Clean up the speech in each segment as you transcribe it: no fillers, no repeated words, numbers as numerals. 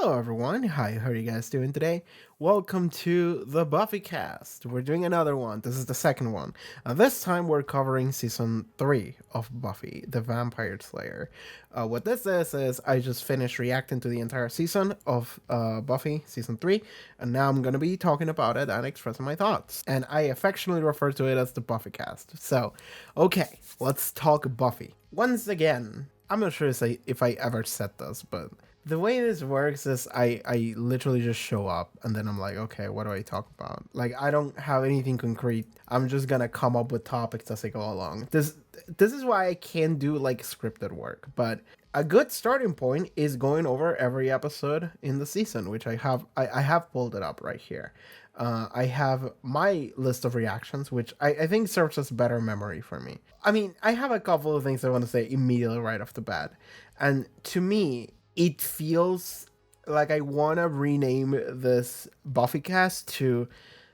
Hello everyone, hi, how are you guys doing today? Welcome to the BUFFYCAST. We're doing another one, this is the second one. This time we're covering Season 3 of Buffy, the Vampire Slayer. What this is I just finished reacting to the entire season of Buffy, Season 3, and now I'm gonna be talking about it and expressing my thoughts. And I affectionately refer to it as the BUFFYCAST. So, okay, let's talk Buffy. Once again, I'm not sure if I ever said this, but the way this works is I literally just show up and then I'm like, okay, what do I talk about? Like, I don't have anything concrete. I'm just gonna come up with topics as I go along. This is why I can't do like scripted work, but a good starting point is going over every episode in the season, which I have pulled it up right here. I have my list of reactions, which I think serves as better memory for me. I mean, I have a couple of things I want to say immediately right off the bat. And to me, it feels like I want to rename this BuffyCast to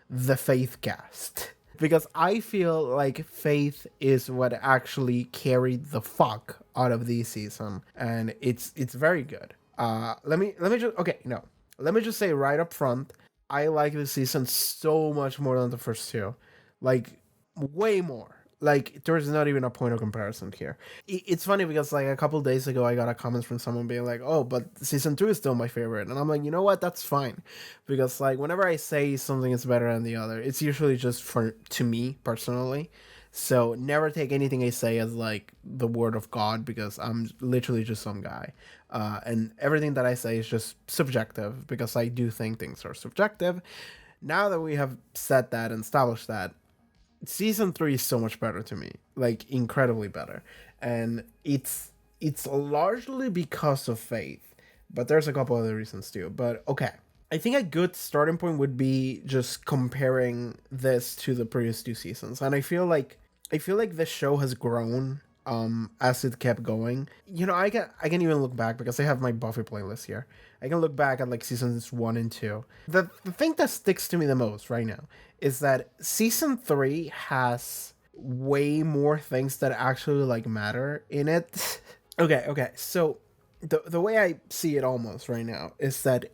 the Faithcast. Because I feel like Faith is what actually carried the fuck out of this season. And it's very good. Let me just okay, no. Let me just say right up front, I like this season so much more than the first two. Like, way more. Like, there's not even a point of comparison here. It's funny because, like, a couple days ago, I got a comment from someone being like, oh, but season 2 is still my favorite. And I'm like, you know what? That's fine. Because, like, whenever I say something is better than the other, it's usually just to me, personally. So never take anything I say as, like, the word of God, because I'm literally just some guy. And everything that I say is just subjective, because I do think things are subjective. Now that we have said that and established that, season 3 is so much better to me, like incredibly better, and it's largely because of Faith, but there's a couple other reasons too. But okay, I think a good starting point would be just comparing this to the previous two seasons, and I feel like the show has grown as it kept going. You know, I can even look back because I have my Buffy playlist here. I can look back at like seasons 1 and 2. The thing that sticks to me the most right now is that season 3 has way more things that actually like matter in it. Okay. So the way I see it almost right now is that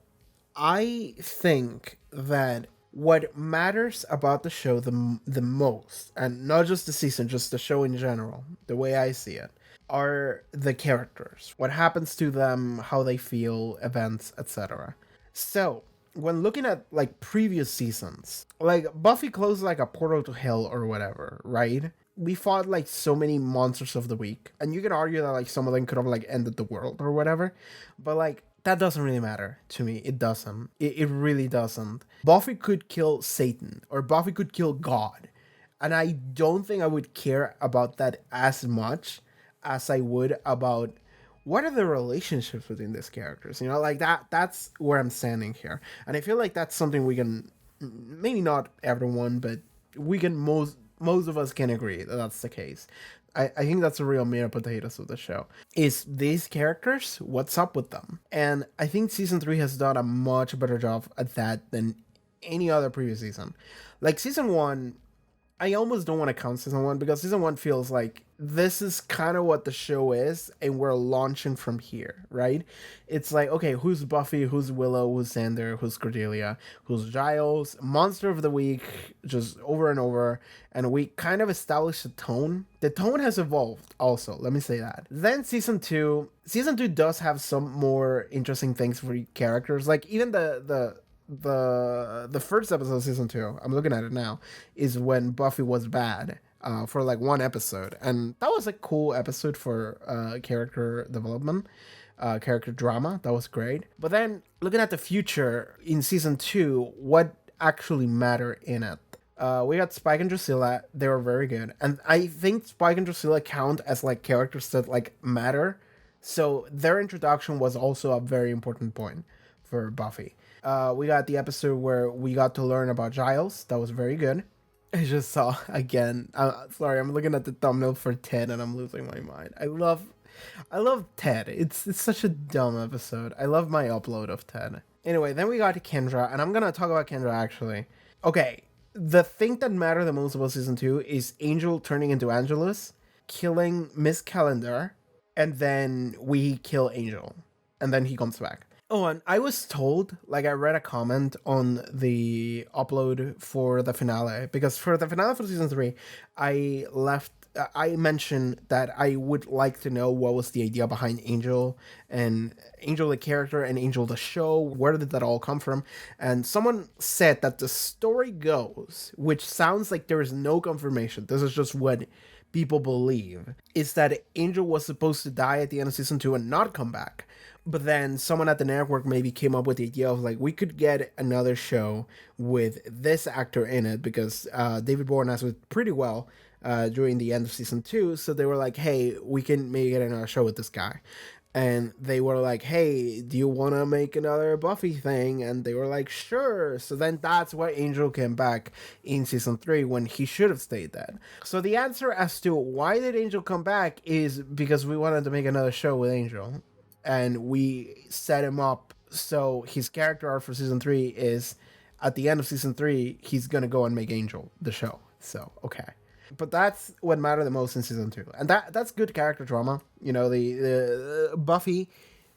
I think that what matters about the show the most, and not just the season, just the show in general, the way I see it, are the characters. What happens to them, how they feel, events, etc. So, when looking at like previous seasons, like Buffy closed like a portal to hell or whatever, right? We fought like so many monsters of the week, and you can argue that like some of them could have like ended the world or whatever, but like that doesn't really matter to me. It doesn't. It really doesn't. Buffy could kill Satan, or Buffy could kill God, and I don't think I would care about that as much as I would about what are the relationships between these characters. You know, like that's where I'm standing here, and I feel like that's something we can, maybe not everyone, but we can, most of us can agree that that's the case. I think that's a real meat and potatoes of the show. Is these characters, what's up with them? And I think season 3 has done a much better job at that than any other previous season. Like season 1, I almost don't want to count season 1 because season 1 feels like this is kind of what the show is and we're launching from here, right? It's like, okay, who's Buffy, who's Willow, who's Xander, who's Cordelia, who's Giles, Monster of the Week, just over and over, and we kind of established a tone. The tone has evolved also, let me say that. Then season 2 does have some more interesting things for characters, like even the first episode of season 2, I'm looking at it now, is when Buffy was bad for like one episode, and that was a cool episode for character development, character drama. That was great. But then looking at the future in season 2, what actually matter in it, we got Spike and Drusilla. They were very good, and I think Spike and Drusilla count as like characters that like matter, so their introduction was also a very important point for Buffy. We got the episode where we got to learn about Giles. That was very good. I just saw again. Sorry, I'm looking at the thumbnail for Ted and I'm losing my mind. I love Ted. It's such a dumb episode. I love my upload of Ted. Anyway, then we got to Kendra, and I'm gonna talk about Kendra actually. Okay, the thing that mattered the most about season 2 is Angel turning into Angelus, killing Miss Calendar, and then we kill Angel, and then he comes back. Oh, and I was told, like, I read a comment on the upload for the finale, because for the finale for season 3, I mentioned that I would like to know what was the idea behind Angel, and Angel the character and Angel the show. Where did that all come from? And someone said that the story goes, which sounds like there is no confirmation. This is just what people believe, is that Angel was supposed to die at the end of season 2 and not come back. But then someone at the network maybe came up with the idea of like, we could get another show with this actor in it, because David Boreanaz was pretty well during the end of season 2. So they were like, hey, we can maybe get another show with this guy. And they were like, hey, do you want to make another Buffy thing? And they were like, sure. So then that's why Angel came back in season 3 when he should have stayed dead. So the answer as to why did Angel come back is because we wanted to make another show with Angel. And we set him up so his character arc for season 3 is at the end of season 3, he's going to go and make Angel the show. So, okay. But that's what mattered the most in season 2, and that's good character drama. You know, the Buffy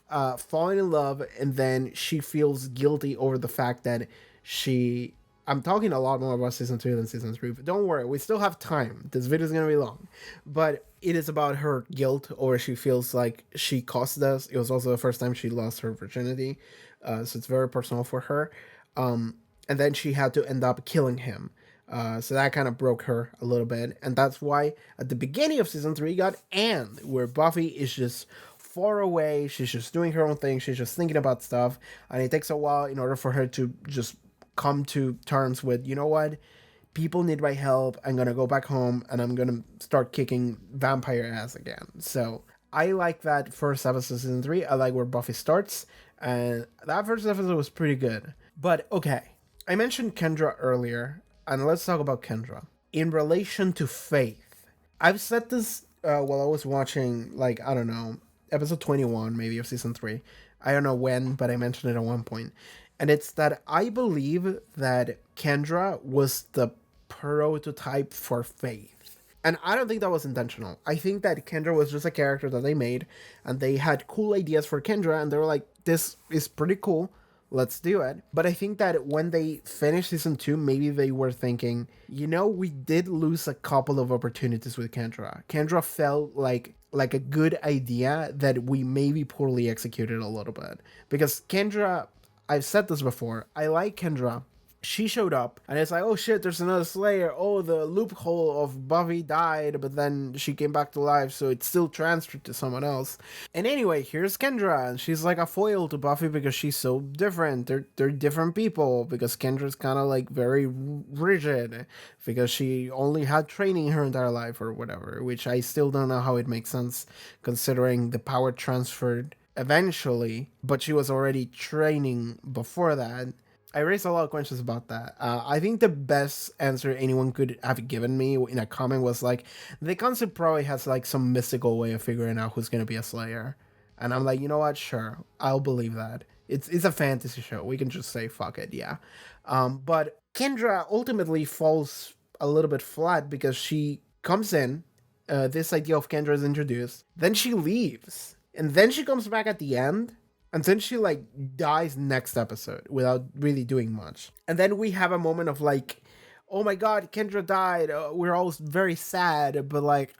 falling in love, and then she feels guilty over the fact that she. I'm talking a lot more about season 2 than season 3, but don't worry, we still have time. This video is gonna be long, but it is about her guilt, or she feels like she caused this. It was also the first time she lost her virginity, so it's very personal for her. And then she had to end up killing him. So that kind of broke her a little bit. And that's why at the beginning of season 3 got And, where Buffy is just far away. She's just doing her own thing. She's just thinking about stuff. And it takes a while in order for her to just come to terms with, you know what? People need my help. I'm going to go back home and I'm going to start kicking vampire ass again. So I like that first episode of season 3. I like where Buffy starts. And that first episode was pretty good. But okay, I mentioned Kendra earlier. And let's talk about Kendra. In relation to Faith, I've said this while I was watching, like, I don't know, episode 21 maybe of season 3. I don't know when, but I mentioned it at one point. And it's that I believe that Kendra was the prototype for Faith. And I don't think that was intentional. I think that Kendra was just a character that they made, and they had cool ideas for Kendra, and they were like, this is pretty cool. Let's do it. But I think that when they finished season 2, maybe they were thinking, you know, we did lose a couple of opportunities with Kendra. Kendra felt like a good idea that we maybe poorly executed a little bit. Because Kendra, I've said this before, I like Kendra. She showed up, and it's like, oh shit, there's another Slayer. Oh, the loophole of Buffy died, but then she came back to life, so it's still transferred to someone else. And anyway, here's Kendra, and she's like a foil to Buffy because she's so different. They're different people, because Kendra's kind of like very rigid, because she only had training her entire life or whatever, which I still don't know how it makes sense, considering the power transferred eventually, but she was already training before that. I raised a lot of questions about that. I think the best answer anyone could have given me in a comment was like, the concept probably has like some mystical way of figuring out who's going to be a Slayer. And I'm like, you know what? Sure, I'll believe that. It's a fantasy show. We can just say, fuck it, yeah. But Kendra ultimately falls a little bit flat because she comes in, this idea of Kendra is introduced, then she leaves. And then she comes back at the end, and then she like dies next episode without really doing much. And then we have a moment of like, oh my god, Kendra died. We're all very sad. But like,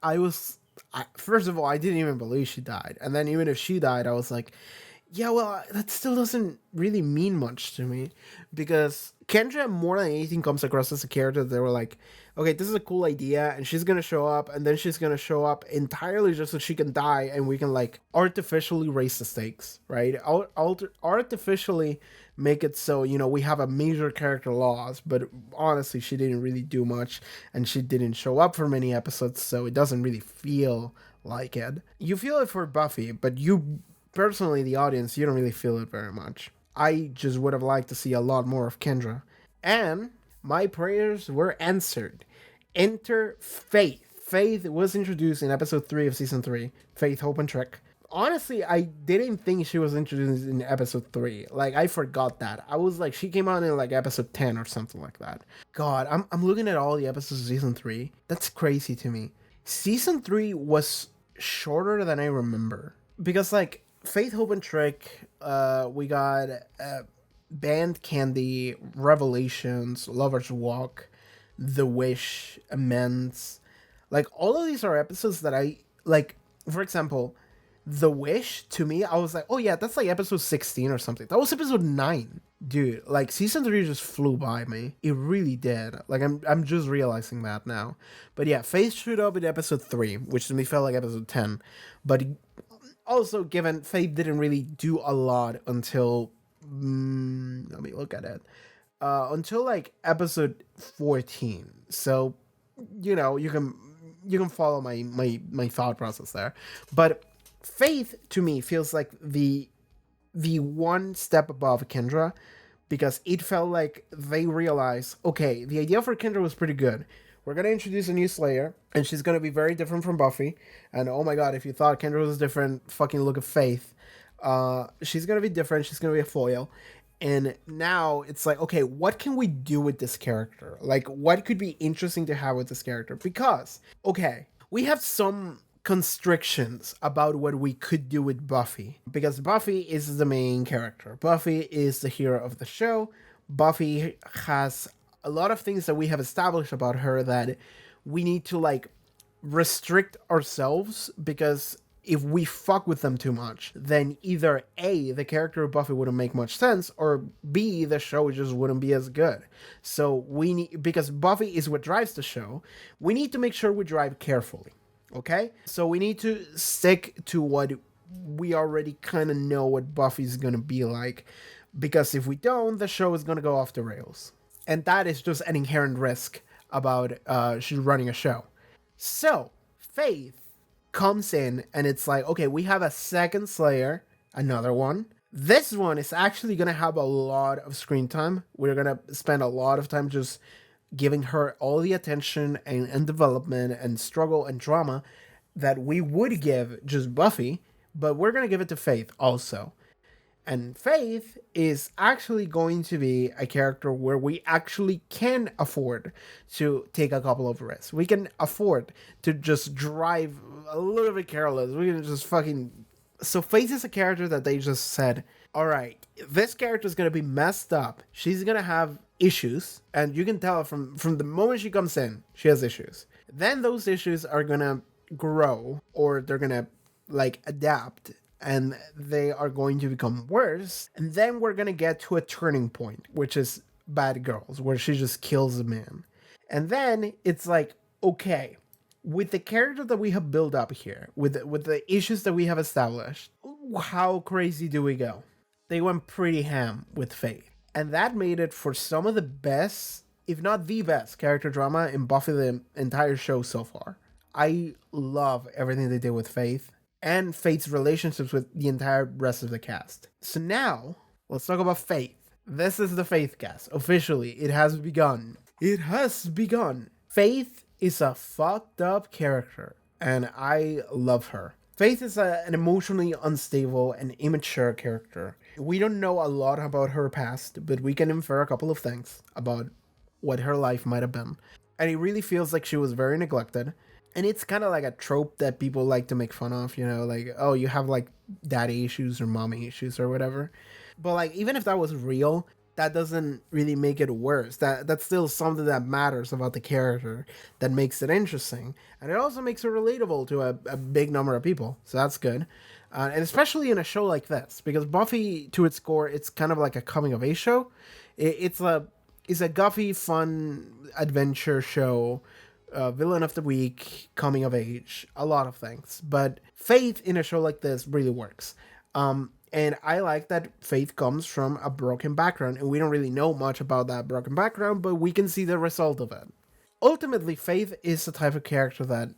first of all, I didn't even believe she died. And then even if she died, I was like, yeah, well, that still doesn't really mean much to me, because Kendra more than anything comes across as a character that they were like, okay, this is a cool idea, and she's gonna show up, and then she's gonna show up entirely just so she can die, and we can like artificially raise the stakes, right? Artificially make it so, you know, we have a major character loss, but honestly, she didn't really do much, and she didn't show up for many episodes, so it doesn't really feel like it. You feel it for Buffy, but you personally, the audience, you don't really feel it very much. I just would have liked to see a lot more of Kendra. And my prayers were answered. Enter Faith. Faith was introduced in episode 3 of season 3. Faith, Hope, and Trick. Honestly, I didn't think she was introduced in episode 3. Like, I forgot that. I was like, she came out in like episode 10 or something like that. God, I'm looking at all the episodes of season 3. That's crazy to me. Season 3 was shorter than I remember. Because like, Faith, Hope, and Trick We got Band Candy, Revelations, Lover's Walk, The Wish, Amends. Like, all of these are episodes that I like. For example, The Wish, to me, I was like, oh yeah, that's like episode 16 or something. That was episode 9. Dude, like season 3 just flew by me. It really did. Like I'm just realizing that now. But yeah, Faith showed up in episode 3, which to me felt like episode 10. But also, given Faith didn't really do a lot until let me look at it. Until like episode 14. So, you can follow my thought process there. But Faith to me feels like the one step above Kendra, because it felt like they realized, okay, the idea for Kendra was pretty good. We're gonna introduce a new Slayer, and she's gonna be very different from Buffy. And oh my god, if you thought Kendra was different, fucking look at Faith. She's gonna be different. She's gonna be a foil. And now it's like, okay, what can we do with this character? Like, what could be interesting to have with this character? Because, okay, we have some constrictions about what we could do with Buffy. Because Buffy is the main character. Buffy is the hero of the show. Buffy has a lot of things that we have established about her that we need to, like, restrict ourselves, because if we fuck with them too much, then either A, the character of Buffy wouldn't make much sense, or B, the show just wouldn't be as good. So we need, because Buffy is what drives the show, we need to make sure we drive carefully. Okay? So we need to stick to what we already kind of know what Buffy's gonna be like, because if we don't, the show is gonna go off the rails. And that is just an inherent risk about she's running a show. So, Faith comes in and it's like, okay, we have a second Slayer, another one. This one is actually going to have a lot of screen time. We're going to spend a lot of time just giving her all the attention and development and struggle and drama that we would give just Buffy, but we're going to give it to Faith also. And Faith is actually going to be a character where we actually can afford to take a couple of risks. We can afford to just drive a little bit careless. We can just fucking... So Faith is a character that they just said, all right, this character is going to be messed up. She's going to have issues. And you can tell from the moment she comes in, she has issues. Then those issues are going to grow, or they're going to, like, adapt, and they are going to become worse. And then we're going to get to a turning point, which is Bad Girls, where she just kills a man. And then it's like, okay, with the character that we have built up here, with the issues that we have established, how crazy do we go? They went pretty ham with Faith. And that made it for some of the best, if not the best, character drama in Buffy the entire show so far. I love everything they did with Faith, and Faith's relationships with the entire rest of the cast. So now, let's talk about Faith. This is the Faithcast. Officially, it has begun. It has begun. Faith is a fucked up character, and I love her. Faith is an emotionally unstable and immature character. We don't know a lot about her past, but we can infer a couple of things about what her life might have been. And it really feels like she was very neglected. And it's kind of like a trope that people like to make fun of, like, oh, you have like daddy issues or mommy issues or whatever. But like, even if that was real, that doesn't really make it worse. That's still something that matters about the character, that makes it interesting. And it also makes it relatable to a big number of people. So that's good. And especially in a show like this, because Buffy, to its core, it's kind of like a coming of age show. It's a guffy, fun adventure show. Villain of the week, coming of age, a lot of things. But Faith in a show like this really works. And I like that Faith comes from a broken background, and we don't really know much about that broken background, but we can see the result of it. Ultimately, Faith is the type of character that,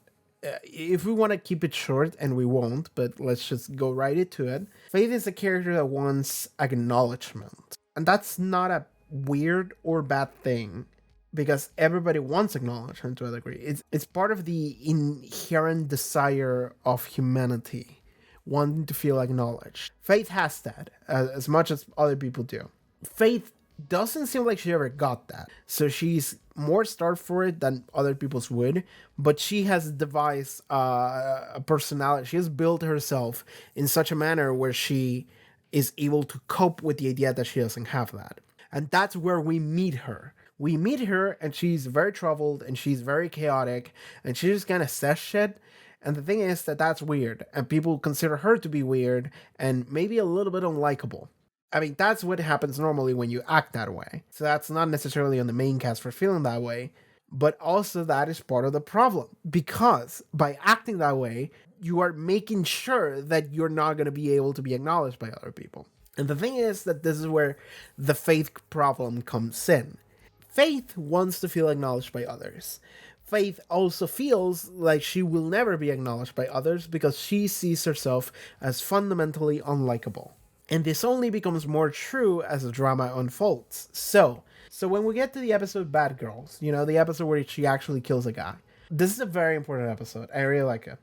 if we want to keep it short, and we won't, but let's just go right into it. Faith is a character that wants acknowledgement. And that's not a weird or bad thing, because everybody wants acknowledgement to a degree. It's part of the inherent desire of humanity, wanting to feel acknowledged. Faith has that, as much as other people do. Faith doesn't seem like she ever got that, so she's more starved for it than other people's would, but she has devised a personality. She has built herself in such a manner where she is able to cope with the idea that she doesn't have that. And that's where we meet her. We meet her, and she's very troubled, and she's very chaotic, and she just kind of says shit. And the thing is that that's weird, and people consider her to be weird and maybe a little bit unlikable. I mean, that's what happens normally when you act that way. So that's not necessarily on the main cast for feeling that way, but also that is part of the problem. Because by acting that way, you are making sure that you're not going to be able to be acknowledged by other people. And the thing is that this is where the Faith problem comes in. Faith wants to feel acknowledged by others. Faith also feels like she will never be acknowledged by others because she sees herself as fundamentally unlikable. And this only becomes more true as the drama unfolds. So when we get to the episode Bad Girls, the episode where she actually kills a guy, this is a very important episode. I really like it.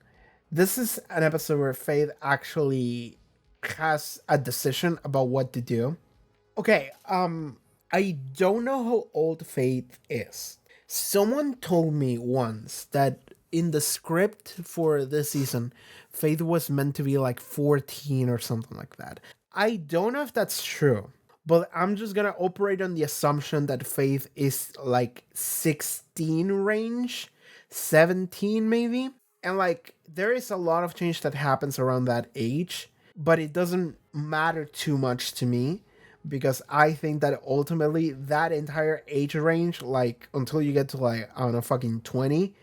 This is an episode where Faith actually has a decision about what to do. Okay, I don't know how old Faith is. Someone told me once that in the script for this season, Faith was meant to be like 14 or something like that. I don't know if that's true, but I'm just gonna operate on the assumption that Faith is like 16 range, 17 maybe. And like, there is a lot of change that happens around that age, but it doesn't matter too much to me. Because I think that ultimately that entire age range, like until you get to like, I don't know, fucking 20,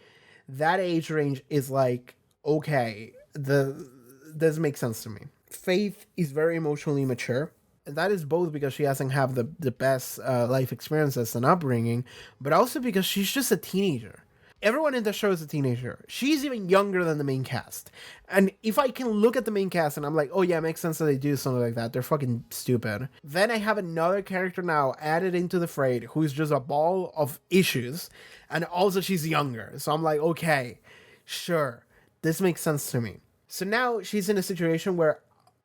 that age range is like, okay, this makes sense to me. Faith is very emotionally mature. And that is both because she hasn't had the best life experiences and upbringing, but also because she's just a teenager. Everyone in the show is a teenager. She's even younger than the main cast. And if I can look at the main cast and I'm like, oh yeah, it makes sense that they do something like that. They're fucking stupid. Then I have another character now added into the fray who's just a ball of issues. And also she's younger. So I'm like, okay, sure. This makes sense to me. So now she's in a situation where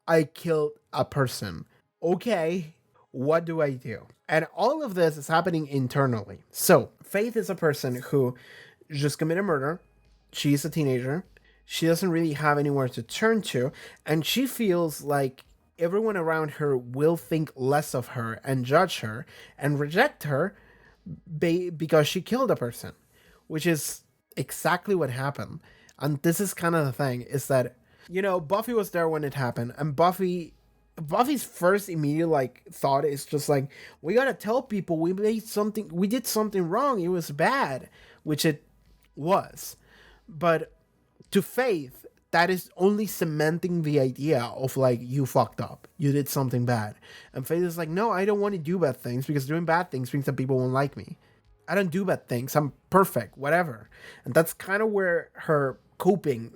I killed a person. Okay, what do I do? And all of this is happening internally. So Faith is a person who just committed murder. She's a teenager. She doesn't really have anywhere to turn to. And she feels like everyone around her will think less of her and judge her and reject her because she killed a person, which is exactly what happened. And this is kind of the thing, is that, Buffy was there when it happened. And Buffy's first immediate thought is just like, we gotta tell people we did something wrong. It was bad, which it was. But to Faith, that is only cementing the idea of you fucked up, you did something bad. And Faith is like, no, I don't want to do bad things because doing bad things means that people won't like me. I don't do bad things, I'm perfect, whatever. And that's kind of where her coping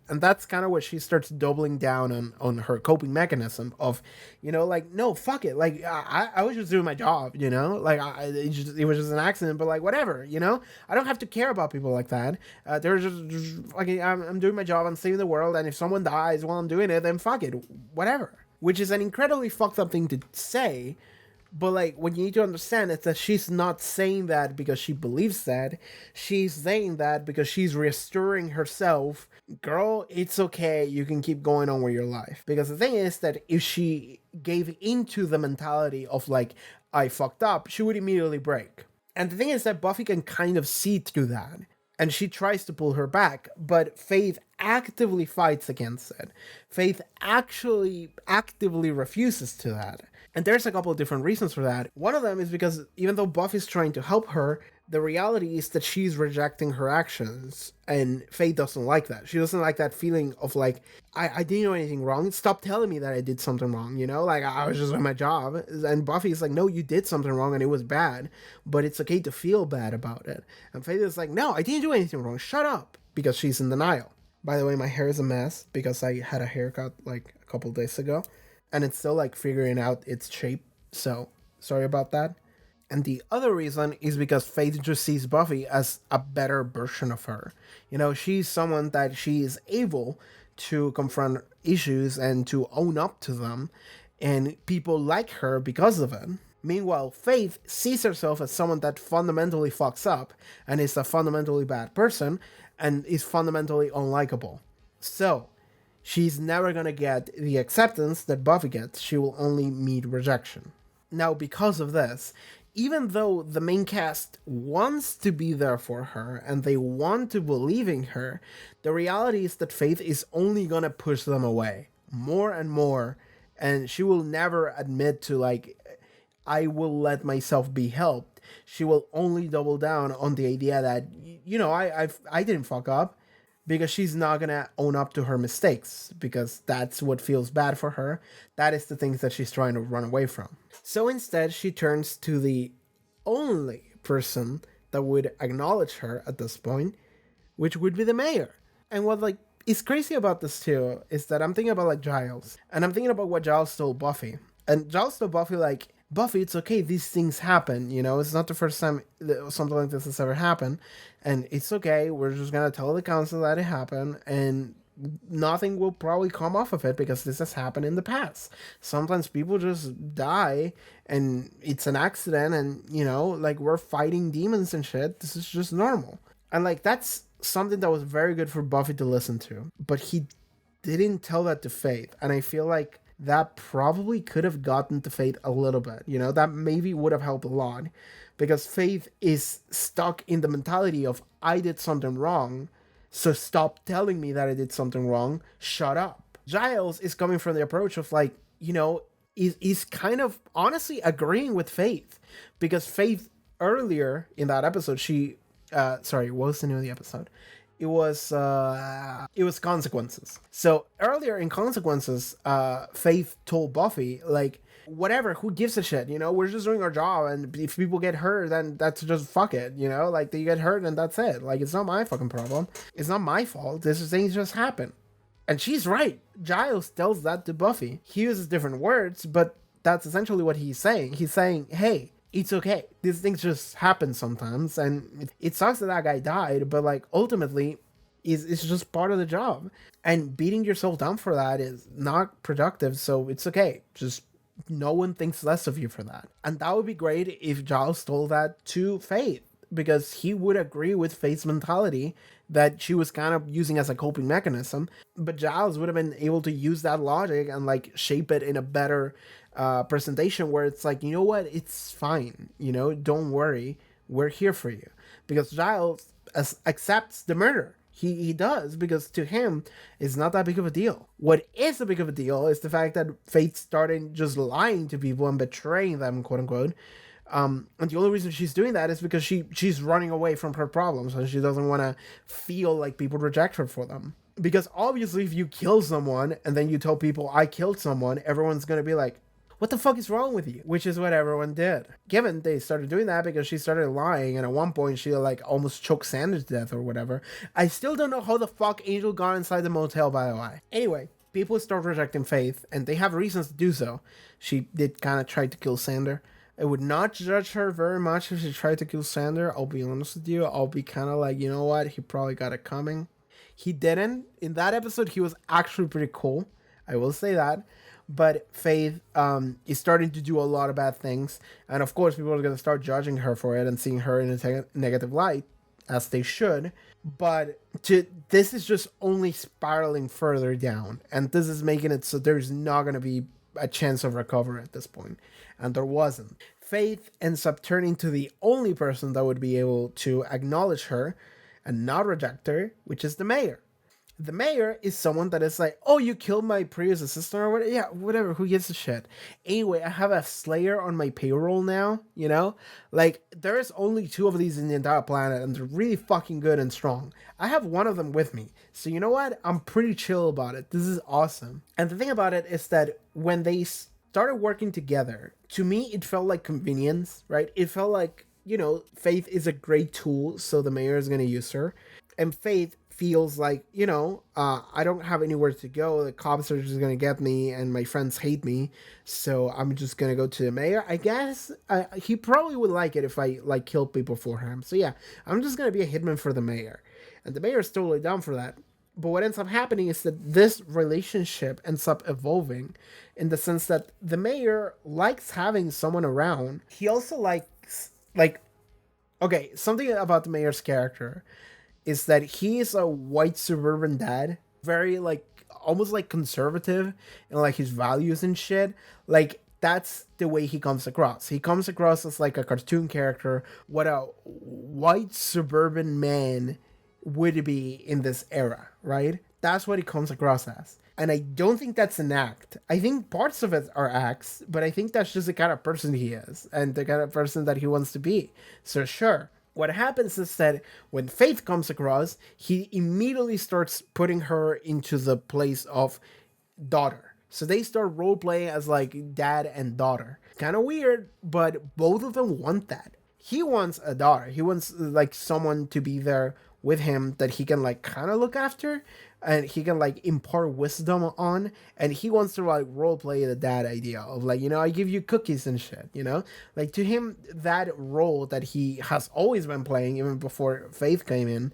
and that's kind of what she starts doubling down on her coping mechanism of, no, fuck it, I was just doing my job, it was just an accident, but whatever, I don't have to care about people like that. They're just I'm doing my job, I'm saving the world, and if someone dies while I'm doing it, then fuck it, whatever. Which is an incredibly fucked up thing to say. But what you need to understand is that she's not saying that because she believes that. She's saying that because she's reassuring herself, girl, it's okay, you can keep going on with your life. Because the thing is that if she gave into the mentality of I fucked up, she would immediately break. And the thing is that Buffy can kind of see through that. And she tries to pull her back, but Faith actively fights against it. Faith actually actively refuses to that. And there's a couple of different reasons for that. One of them is because even though Buffy's trying to help her, the reality is that she's rejecting her actions, and Faith doesn't like that. She doesn't like that feeling of I didn't do anything wrong. Stop telling me that I did something wrong, I was just doing my job. And Buffy's like, no, you did something wrong and it was bad, but it's okay to feel bad about it. And Faith is like, no, I didn't do anything wrong. Shut up. Because she's in denial. By the way, my hair is a mess because I had a haircut a couple days ago. And it's still figuring out its shape, so sorry about that. And the other reason is because Faith just sees Buffy as a better version of her. She's someone that she is able to confront issues and to own up to them, and people like her because of it. Meanwhile, Faith sees herself as someone that fundamentally fucks up and is a fundamentally bad person and is fundamentally unlikable. So she's never gonna get the acceptance that Buffy gets. She will only meet rejection. Now, because of this, even though the main cast wants to be there for her and they want to believe in her, the reality is that Faith is only gonna push them away more and more, and she will never admit to, like, I will let myself be helped. She will only double down on the idea that, I didn't fuck up, because she's not gonna own up to her mistakes, because that's what feels bad for her. That is the things that she's trying to run away from. So instead, she turns to the only person that would acknowledge her at this point, which would be the mayor. And what, like, is crazy about this too is that I'm thinking about, like, Giles, and I'm thinking about what Giles told Buffy. And Giles told Buffy, like, Buffy, it's okay, these things happen, it's not the first time something like this has ever happened, and it's okay, we're just gonna tell the council that it happened, and nothing will probably come off of it because this has happened in the past. Sometimes people just die, and it's an accident, and, like, we're fighting demons and shit, this is just normal. And, like, that's something that was very good for Buffy to listen to, but he didn't tell that to Faith, and I feel like that probably could have gotten to Faith a little bit. That maybe would have helped a lot, because Faith is stuck in the mentality of, I did something wrong, so stop telling me that I did something wrong, shut up. Giles is coming from the approach of, like, is kind of honestly agreeing with Faith, because Faith earlier in that episode, she what was the name of the episode? It was Consequences. So earlier in Consequences, Faith told Buffy, like, whatever, who gives a shit, we're just doing our job, and if people get hurt, then that's just fuck it, like, they get hurt and that's it, like, it's not my fucking problem, it's not my fault, these things just happen. And she's right. Giles tells that to Buffy. He uses different words, but that's essentially what he's saying. He's saying, hey, it's okay, these things just happen sometimes, and it sucks that guy died, but, like, ultimately it's just part of the job, and beating yourself down for that is not productive, so it's okay, just no one thinks less of you for that. And that would be great if Giles told that to Faith, because he would agree with Faith's mentality that she was kind of using as a coping mechanism, but Giles would have been able to use that logic and, like, shape it in a better presentation where it's like, you know what, it's fine, don't worry, we're here for you. Because Giles accepts the murder. He does, because to him, it's not that big of a deal. What is a big of a deal is the fact that Faith started just lying to people and betraying them, quote unquote. And the only reason she's doing that is because she's running away from her problems, and she doesn't want to feel like people reject her for them. Because obviously, if you kill someone and then you tell people, I killed someone, everyone's going to be like, what the fuck is wrong with you? Which is what everyone did. Given they started doing that because she started lying, and at one point she, like, almost choked Sanders to death or whatever. I still don't know how the fuck Angel got inside the motel, by the way. Anyway, people start rejecting Faith, and they have reasons to do so. She did kind of try to kill Sander. I would not judge her very much if she tried to kill Sander. I'll be honest with you. I'll be kind of like, you know what? He probably got it coming. He didn't. In that episode, he was actually pretty cool. I will say that. But Faith is starting to do a lot of bad things. And of course, people are going to start judging her for it and seeing her in a negative light, as they should. But this is just only spiraling further down. And this is making it so there's not going to be a chance of recovery at this point. And there wasn't. Faith ends up turning to the only person that would be able to acknowledge her and not reject her, which is the mayor. The mayor is someone that is like, oh, you killed my previous assistant or whatever. Yeah, whatever. Who gives a shit? Anyway, I have a Slayer on my payroll now, Like, there's only 2 of these in the entire planet, and they're really fucking good and strong. I have one of them with me. So you know what? I'm pretty chill about it. This is awesome. And the thing about it is that when they started working together, to me, it felt like convenience, right? It felt like, Faith is a great tool, so the mayor is going to use her. And Faith feels like, I don't have anywhere to go. The cops are just going to get me, and my friends hate me. So I'm just going to go to the mayor. I guess he probably would like it if I, like, killed people for him. So yeah, I'm just going to be a hitman for the mayor. And the mayor is totally down for that. But what ends up happening is that this relationship ends up evolving in the sense that the mayor likes having someone around. He also likes, like, okay, something about the mayor's character is that he is a white suburban dad, very, like, almost like conservative and like his values and shit. Like that's the way he comes across. He comes across as like a cartoon character, what a white suburban man would be in this era, right? That's what he comes across as. And I don't think that's an act. I think parts of it are acts, but I think that's just the kind of person he is and the kind of person that he wants to be. So sure. What happens is that when Faith comes across, he immediately starts putting her into the place of daughter. So they start role playing as like dad and daughter. Kind of weird, but both of them want that. He wants a daughter. He wants like someone to be there with him that he can like kind of look after and he can like impart wisdom on, and he wants to like role play the dad idea of like, I give you cookies and shit, like to him that role that he has always been playing even before Faith came in,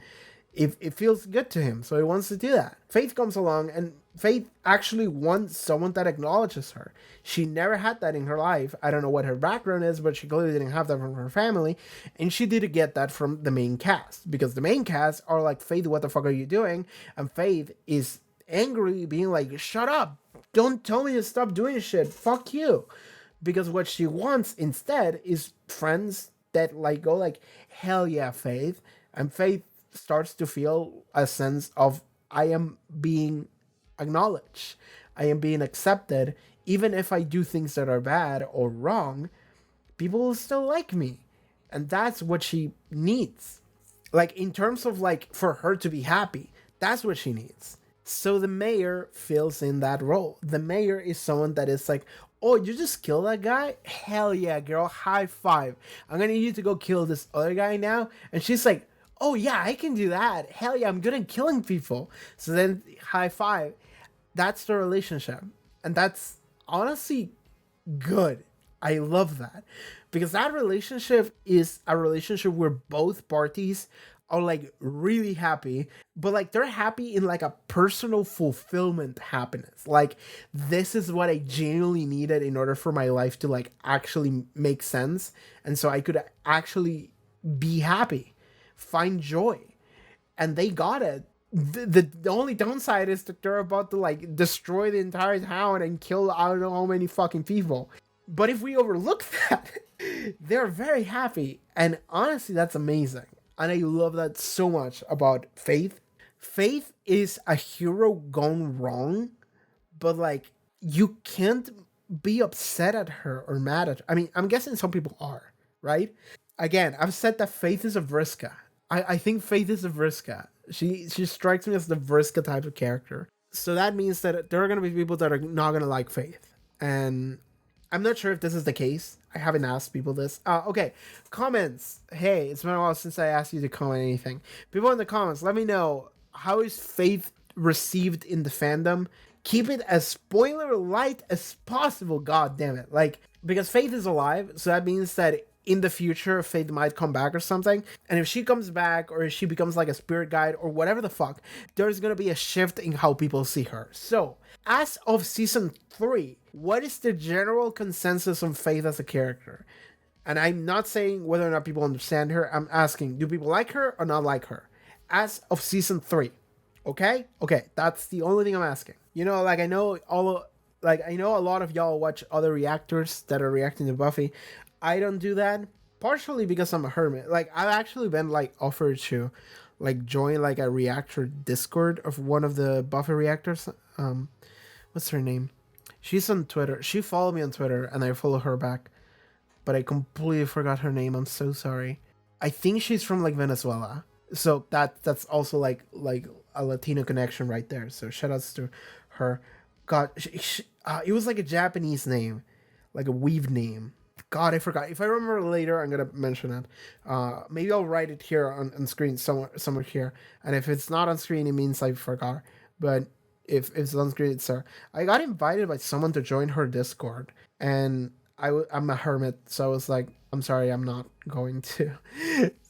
it feels good to him, so he wants to do that. Faith comes along, and Faith actually wants someone that acknowledges her. She never had that in her life. I don't know what her background is, but she clearly didn't have that from her family, and she did get that from the main cast, because the main cast are like, Faith, what the fuck are you doing? And Faith is angry, being like, shut up, don't tell me to stop doing shit, fuck you. Because what she wants instead is friends that like go like, hell yeah, Faith. And Faith starts to feel a sense of, I am being acknowledged, I am being accepted. Even if I do things that are bad or wrong, people will still like me. And that's what she needs. Like, in terms of like, for her to be happy, that's what she needs. So the mayor fills in that role. The mayor is someone that is like, oh, you just killed that guy? Hell yeah, girl, high five. I'm gonna need you to go kill this other guy now. And she's like, oh yeah, I can do that. Hell yeah, I'm good at killing people. So then high five. That's the relationship. And that's honestly good. I love that. Because that relationship is a relationship where both parties are like really happy, but like they're happy in like a personal fulfillment happiness. Like, this is what I genuinely needed in order for my life to like actually make sense. And so I could actually be happy, find joy. And they got it. The only downside is that they're about to like destroy the entire town and kill I don't know how many fucking people. But if we overlook that, they're very happy. And honestly, that's amazing. And I love that so much about Faith. Faith is a hero gone wrong, but like, you can't be upset at her or mad at her. I mean, I'm guessing some people are, right? Again, I've said that Faith is a Vriska. I think Faith is a Vriska. She strikes me as the Vriska type of character. So that means that there are going to be people that are not going to like Faith. And I'm not sure if this is the case. I haven't asked people this. Okay, comments. Hey, it's been a while since I asked you to comment anything. People in the comments, let me know, how is Faith received in the fandom? Keep it as spoiler light as possible, god damn it. Like, because Faith is alive, so that means that in the future, Faith might come back or something. And if she comes back, or if she becomes like a spirit guide or whatever the fuck, there's gonna be a shift in how people see her. So, as of season 3, what is the general consensus on Faith as a character? And I'm not saying whether or not people understand her. I'm asking, do people like her or not like her? As of season 3. Okay? Okay, that's the only thing I'm asking. Like, I know a lot of y'all watch other reactors that are reacting to Buffy. I don't do that, partially because I'm a hermit. Like, I've actually been like offered to like join like a reactor Discord of one of the Buffy reactors. What's her name? She's on Twitter. She followed me on Twitter and I follow her back, but I completely forgot her name. I'm so sorry. I think she's from like Venezuela. So that's also like a Latino connection right there. So shout outs to her. God, it was like a Japanese name, like a weave name. God, I forgot. If I remember later, I'm gonna mention it. Maybe I'll write it here on screen somewhere here. And if it's not on screen, it means I forgot. But if it's on screen, it's there. I got invited by someone to join her Discord, and I'm a hermit, so I was like, I'm sorry, I'm not going to.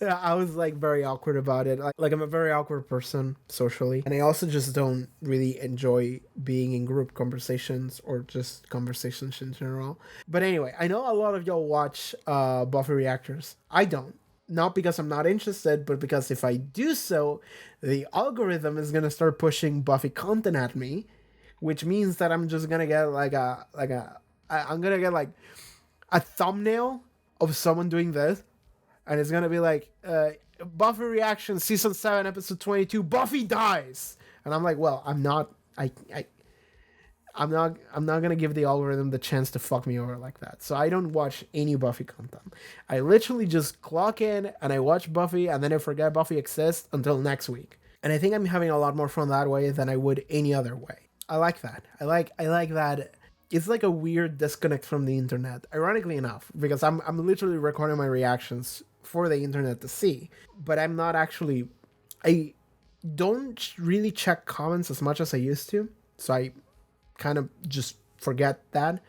I was like very awkward about it. Like I'm a very awkward person socially, and I also just don't really enjoy being in group conversations or just conversations in general. But anyway, I know a lot of y'all watch Buffy reactors. I don't. Not because I'm not interested, but because if I do so, the algorithm is gonna start pushing Buffy content at me, which means that I'm just gonna get I'm gonna get like a thumbnail of someone doing this, and it's gonna be like Buffy reaction season 7 episode 22, Buffy dies, and I'm like, well, I'm not gonna give the algorithm the chance to fuck me over like that. So I don't watch any Buffy content. I literally just clock in and I watch Buffy, and then I forget Buffy exists until next week. And I think I'm having a lot more fun that way than I would any other way. I like that. I like that. It's like a weird disconnect from the internet, ironically enough, because I'm literally recording my reactions for the internet to see, but I'm not actually. I don't really check comments as much as I used to, so I kind of just forget that.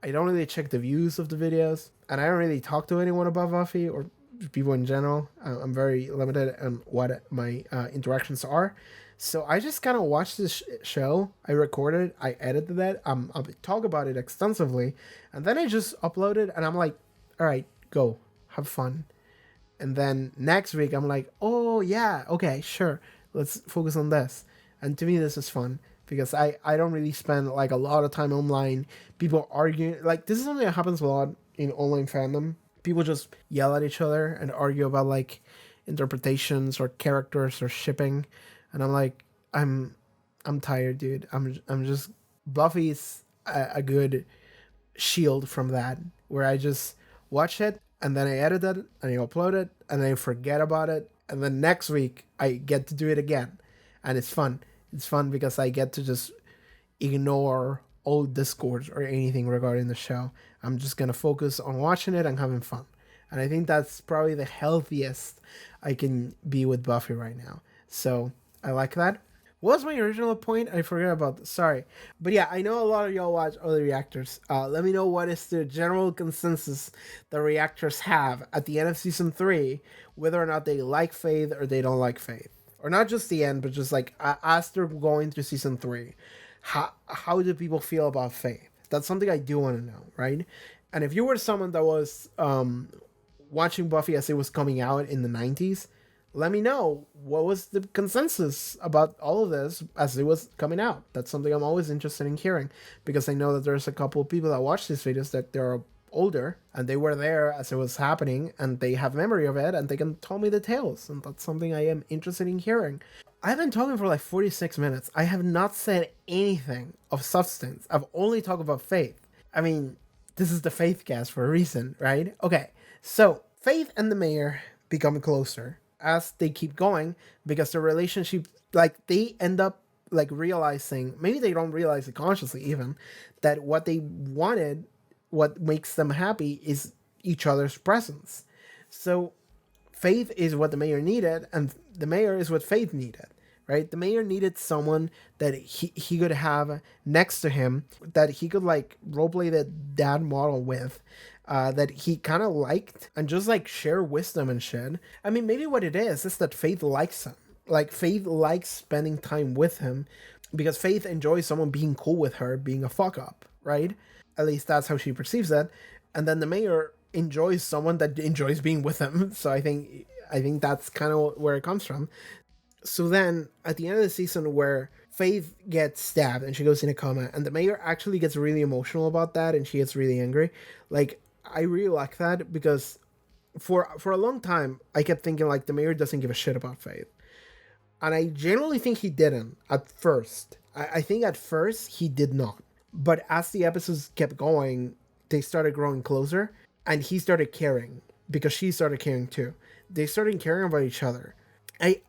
I don't really check the views of the videos, and I don't really talk to anyone about Buffy or people in general. I'm very limited on what my interactions are. So I just kind of watched this show. I recorded it. I edited it. I'll talk about it extensively. And then I just uploaded, and I'm like, all right, go. Have fun. And then next week, I'm like, oh, yeah, okay, sure. Let's focus on this. And to me, this is fun because I don't really spend like a lot of time online. People arguing. Like, this is something that happens a lot in online fandom. People just yell at each other and argue about like interpretations or characters or shipping. And I'm like, I'm tired, dude. I'm just Buffy's a good shield from that, where I just watch it and then I edit it and I upload it and I forget about it, and then next week I get to do it again, and it's fun. It's fun because I get to just ignore all discourse or anything regarding the show. I'm just gonna focus on watching it and having fun, and I think that's probably the healthiest I can be with Buffy right now. So I like that. What was my original point? I forgot about this. Sorry. But yeah, I know a lot of y'all watch other reactors. Let me know what is the general consensus the reactors have at the end of season 3, whether or not they like Faith or they don't like Faith. Or not just the end, but just like as they're going through season 3. How do people feel about Faith? That's something I do want to know, right? And if you were someone that was watching Buffy as it was coming out in the 90s, let me know what was the consensus about all of this as it was coming out. That's something I'm always interested in hearing, because I know that there's a couple of people that watch these videos that they're older and they were there as it was happening and they have memory of it and they can tell me the tales, and that's something I am interested in hearing. I've been talking for like 46 minutes. I have not said anything of substance. I've only talked about Faith. I mean, this is the Faithcast for a reason, right? Okay, so Faith and the mayor become closer as they keep going, because the relationship, like, they end up like realizing, maybe they don't realize it consciously even, that what they wanted, what makes them happy, is each other's presence. So Faith is what the mayor needed, and the mayor is what Faith needed, right? The mayor needed someone that he could have next to him, that he could like roleplay the dad model with, that he kind of liked, and just like share wisdom and shit. I mean, maybe what it is that Faith likes him. Like, Faith likes spending time with him because Faith enjoys someone being cool with her, being a fuck up, right? At least that's how she perceives that. And then the mayor enjoys someone that enjoys being with him. So I think that's kind of where it comes from. So then at the end of the season, where Faith gets stabbed and she goes in a coma, and the mayor actually gets really emotional about that and she gets really angry. Like, I really like that, because for a long time I kept thinking like the mayor doesn't give a shit about Faith. And I genuinely think he didn't at first. I think at first he did not. But as the episodes kept going, they started growing closer, and he started caring because she started caring too. They started caring about each other. I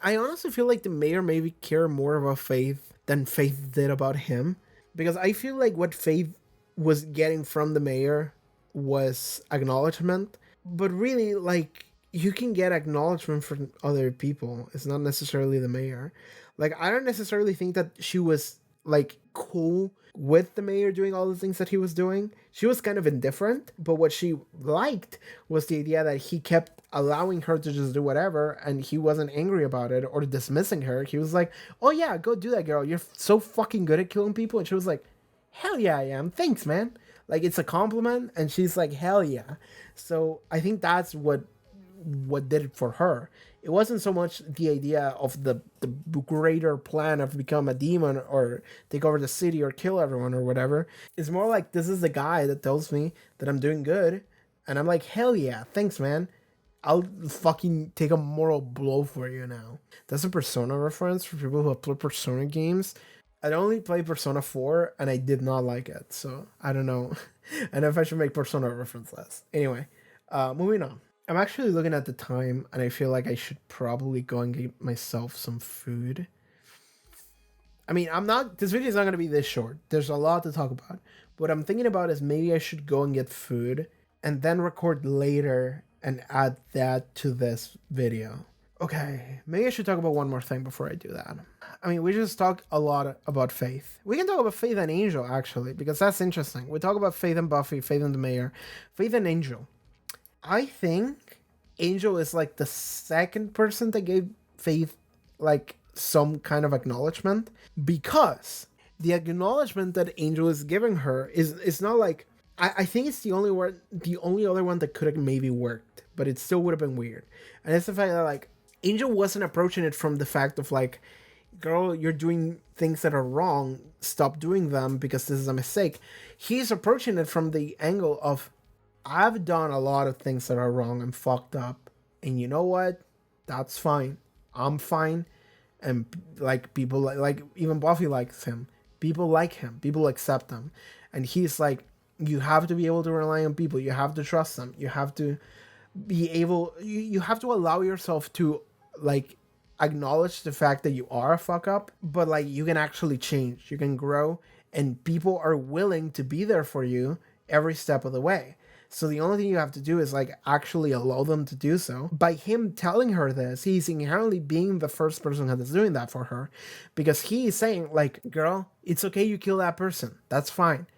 honestly feel like the mayor maybe cared more about Faith than Faith did about him, because I feel like what Faith was getting from the mayor was acknowledgement. But really, like, you can get acknowledgement from other people. It's not necessarily the mayor. Like, I don't necessarily think that she was like cool with the mayor doing all the things that he was doing. She was kind of indifferent, but what she liked was the idea that he kept allowing her to just do whatever, and he wasn't angry about it or dismissing her. He was like, oh yeah, go do that, girl. You're so fucking good at killing people. And she was like, hell yeah, I am. Thanks, man. Like, it's a compliment, and she's like, hell yeah. So I think that's what what did it for her. It wasn't so much the idea of the greater plan of become a demon or take over the city or kill everyone or whatever. It's more like this is the guy that tells me that I'm doing good, and I'm like, hell yeah, thanks, man. I'll fucking take a moral blow for you now. That's a Persona reference for people who have played Persona games. I only played Persona 4 and I did not like it, so I don't know. I don't know if I should make Persona reference less. Anyway, moving on. I'm actually looking at the time and I feel like I should probably go and get myself some food. I mean, this video is not going to be this short. There's a lot to talk about. What I'm thinking about is maybe I should go and get food and then record later and add that to this video. Okay, maybe I should talk about one more thing before I do that. I mean, we just talked a lot about Faith. We can talk about Faith and Angel, actually, because that's interesting. We talk about Faith and Buffy, Faith and the Mayor, Faith and Angel. I think Angel is like the second person that gave Faith like some kind of acknowledgement, because the acknowledgement that Angel is giving her is not like, I think it's the only other one that could have maybe worked, but it still would have been weird. And it's the fact that like Angel wasn't approaching it from the fact of like, girl, you're doing things that are wrong, stop doing them because this is a mistake. He's approaching it from the angle of, I've done a lot of things that are wrong and fucked up, and you know what? That's fine. I'm fine. And like people like even Buffy likes him. People like him. People accept him. And he's like, you have to be able to rely on people. You have to trust them. You have to be able, you have to allow yourself to like acknowledge the fact that you are a fuck up, but like you can actually change. You can grow, and people are willing to be there for you every step of the way. So the only thing you have to do is like actually allow them to do so. By him telling her this, he's inherently being the first person that is doing that for her, because he is saying like, girl, it's okay you kill that person. That's fine.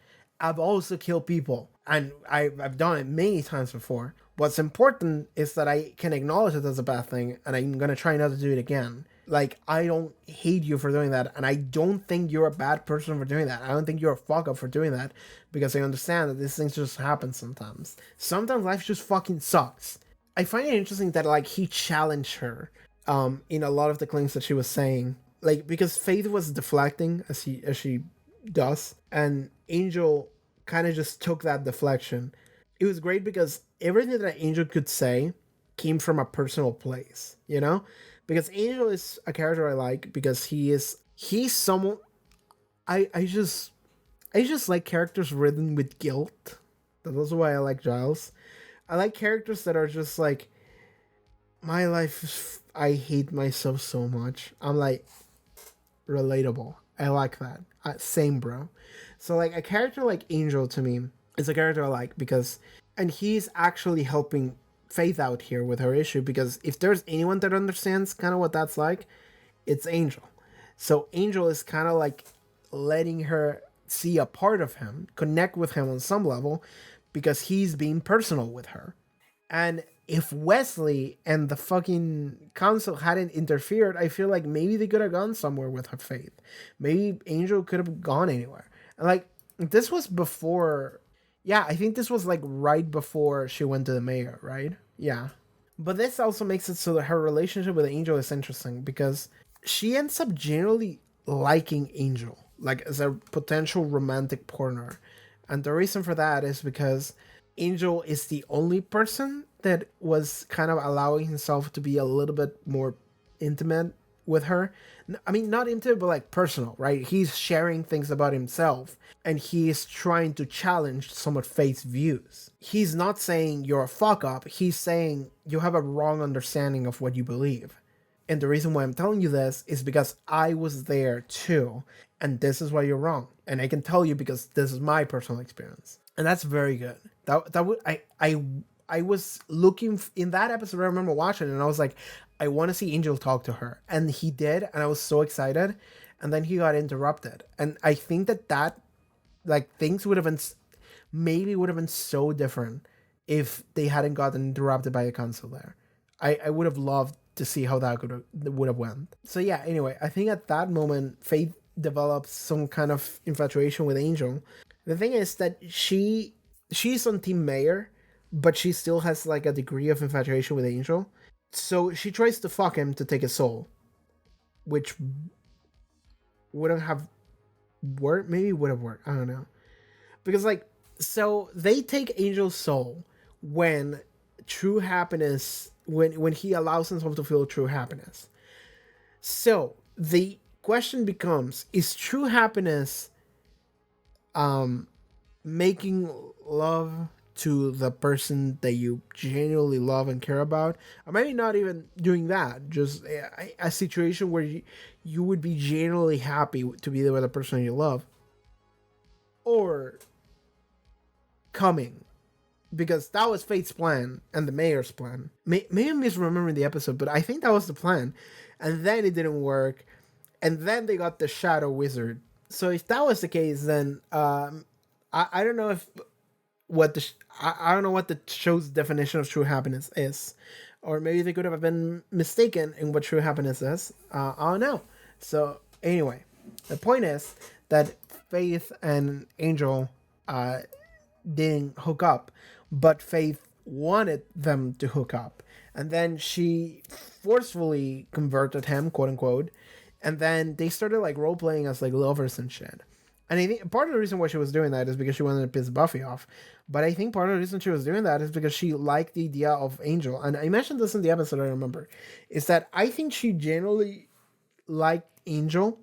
I've also killed people, and I've done it many times before. What's important is that I can acknowledge it as a bad thing, and I'm going to try not to do it again. Like, I don't hate you for doing that, and I don't think you're a bad person for doing that. I don't think you're a fuck up for doing that, because I understand that these things just happen sometimes. Sometimes life just fucking sucks. I find it interesting that, like, he challenged her in a lot of the claims that she was saying. Like, because Faith was deflecting, as she does, and Angel kind of just took that deflection. It was great because everything that Angel could say came from a personal place, you know? Because Angel is a character I like because he's someone I just like characters ridden with guilt. That's also why I like Giles. I like characters that are just like, my life, I hate myself so much. I'm like, relatable. I like that. Same, bro. So like a character like Angel to me is a character I like because, and he's actually helping Faith out here with her issue, because if there's anyone that understands kind of what that's like, it's Angel. So Angel is kind of like letting her see a part of him, connect with him on some level, because he's being personal with her. And if Wesley and the fucking council hadn't interfered, I feel like maybe they could have gone somewhere with her Faith. Maybe Angel could have gone anywhere. And like, this was before, yeah, I think this was like right before she went to the mayor, right? Yeah. But this also makes it so that her relationship with Angel is interesting, because she ends up generally liking Angel, like as a potential romantic partner. And the reason for that is because Angel is the only person that was kind of allowing himself to be a little bit more intimate with her. I mean, not intimate, but like personal, right? He's sharing things about himself, and he's trying to challenge some of Faith's views. He's not saying you're a fuck up. He's saying you have a wrong understanding of what you believe. And the reason why I'm telling you this is because I was there too, and this is why you're wrong. And I can tell you because this is my personal experience. And that's very good. That would I was looking in that episode. I remember watching it, and I was like, I want to see Angel talk to her, and he did, and I was so excited. And then he got interrupted, and I think that like things would have been so different if they hadn't gotten interrupted by the council there. I would have loved to see how that would have went. So yeah. Anyway, I think at that moment, Faith develops some kind of infatuation with Angel. The thing is that she's on Team Mayor, but she still has like a degree of infatuation with Angel. So she tries to fuck him to take his soul, which wouldn't have worked. Maybe would have worked. I don't know. Because like, so they take Angel's soul when true happiness, when he allows himself to feel true happiness. So the question becomes, is true happiness making love to the person that you genuinely love and care about, or maybe not even doing that, just a situation where you would be genuinely happy to be there with the person you love, or coming, because that was Faith's plan and the mayor's plan. Maybe I'm misremembering the episode, but I think that was the plan, and then it didn't work, and then they got the Shadow Wizard. So if that was the case, then I don't know if I don't know what the show's definition of true happiness is, or maybe they could have been mistaken in what true happiness is. I don't know. So anyway, the point is that Faith and Angel didn't hook up, but Faith wanted them to hook up, and then she forcefully converted him, quote unquote, and then they started like role playing as like lovers and shit. And I think part of the reason why she was doing that is because she wanted to piss Buffy off. But I think part of the reason she was doing that is because she liked the idea of Angel. And I mentioned this in the episode, I remember. Is that I think she generally liked Angel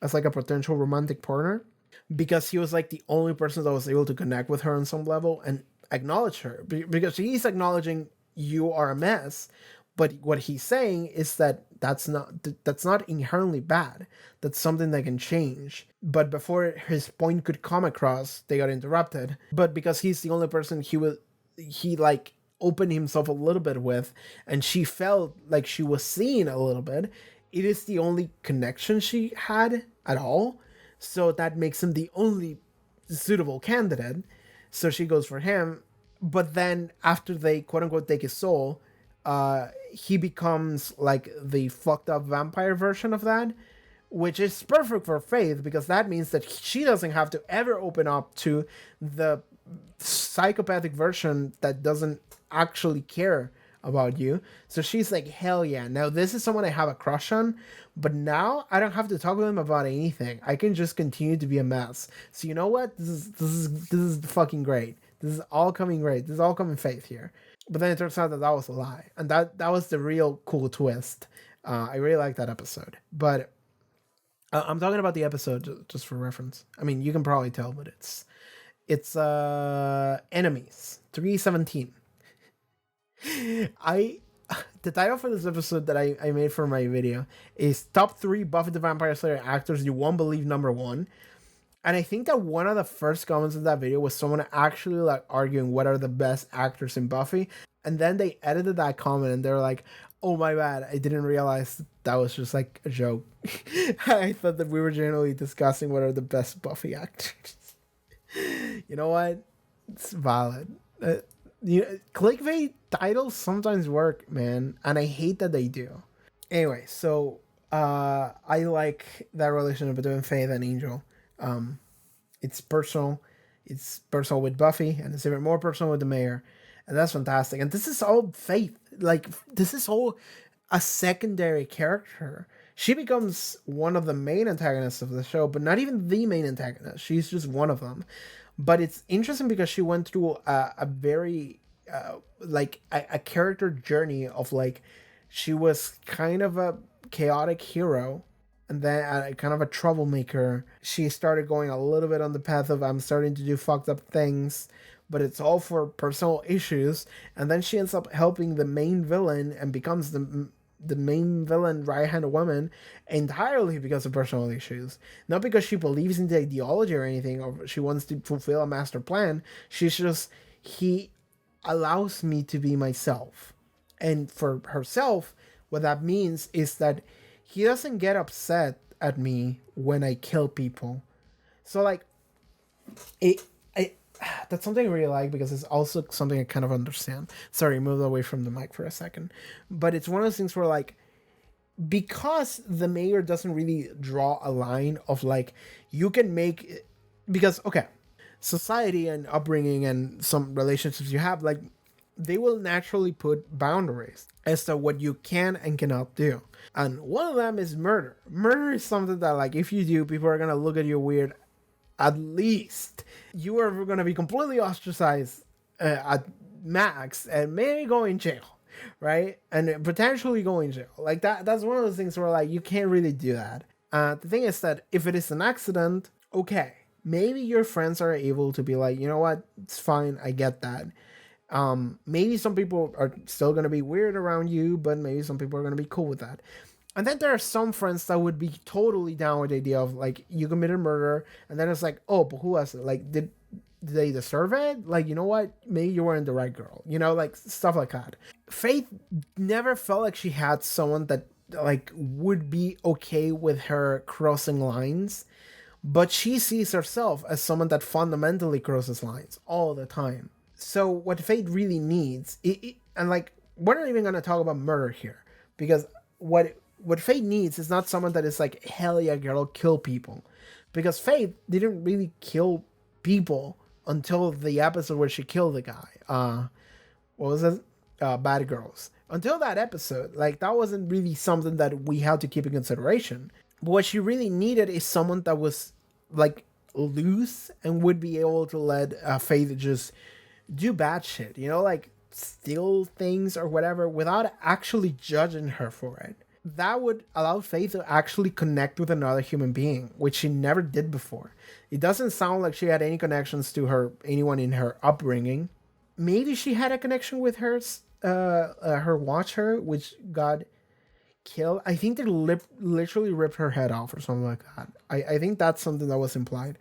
as like a potential romantic partner, because he was like the only person that was able to connect with her on some level and acknowledge her. Because he's acknowledging you are a mess, but what he's saying is that that's not inherently bad. That's something that can change. But before his point could come across, they got interrupted. But because he's the only person he like opened himself a little bit with, and she felt like she was seen a little bit, it is the only connection she had at all. So that makes him the only suitable candidate. So she goes for him. But then after they quote unquote take his soul, he becomes like the fucked up vampire version of that, which is perfect for Faith, because that means that she doesn't have to ever open up to the psychopathic version that doesn't actually care about you. So she's like, hell yeah, now this is someone I have a crush on, but now I don't have to talk to them about anything. I can just continue to be a mess. So you know what? This is fucking great. This is all coming great. This is all coming Faith here. But then it turns out that was a lie, and that was the real cool twist. I really like that episode. But I'm talking about the episode just for reference. I mean, you can probably tell, but it's Enemies 317. The title for this episode that I made for my video is Top 3 Buffy the Vampire Slayer Actors You Won't Believe #1. And I think that one of the first comments in that video was someone actually like arguing what are the best actors in Buffy. And then they edited that comment and they're like, oh my bad, I didn't realize that was just like a joke. I thought that we were generally discussing what are the best Buffy actors. You know what? It's valid. Clickbait titles sometimes work, man. And I hate that they do. Anyway, so I like that relationship between Faith and Angel. It's personal with Buffy, and it's even more personal with the mayor, and that's fantastic. And this is all Faith, like this is all a secondary character. She becomes one of the main antagonists of the show, but not even the main antagonist. She's just one of them. But it's interesting because she went through a very like a character journey of like, she was kind of a chaotic hero, and then kind of a troublemaker. She started going a little bit on the path of, I'm starting to do fucked up things, but it's all for personal issues. And then she ends up helping the main villain and becomes the main villain right-handed woman entirely because of personal issues. Not because she believes in the ideology or anything, or she wants to fulfill a master plan. She's just, he allows me to be myself. And for herself, what that means is that he doesn't get upset at me when I kill people. So like, that's something I really like, because it's also something I kind of understand. Sorry, moved away from the mic for a second. But it's one of those things where like, because the mayor doesn't really draw a line of like, you can make, because, okay, society and upbringing and some relationships you have, like, they will naturally put boundaries as to what you can and cannot do. And one of them is murder. Murder is something that, like, if you do, people are gonna look at you weird. At least you are gonna be completely ostracized at max and maybe go in jail, right? And potentially go in jail. Like that's one of those things where like you can't really do that. The thing is that if it is an accident, okay, maybe your friends are able to be like, you know what, it's fine, I get that. Maybe some people are still gonna be weird around you, but maybe some people are gonna be cool with that. And then there are some friends that would be totally down with the idea of like you committed murder, and then it's like, oh, but who else? Like, did they deserve it? Like, you know what? Maybe you weren't the right girl. You know, like stuff like that. Faith never felt like she had someone that like would be okay with her crossing lines, but she sees herself as someone that fundamentally crosses lines all the time. So what Faith really needs, and like we're not even gonna talk about murder here, because what Faith needs is not someone that is like hell yeah girl kill people, because Faith didn't really kill people until the episode where she killed the guy. What was it? Bad Girls. Until that episode, like that wasn't really something that we had to keep in consideration. But what she really needed is someone that was like loose and would be able to let Faith just do bad shit, you know, like steal things or whatever without actually judging her for it. That would allow Faith to actually connect with another human being, which she never did before. It doesn't sound like she had any connections to anyone in her upbringing. Maybe she had a connection with her watcher, which got killed. I think they literally ripped her head off or something like that. I think that's something that was implied.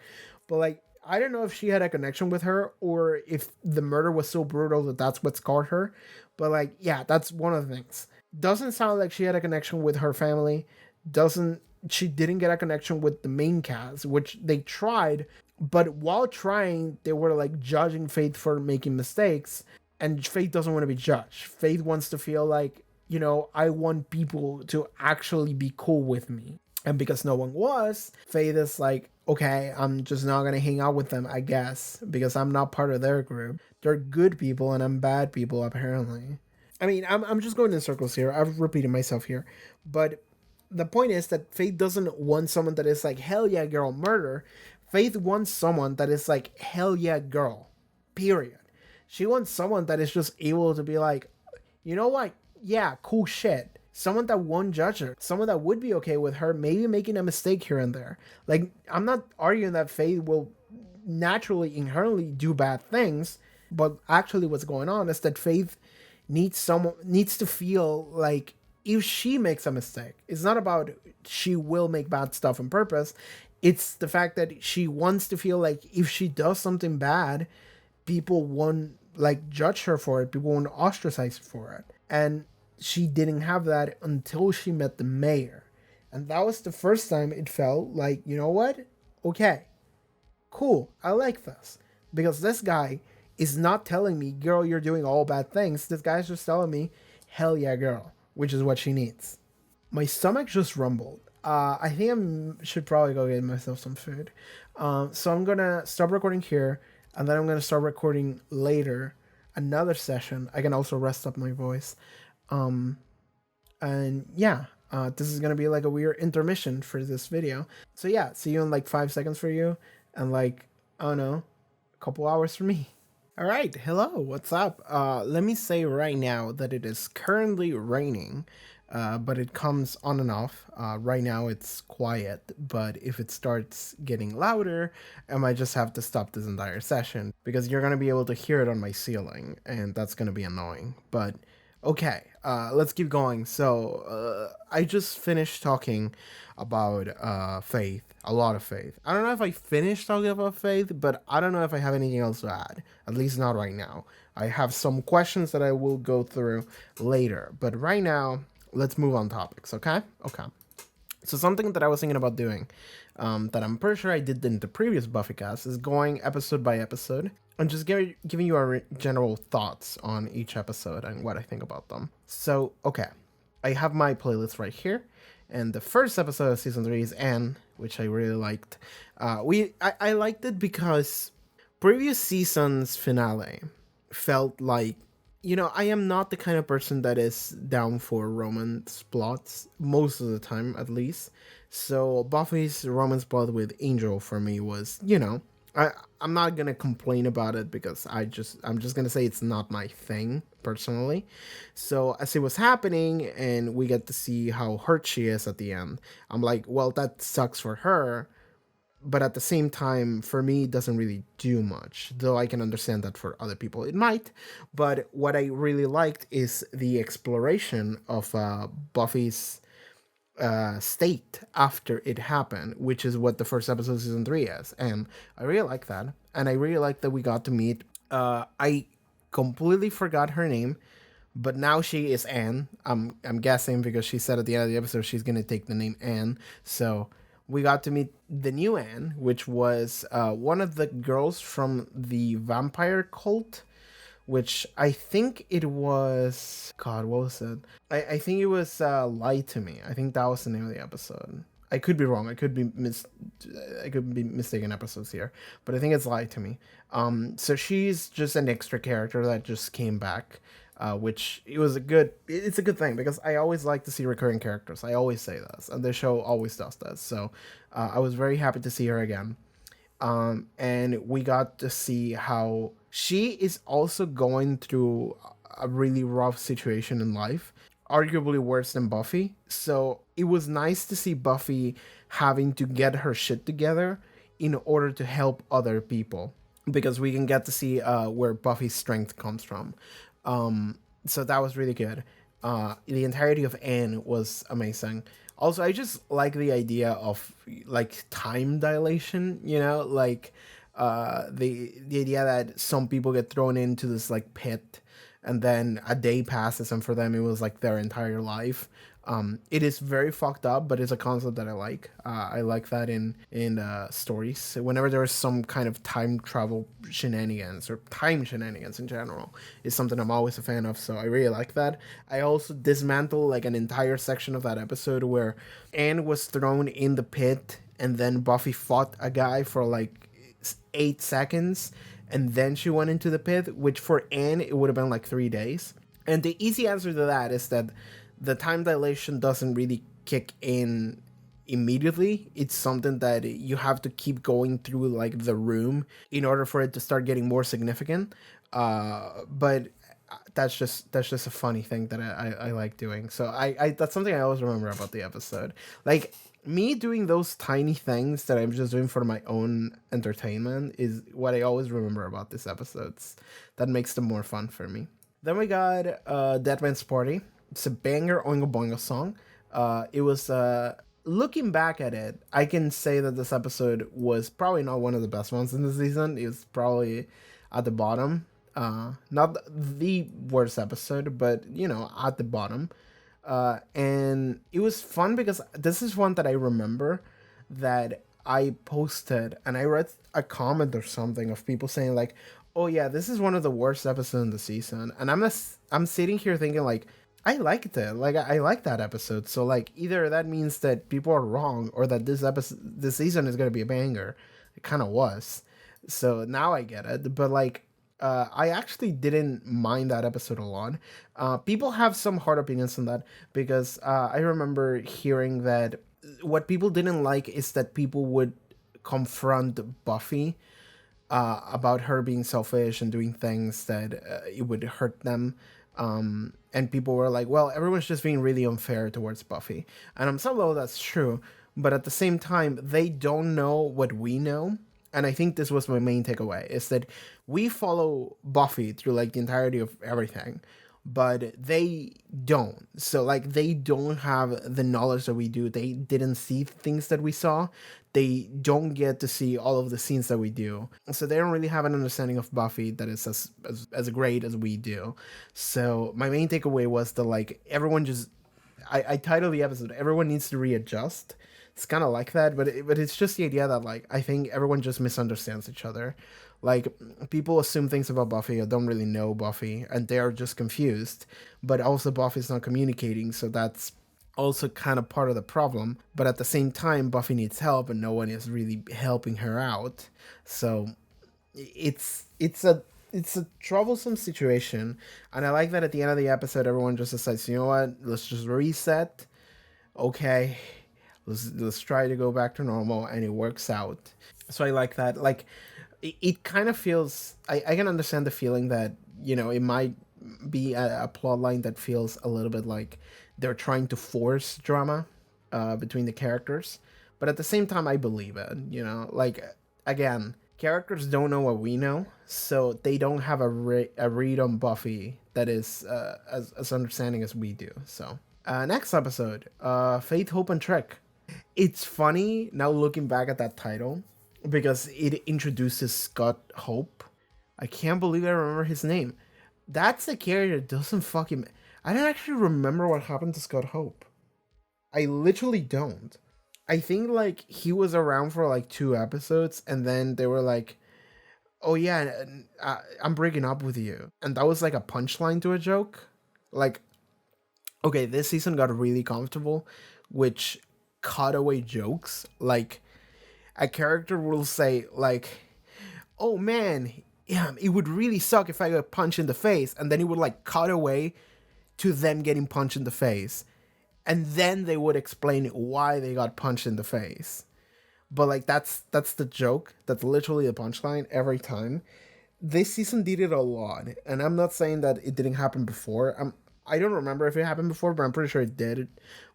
But like, I don't know if she had a connection with her or if the murder was so brutal that that's what scarred her. But like, yeah, that's one of the things. Doesn't sound like she had a connection with her family. Doesn't She didn't get a connection with the main cast, which they tried, but while trying, they were like judging Faith for making mistakes, and Faith doesn't want to be judged. Faith wants to feel like, you know, I want people to actually be cool with me. And because no one was, Faith is like, okay, I'm just not gonna hang out with them, I guess, because I'm not part of their group. They're good people and I'm bad people, apparently. I mean, I'm just going in circles here. I've repeated myself here. But the point is that Faith doesn't want someone that is like, hell yeah, girl, murder. Faith wants someone that is like, hell yeah, girl, period. She wants someone that is just able to be like, you know what? Yeah, cool shit. Someone that won't judge her. Someone that would be okay with her maybe making a mistake here and there. Like, I'm not arguing that Faith will naturally, inherently do bad things, but actually what's going on is that Faith needs to feel like if she makes a mistake, it's not about she will make bad stuff on purpose. It's the fact that she wants to feel like if she does something bad, people won't like judge her for it. People won't ostracize her for it. And she didn't have that until she met the mayor. And that was the first time it felt like, you know what? Okay, cool. I like this. Because this guy is not telling me, girl, you're doing all bad things. This guy's just telling me, hell yeah, girl, which is what she needs. My stomach just rumbled. I think I should probably go get myself some food. So I'm going to stop recording here, and then I'm going to start recording later another session. I can also rest up my voice. And yeah, this is going to be like a weird intermission for this video. So yeah, see you in like 5 seconds for you, and like, I don't know, a couple hours for me. All right, hello, what's up? Let me say right now that it is currently raining, but it comes on and off. Right now it's quiet, but if it starts getting louder, I might just have to stop this entire session because you're going to be able to hear it on my ceiling, and that's going to be annoying. But okay, let's keep going. So I just finished talking about Faith, a lot of Faith. I don't know if I finished talking about Faith, but I don't know if I have anything else to add, at least not right now. I have some questions that I will go through later, but right now, let's move on topics, okay? Okay. So something that I was thinking about doing, that I'm pretty sure I did in the previous BuffyCast, is going episode by episode and just giving you our general thoughts on each episode and what I think about them. So, okay, I have my playlist right here, and the first episode of season 3 is Anne, which I really liked. I liked it because previous season's finale felt like I am not the kind of person that is down for romance plots most of the time, at least. So Buffy's romance plot with Angel for me was, I'm not gonna complain about it because I'm just gonna say it's not my thing personally. So as it was happening and we get to see how hurt she is at the end, I'm like, well, that sucks for her, but at the same time, for me, it doesn't really do much. Though I can understand that for other people, it might. But what I really liked is the exploration of Buffy's state after it happened, which is what the first episode of season 3 is. And I really like that. And I really like that we got to meet. I completely forgot her name, but now she is Anne. I'm guessing because she said at the end of the episode she's gonna take the name Anne. So we got to meet the new Anne, which was one of the girls from the vampire cult, which I think it was. God, what was it? I think it was Lie to Me. I think that was the name of the episode. I could be wrong. I could be mistaken episodes here, but I think it's Lie to Me. So she's just an extra character that just came back, which it's a good thing because I always like to see recurring characters. I always say this, and the show always does this. So I was very happy to see her again. And we got to see how she is also going through a really rough situation in life, arguably worse than Buffy. So it was nice to see Buffy having to get her shit together in order to help other people because we can get to see where Buffy's strength comes from. So that was really good. The entirety of Anne was amazing. Also, I just like the idea of like time dilation, like the idea that some people get thrown into this like pit and then a day passes and for them it was like their entire life. It is very fucked up, but it's a concept that I like. I like that in stories. Whenever there is some kind of time travel shenanigans or time shenanigans in general, is something I'm always a fan of. So I really like that. I also dismantle like an entire section of that episode where Anne was thrown in the pit and then Buffy fought a guy for like 8 seconds and then she went into the pit, which for Anne it would have been like 3 days. And the easy answer to that is that the time dilation doesn't really kick in immediately. It's something that you have to keep going through like the room in order for it to start getting more significant. But that's just a funny thing that I like doing. So I that's something I always remember about the episode. Like me doing those tiny things that I'm just doing for my own entertainment is what I always remember about these episodes. That makes them more fun for me. Then we got Dead Man's Party. It's a banger Oingo Boingo song. It was looking back at it, I can say that this episode was probably not one of the best ones in the season. It was probably at the bottom. Not the worst episode, but at the bottom. And it was fun because this is one that I remember that I posted and I read a comment or something of people saying like, "Oh yeah, this is one of the worst episodes in the season." And I'm sitting here thinking like, I liked it. Like I like that episode. So like either that means that people are wrong or that this season is gonna be a banger. It kind of was. So now I get it. But like I actually didn't mind that episode a lot. People have some hard opinions on that because I remember hearing that what people didn't like is that people would confront Buffy about her being selfish and doing things that it would hurt them. And people were like, well, everyone's just being really unfair towards Buffy. And on some level, that's true. But at the same time, they don't know what we know. And I think this was my main takeaway, is that we follow Buffy through like the entirety of everything, but they don't. So like they don't have the knowledge that we do. They didn't see things that we saw. They don't get to see all of the scenes that we do. So they don't really have an understanding of Buffy that is as great as we do. So my main takeaway was that like everyone just I titled the episode "Everyone Needs to Readjust." It's kind of like that, but it's just the idea that like I think everyone just misunderstands each other. Like people assume things about Buffy or don't really know Buffy, and they are just confused. But also Buffy's not communicating, so that's also kind of part of the problem. But at the same time, Buffy needs help, and no one is really helping her out. So it's a it's a troublesome situation, and I like that at the end of the episode, everyone just decides, you know what, let's just reset. Okay, let's try to go back to normal, and it works out. So I like that. Like, it kind of feels. I can understand the feeling that it might be a plot line that feels a little bit like they're trying to force drama between the characters, but at the same time, I believe it. Like, again, characters don't know what we know, so they don't have a read on Buffy that is as understanding as we do. So, next episode, Faith, Hope, and Trick. It's funny now looking back at that title because it introduces Scott Hope. I can't believe I remember his name. That's a character that doesn't fucking. I don't actually remember what happened to Scott Hope. I literally don't. I think like he was around for like 2 episodes, and then they were like, "Oh yeah, I'm breaking up with you," and that was like a punchline to a joke. Like, okay, this season got really comfortable, which cutaway jokes. Like, a character will say like, "Oh man, yeah, it would really suck if I got punched in the face," and then it would like cut away to them getting punched in the face, and then they would explain why they got punched in the face. But like that's the joke. That's literally the punchline every time. This season did it a lot, and I'm not saying that it didn't happen before. I don't remember if it happened before, but I'm pretty sure it did.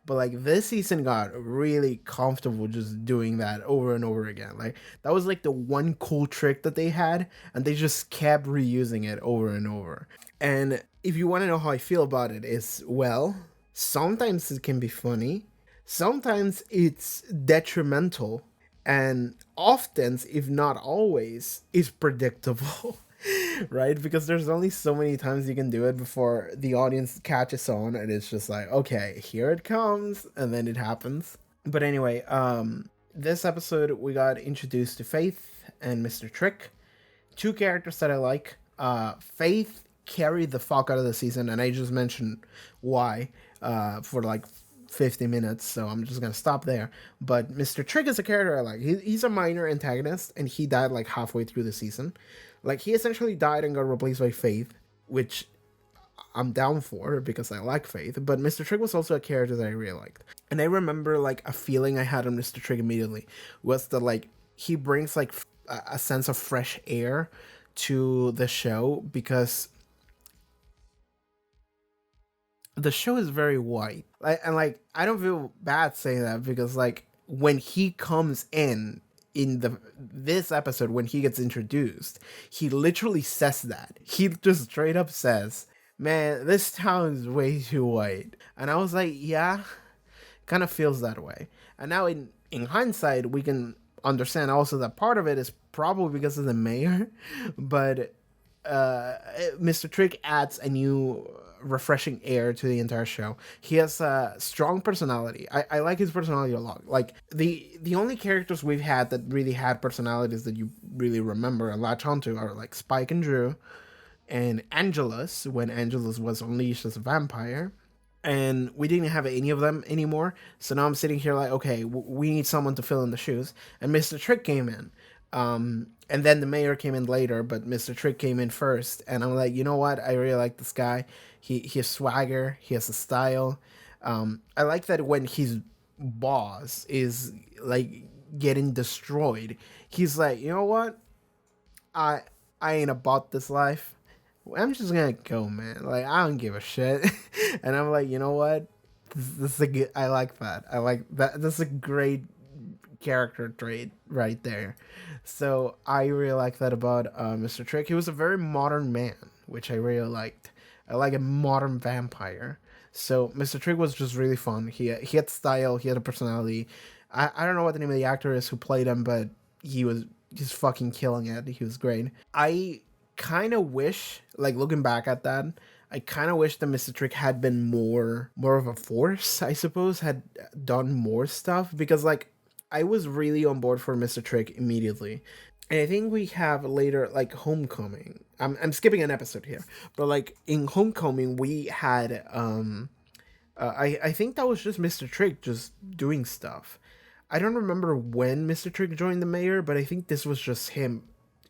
But like this season got really comfortable just doing that over and over again. Like that was like the one cool trick that they had, and they just kept reusing it over and over. And if you want to know how I feel about it, is well, sometimes it can be funny, sometimes it's detrimental, and often, if not always, is predictable. Right? Because there's only so many times you can do it before the audience catches on, and it's just like, okay, here it comes, and then it happens. But anyway, this episode we got introduced to Faith and Mr. Trick, two characters that I like. Faith carried the fuck out of the season, and I just mentioned why for like 50 minutes, so I'm just gonna stop there. But Mr. Trick is a character I like. He's a minor antagonist, and he died like halfway through the season. Like, he essentially died and got replaced by Faith, which I'm down for because I like Faith. But Mr. Trick was also a character that I really liked. And I remember, like, a feeling I had on Mr. Trick immediately was that, like, he brings, like, a sense of fresh air to the show because the show is very white. And, like, I don't feel bad saying that because, like, when he comes in this episode, when he gets introduced, he literally says that. He just straight up says, "Man, this town is way too white." And I was like, yeah, kind of feels that way. And now in hindsight, we can understand also that part of it is probably because of the mayor, but Mr. Trick adds a new refreshing air to the entire show. He has a strong personality. I like his personality a lot. Like the only characters we've had that really had personalities that you really remember and latch onto are like Spike and Drew and Angelus, when Angelus was unleashed as a vampire. And we didn't have any of them anymore. So now I'm sitting here like, okay, we need someone to fill in the shoes. And Mr. Trick came in. And then the mayor came in later, but Mr. Trick came in first. And I'm like, you know what? I really like this guy. He has swagger. He has a style. I like that when his boss is like getting destroyed, he's like, you know what? I ain't about this life. I'm just gonna go, man. Like, I don't give a shit. And I'm like, you know what? This is a good. I like that. I like that. That's a great character trait right there. So I really like that about Mr. Trick. He was a very modern man, which I really liked. I like a modern vampire. So Mr. Trick was just really fun. He had style. He had a personality. I don't know what the name of the actor is who played him, but he was just fucking killing it. He was great. I kind of wish, like looking back at that, I kind of wish that Mr. Trick had been more of a force, I suppose, had done more stuff, because like I was really on board for Mr. Trick immediately. And I think we have later, like, Homecoming. I'm skipping an episode here, but like in Homecoming we had I think that was just Mr. Trick just doing stuff. I don't remember when Mr. Trick joined the mayor, but I think this was just him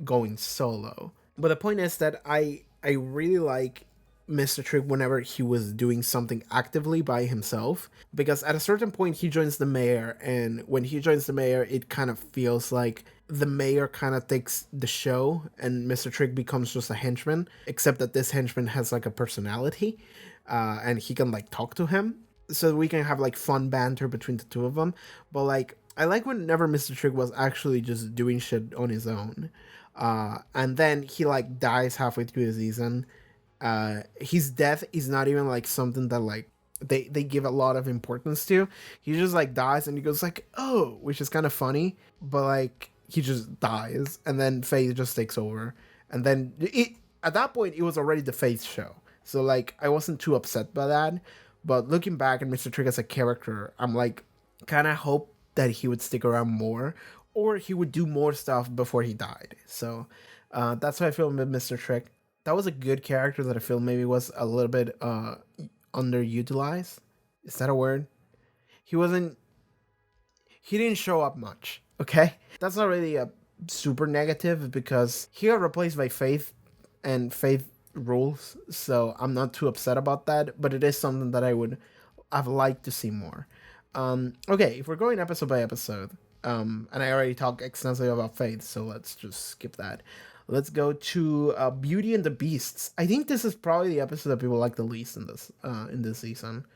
going solo. But the point is that I really like Mr. Trick whenever he was doing something actively by himself, because at a certain point he joins the mayor, and when he joins the mayor it kind of feels like the mayor kind of takes the show and Mr. Trick becomes just a henchman, except that this henchman has like a personality, and he can like talk to him, so we can have like fun banter between the two of them. But like I like whenever Mr. Trick was actually just doing shit on his own. And then he like dies halfway through the season. His death is not even like something that like they give a lot of importance to. He just like dies and he goes like, oh, which is kind of funny, but like he just dies and then Faith just takes over. And then at that point it was already the Faith show. So like I wasn't too upset by that. But looking back at Mr. Trick as a character, I'm like kind of hope that he would stick around more or he would do more stuff before he died. So that's how I feel with Mr. Trick. That was a good character that I feel maybe was a little bit underutilized. Is that a word? He wasn't. He didn't show up much. Okay, that's not really a super negative because he got replaced by Faith, and Faith rules. So I'm not too upset about that. But it is something that I've liked to see more. Okay, if we're going episode by episode, and I already talked extensively about Faith, so let's just skip that. Let's go to Beauty and the Beasts. I think this is probably the episode that people like the least in this season.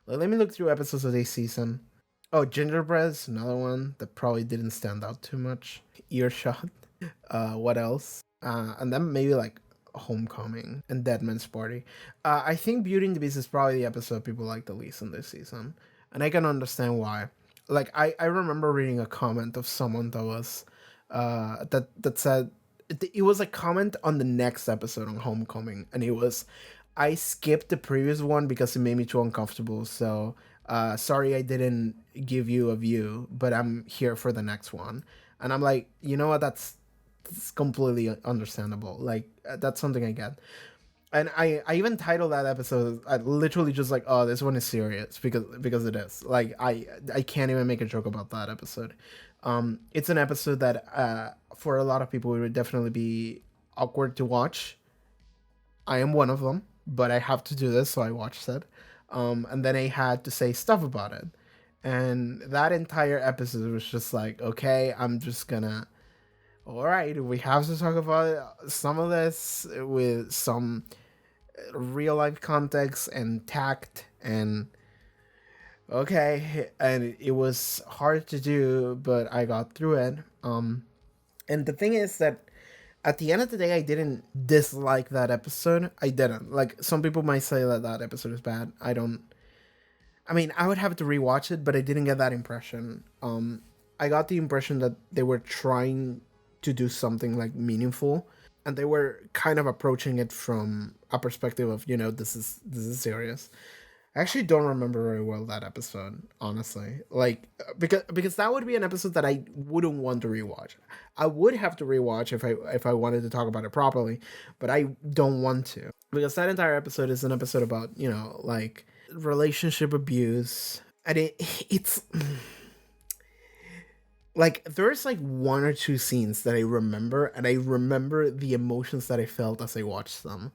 Let me look through episodes of this season. Oh, Gingerbread's another one that probably didn't stand out too much. Earshot. What else? And then maybe like Homecoming and Dead Man's Party. I think Beauty and the Beast is probably the episode people like the least in this season, and I can understand why. Like I remember reading a comment of someone that was that said it was a comment on the next episode on Homecoming, and it was, I skipped the previous one because it made me too uncomfortable. So sorry I didn't give you a view, but I'm here for the next one. And I'm like, you know what? That's completely understandable. Like that's something I get. And I even titled that episode, I literally just like, oh, this one is serious because it is. Like I can't even make a joke about that episode. It's an episode that for a lot of people it would definitely be awkward to watch. I am one of them, but I have to do this, so I watched it. And then I had to say stuff about it. And that entire episode was just like, okay, I'm just gonna, all right, we have to talk about some of this with some real life context and tact, and okay, and it was hard to do, but I got through it. And the thing is that at the end of the day, I didn't dislike that episode. I didn't. Like some people might say that that episode is bad. I don't. I mean, I would have to rewatch it, but I didn't get that impression. I got the impression that they were trying to do something like meaningful, and they were kind of approaching it from a perspective of, you know, this is serious. I actually don't remember very well that episode, honestly. Like because that would be an episode that I wouldn't want to rewatch. I would have to rewatch if I wanted to talk about it properly, but I don't want to. Because that entire episode is an episode about, you know, like relationship abuse. And it's like there's like one or two scenes that I remember, and I remember the emotions that I felt as I watched them.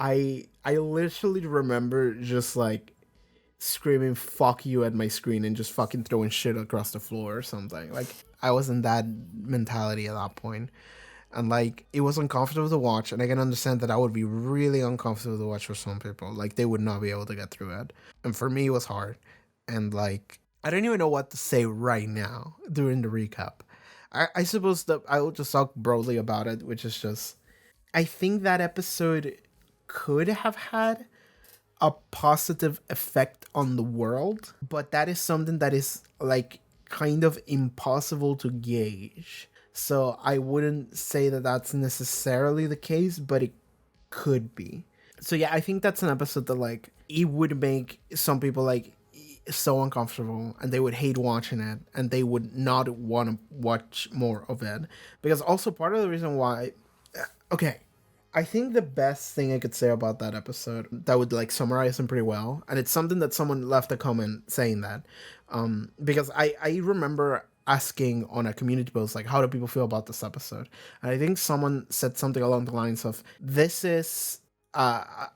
I literally remember just like screaming "fuck you" at my screen and just fucking throwing shit across the floor or something. Like I was in that mentality at that point. And like it was uncomfortable to watch, and I can understand that would be really uncomfortable to watch for some people. Like they would not be able to get through it. And for me it was hard. And like I don't even know what to say right now during the recap. I suppose that I will just talk broadly about it, which is just I think that episode could have had a positive effect on the world, but that is something that is like kind of impossible to gauge. So I wouldn't say that that's necessarily the case, but it could be. So yeah, I think that's an episode that like it would make some people like so uncomfortable, and they would hate watching it, and they would not want to watch more of it. Because also part of the reason why, okay, I think the best thing I could say about that episode that would like summarize them pretty well, and it's something that someone left a comment saying that, because I remember asking on a community post, like, how do people feel about this episode? And I think someone said something along the lines of, this is a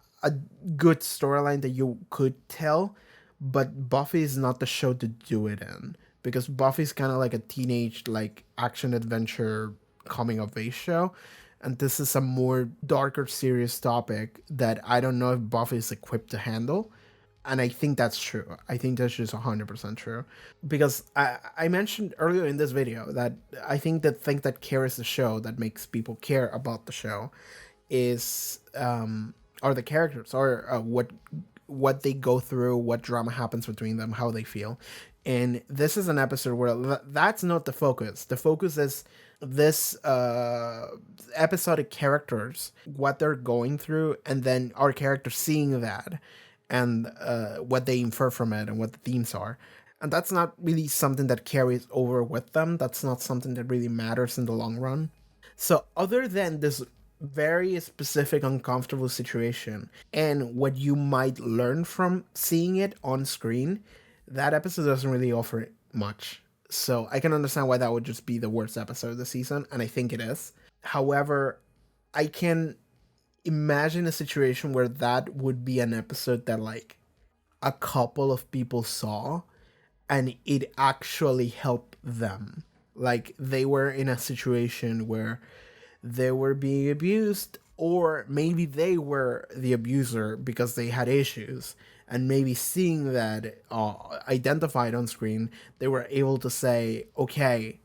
good storyline that you could tell, but Buffy is not the show to do it in, because Buffy's kind of like a teenage, like, action adventure coming of age show, and this is a more darker, serious topic that I don't know if Buffy is equipped to handle. And I think that's true. I think that's just 100% true. Because I mentioned earlier in this video that I think the thing that carries the show, that makes people care about the show, is are the characters, or what they go through, what drama happens between them, how they feel. And this is an episode where that's not the focus. The focus is this episodic characters, what they're going through, and then our characters seeing that, and what they infer from it, and what the themes are. And that's not really something that carries over with them. That's not something that really matters in the long run. So other than this very specific uncomfortable situation and what you might learn from seeing it on screen, that episode doesn't really offer much. So I can understand why that would just be the worst episode of the season, and I think it is. However, I can imagine a situation where that would be an episode that, like, a couple of people saw and it actually helped them. Like, they were in a situation where they were being abused, or maybe they were the abuser because they had issues, and maybe seeing that identified on screen, they were able to say, okay,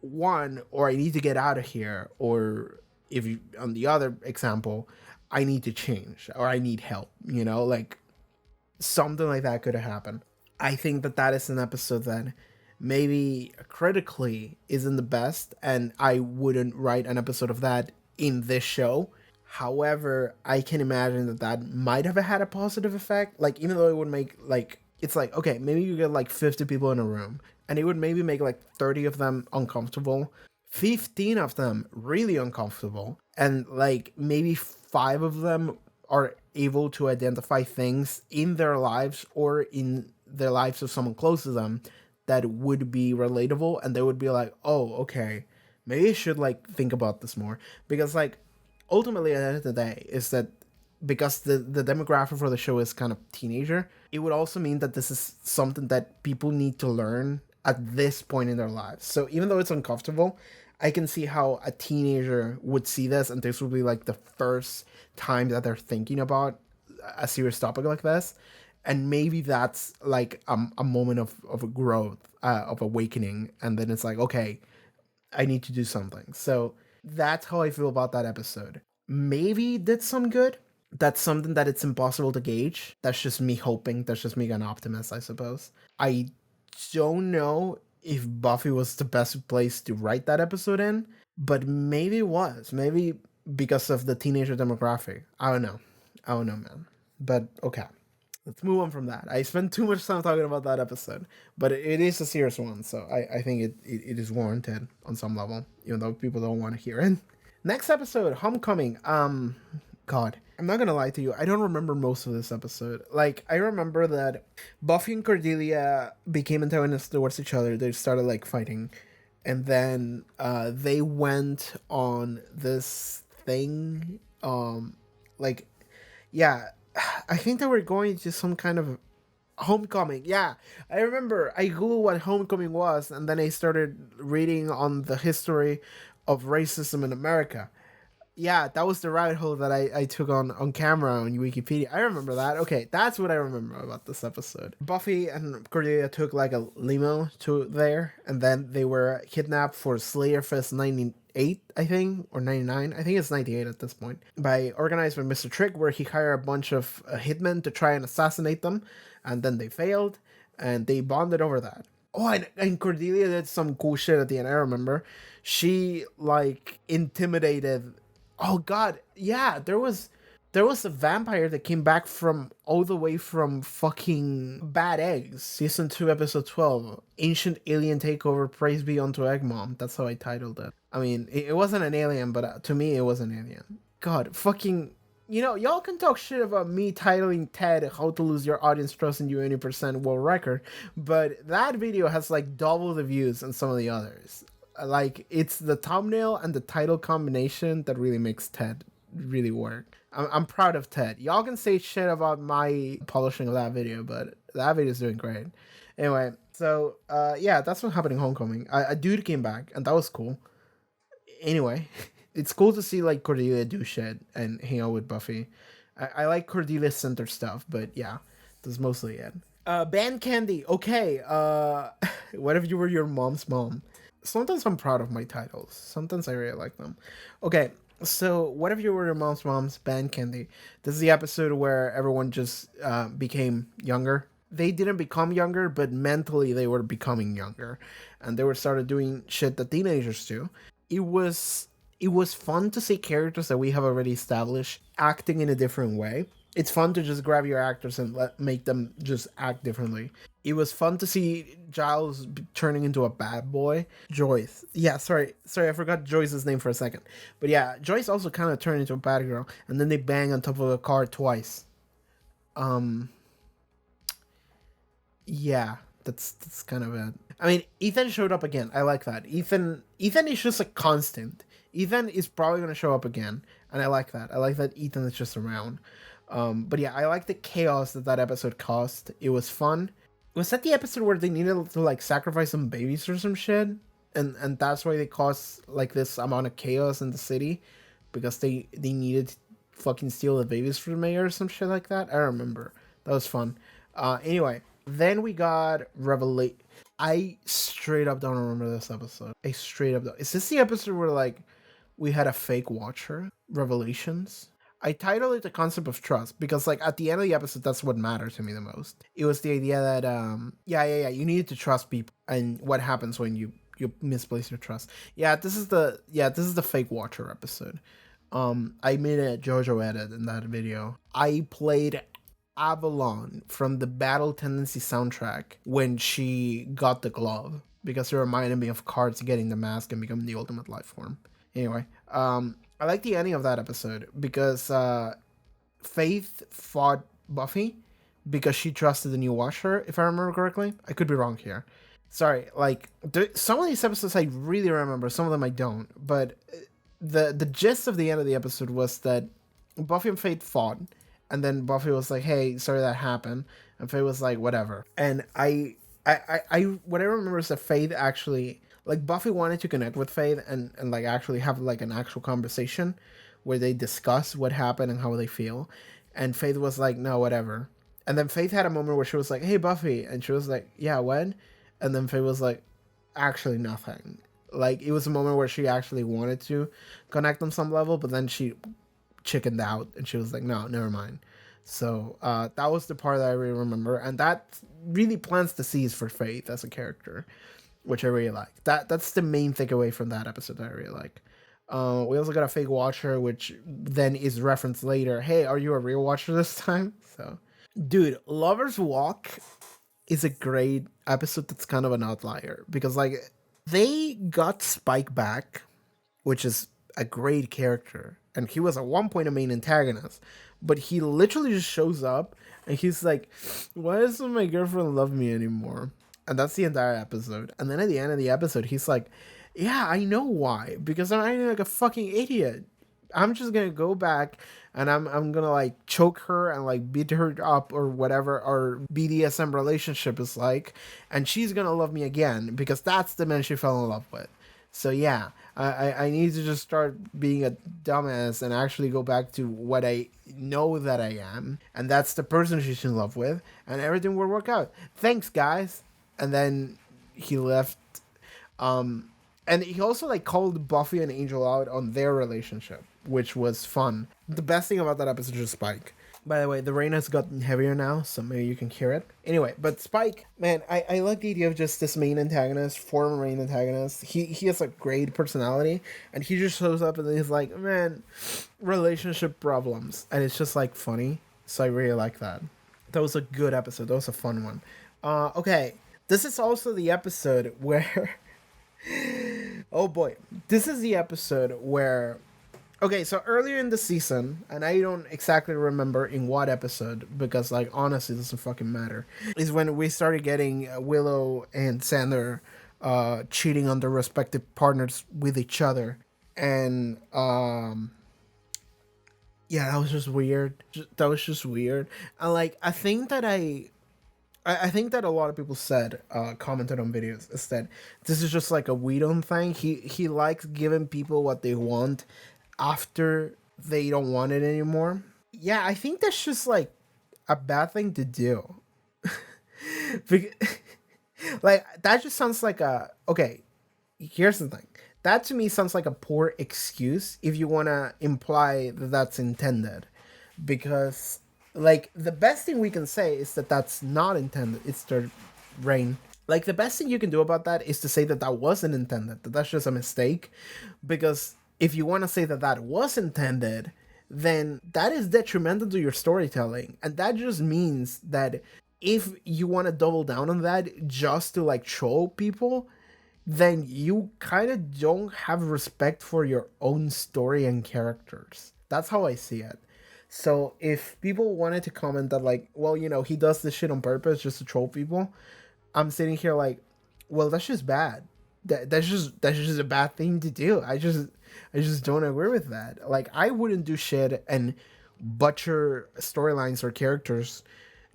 one, or I need to get out of here, or if you, on the other example, I need to change, or I need help, you know, like, something like that could have happened. I think that that is an episode that maybe critically isn't the best, and I wouldn't write an episode of that in this show. However, I can imagine that that might have had a positive effect. Like, even though it would make, like, it's like, okay, maybe you get like 50 people in a room, and it would maybe make like 30 of them uncomfortable, 15 of them really uncomfortable, and like maybe 5 of them are able to identify things in their lives or in the lives of someone close to them that would be relatable, and they would be like, oh, okay, maybe I should like think about this more. Because, like, ultimately at the end of the day is that because the demographic for the show is kind of teenager, it would also mean that this is something that people need to learn at this point in their lives. So even though it's uncomfortable, I can see how a teenager would see this, and this would be like the first time that they're thinking about a serious topic like this. And maybe that's like a moment of growth, of awakening, and then it's like, okay, I need to do something. So that's how I feel about that episode. Maybe it did some good. That's something that it's impossible to gauge. That's just me hoping. That's just me being an optimist, I suppose. I don't know if Buffy was the best place to write that episode in, but maybe it was. Maybe because of the teenager demographic. I don't know, man. But okay. Let's move on from that. I spent too much time talking about that episode, but it is a serious one, so I think it is warranted on some level, even though people don't want to hear it. Next episode, Homecoming. God, I'm not gonna lie to you, I don't remember most of this episode. Like, I remember that Buffy and Cordelia became antagonists towards each other. They started, like, fighting, and then they went on this thing, like, yeah, I think they were going to some kind of homecoming. Yeah, I remember I googled what homecoming was, and then I started reading on the history of racism in America. Yeah, that was the rabbit hole that I took on camera on Wikipedia. I remember that. Okay, that's what I remember about this episode. Buffy and Cordelia took like a limo to there, and then they were kidnapped for Slayer Fest 98, I think, or 99. I think it's 98 at this point. Organized by Mr. Trick, where he hired a bunch of hitmen to try and assassinate them, and then they failed, and they bonded over that. Oh, and Cordelia did some cool shit at the end. I remember. She, like, intimidated. Oh God, yeah, there was a vampire that came back from all the way from fucking Bad Eggs, season 2, episode 12, Ancient Alien Takeover. Praise be unto Eggmom. That's how I titled it. I mean, it wasn't an alien, but to me, it was an alien. God, fucking y'all can talk shit about me titling Ted "How to Lose Your Audience Trust in You 80% World Record," but that video has like double the views than some of the others. Like, it's the thumbnail and the title combination that really makes Ted really work. I'm proud of Ted. Y'all can say shit about my publishing of that video, but that video is doing great. Anyway, so yeah, that's what happened in Homecoming. A dude came back, and that was cool. Anyway, it's cool to see like Cordelia do shit and hang out with Buffy. I like Cordelia center stuff, but yeah, that's mostly it. Band Candy. Okay. What if you were your mom's mom? Sometimes I'm proud of my titles. Sometimes I really like them. Okay. So, what if you were your mom's Band Candy? This is the episode where everyone just became younger. They didn't become younger, but mentally they were becoming younger, and they were started doing shit that teenagers do. It was fun to see characters that we have already established acting in a different way. It's fun to just grab your actors and make them just act differently. It was fun to see Giles turning into a bad boy. Joyce. Yeah, sorry, I forgot Joyce's name for a second. But yeah, Joyce also kind of turned into a bad girl, and then they bang on top of a car twice. Yeah, that's kind of it. I mean, Ethan showed up again. I like that. Ethan is just a constant. Ethan is probably gonna show up again, and I like that. I like that Ethan is just around. But yeah, I like the chaos that episode caused. It was fun. Was that the episode where they needed to like sacrifice some babies or some shit, and that's why they caused like this amount of chaos in the city, because they needed to fucking steal the babies from the mayor or some shit like that. I don't remember. That was fun. Anyway, then we got Revelation. I straight up don't remember this episode. I straight up don't. Is this the episode where like we had a fake watcher? Revelations? I titled it The Concept of Trust because like at the end of the episode, that's what mattered to me the most. It was the idea that you needed to trust people, and what happens when you misplace your trust. This is the fake watcher episode. I made a JoJo edit in that video. I played Avalon from the Battle Tendency soundtrack when she got the glove, because it reminded me of Cards getting the mask and becoming the ultimate life form. Anyway, I like the ending of that episode because Faith fought Buffy because she trusted the new Watcher, if I remember correctly. I could be wrong here. Sorry, like, some of these episodes I really remember, some of them I don't. But the gist of the end of the episode was that Buffy and Faith fought, and then Buffy was like, hey, sorry that happened. And Faith was like, whatever. And I what I remember is that Faith actually, like, Buffy wanted to connect with Faith and like actually have like an actual conversation where they discuss what happened and how they feel. And Faith was like, no, whatever. And then Faith had a moment where she was like, hey, Buffy. And she was like, yeah, what? And then Faith was like, actually nothing. Like, it was a moment where she actually wanted to connect on some level, but then she chickened out and she was like, no, never mind. So that was the part that I really remember. And that really plants the seeds for Faith as a character, which I really like. That's the main takeaway from that episode that I really like. We also got a fake watcher, which then is referenced later. Hey, are you a real watcher this time? So, dude, Lover's Walk is a great episode that's kind of an outlier because, like, they got Spike back, which is a great character, and he was at one point a main antagonist, but he literally just shows up and he's like, why doesn't my girlfriend love me anymore? And that's the entire episode. And then at the end of the episode, he's like, yeah, I know why. Because I'm acting like a fucking idiot. I'm just gonna go back and I'm gonna like choke her and like beat her up or whatever our BDSM relationship is like, and she's gonna love me again because that's the man she fell in love with. So yeah, I need to just start being a dumbass and actually go back to what I know that I am, and that's the person she's in love with, and everything will work out. Thanks, guys. And then he left. And he also like called Buffy and Angel out on their relationship, which was fun. The best thing about that episode is Spike. By the way, the rain has gotten heavier now, so maybe you can hear it. Anyway, but Spike, man, I like the idea of just this main antagonist, former main antagonist. He has a great personality, and he just shows up and he's like, man, relationship problems. And it's just like funny. So I really like that. That was a good episode. That was a fun one. Okay, this is also the episode where... oh boy, this is the episode where Okay, so earlier in the season, and I don't exactly remember in what episode because, like, honestly, it doesn't fucking matter, is when we started getting Willow and Xander cheating on their respective partners with each other. And, yeah, that was just weird. That was just weird. And, like, I think that a lot of people said, commented on videos, is that this is just like a we don't thing. He likes giving people what they want after they don't want it anymore. Yeah, I think that's just like a bad thing to do. Like that just sounds like a okay. Here's the thing. That to me sounds like a poor excuse if you want to imply that that's intended, because like the best thing we can say is that that's not intended. It's the rain. Like the best thing you can do about that is to say that that wasn't intended. That that's just a mistake, because if you want to say that that was intended, then that is detrimental to your storytelling, and that just means that if you want to double down on that just to like troll people, then you kind of don't have respect for your own story and characters. That's how I see it. So if people wanted to comment that like, well, you know, he does this shit on purpose just to troll people, I'm sitting here like, well, that's just bad. That's just a bad thing to do. I just don't agree with that. Like I wouldn't do shit and butcher storylines or characters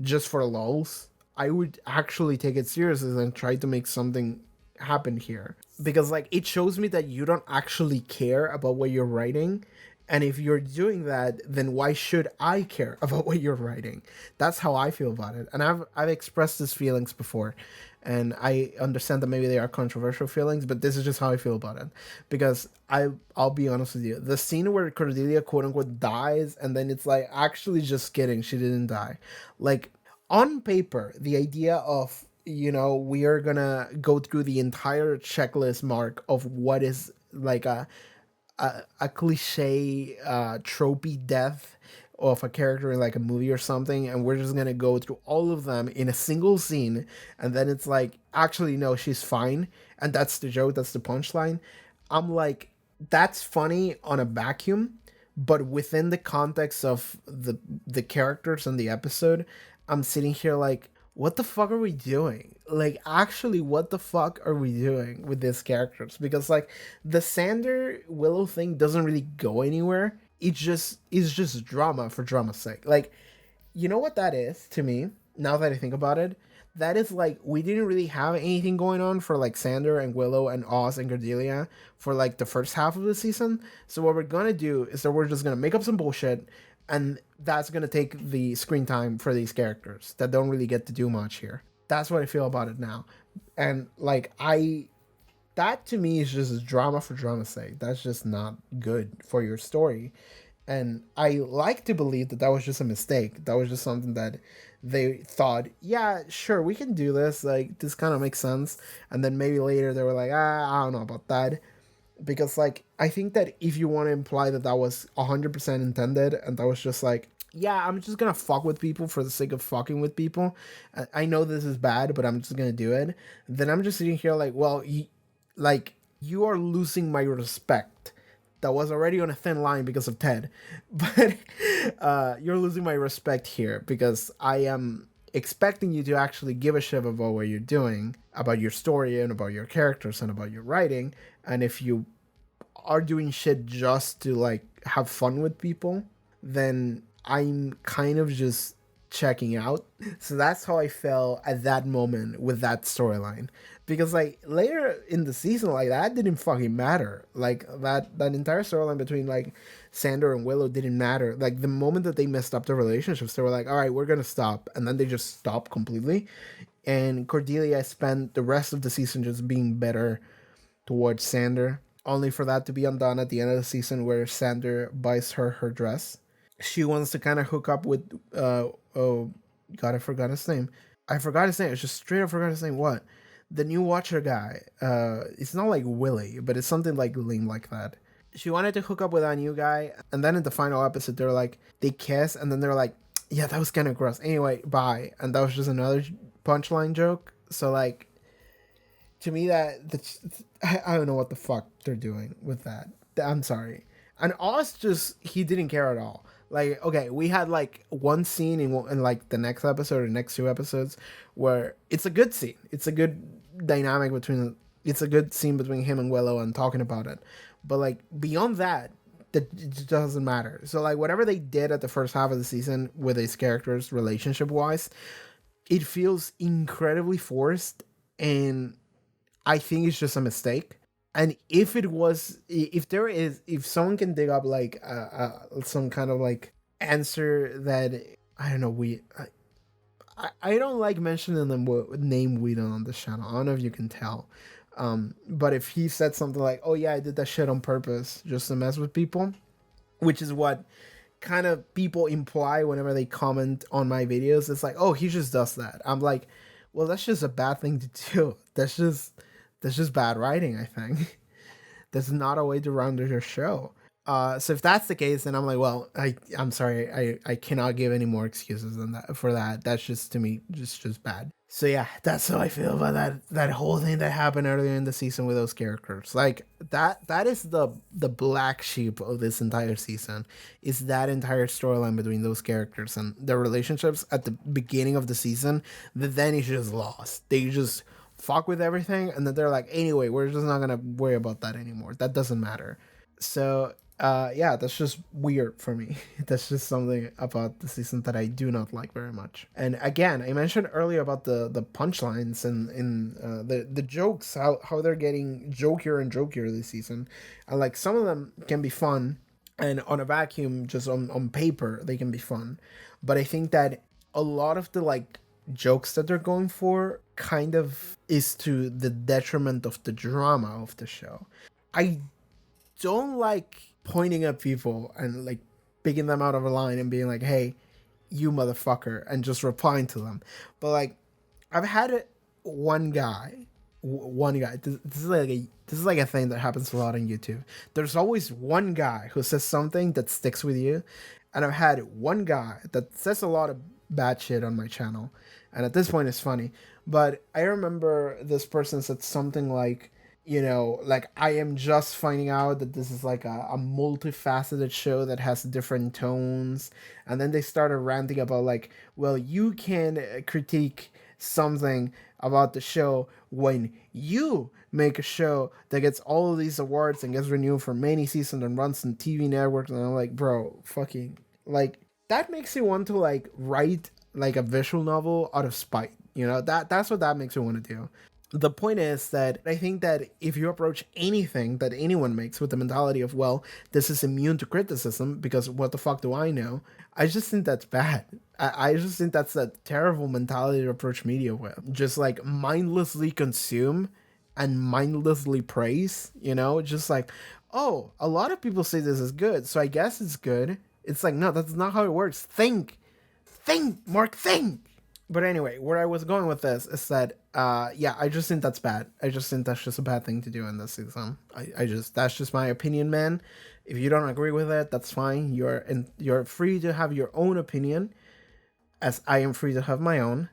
just for lulz. I would actually take it seriously and try to make something happen here, because like it shows me that you don't actually care about what you're writing, and if you're doing that, then why should I care about what you're writing? That's how I feel about it, and I've expressed these feelings before, and I understand that maybe they are controversial feelings, but this is just how I feel about it. Because I'll be honest with you, the scene where Cordelia quote unquote dies, and then it's like, actually just kidding, she didn't die. Like on paper, the idea of, you know, we are gonna go through the entire checklist mark of what is like a cliche tropey death of a character in like a movie or something, and we're just gonna go through all of them in a single scene, and then it's like, actually no, she's fine, and that's the joke, that's the punchline. I'm like, that's funny on a vacuum, but within the context of the characters and the episode, I'm sitting here like, what the fuck are we doing? Like, actually, what the fuck are we doing with these characters? Because like the Sander Willow thing doesn't really go anywhere. It's just drama for drama's sake. Like, you know what that is to me? Now that I think about it, that is like, we didn't really have anything going on for like Sander and Willow and Oz and Cordelia for like the first half of the season. So what we're gonna do is that we're just gonna make up some bullshit, and that's gonna take the screen time for these characters that don't really get to do much here. That's what I feel about it now. And like that to me is just drama for drama's sake. That's just not good for your story. And I like to believe that that was just a mistake. That was just something that they thought, yeah, sure, we can do this. Like, this kind of makes sense. And then maybe later they were like, I don't know about that. Because, like, I think that if you want to imply that that was 100% intended and that was just like, yeah, I'm just gonna fuck with people for the sake of fucking with people. I know this is bad, but I'm just gonna do it. Then I'm just sitting here like, well, you are losing my respect. That was already on a thin line because of Ted, but you're losing my respect here because I am expecting you to actually give a shit about what you're doing, about your story and about your characters and about your writing. And if you are doing shit just to like have fun with people, then I'm kind of just checking out. So that's how I felt at that moment with that storyline. Because like later in the season, like that didn't fucking matter. Like that entire storyline between like Sander and Willow didn't matter. Like the moment that they messed up their relationships, they were like, all right, we're gonna stop. And then they just stopped completely. And Cordelia spent the rest of the season just being better towards Sander, only for that to be undone at the end of the season where Sander buys her dress. She wants to kind of hook up with oh god, I forgot his name. I forgot his name. It's just straight up forgot his name. What? The new Watcher guy. It's not like Willie, but it's something like lame like that. She wanted to hook up with that new guy, and then in the final episode, they're like, they kiss, and then they're like, yeah, that was kind of gross. Anyway, bye. And that was just another punchline joke. So like, to me, I don't know what the fuck they're doing with that. I'm sorry. And Oz just, he didn't care at all. Like, okay, we had like one scene in like the next episode or next two episodes where it's a good scene. It's a good dynamic between, it's a good scene between him and Willow and talking about it. But like beyond that, that it just doesn't matter. So like whatever they did at the first half of the season with these characters relationship wise, it feels incredibly forced, and I think it's just a mistake. And if it was, if there is, if someone can dig up like some kind of like answer that, I don't know, I don't like mentioning the name Whedon on this channel. I don't know if you can tell, but if he said something like, "Oh yeah, I did that shit on purpose just to mess with people," which is what kind of people imply whenever they comment on my videos, it's like, "Oh, he just does that." I'm like, well, that's just a bad thing to do. That's just bad writing, I think. That's not a way to run your show. So if that's the case, then I'm like, well, I'm sorry, I cannot give any more excuses than that for that. That's just, to me, just bad. So yeah, that's how I feel about that whole thing that happened earlier in the season with those characters. Like that is the black sheep of this entire season. Is that entire storyline between those characters and their relationships at the beginning of the season that then is just lost. They just fuck with everything, and then they're like, anyway, we're just not gonna worry about that anymore. That doesn't matter. So yeah, that's just weird for me. That's just something about the season that I do not like very much. And again, I mentioned earlier about the punchlines and in the jokes, how they're getting jokier and jokier this season. And like some of them can be fun, and on a vacuum, just on paper, they can be fun. But I think that a lot of the like jokes that they're going for kind of is to the detriment of the drama of the show. I don't like pointing at people and like picking them out of a line and being like, "Hey, you motherfucker," and just replying to them. But like, I've had one guy. This is like a thing that happens a lot on YouTube. There's always one guy who says something that sticks with you, and I've had one guy that says a lot of bad shit on my channel, and at this point it's funny. But I remember this person said something like, you know, like, I am just finding out that this is like a multifaceted show that has different tones. And then they started ranting about like, well, you can critique something about the show when you make a show that gets all of these awards and gets renewed for many seasons and runs on TV networks. And I'm like, bro, fucking, like, that makes you want to like write like a visual novel out of spite. You know, that's what that makes me want to do. The point is that I think that if you approach anything that anyone makes with the mentality of, well, this is immune to criticism because what the fuck do I know? I just think that's bad. I just think that's a terrible mentality to approach media with. Just like mindlessly consume and mindlessly praise, you know? Just like, oh, a lot of people say this is good, so I guess it's good. It's like, no, that's not how it works. Think, Mark, think. But anyway, where I was going with this is that, yeah, I just think that's bad. I just think that's just a bad thing to do in this season. That's just my opinion, man. If you don't agree with it, that's fine. You're free to have your own opinion, as I am free to have my own.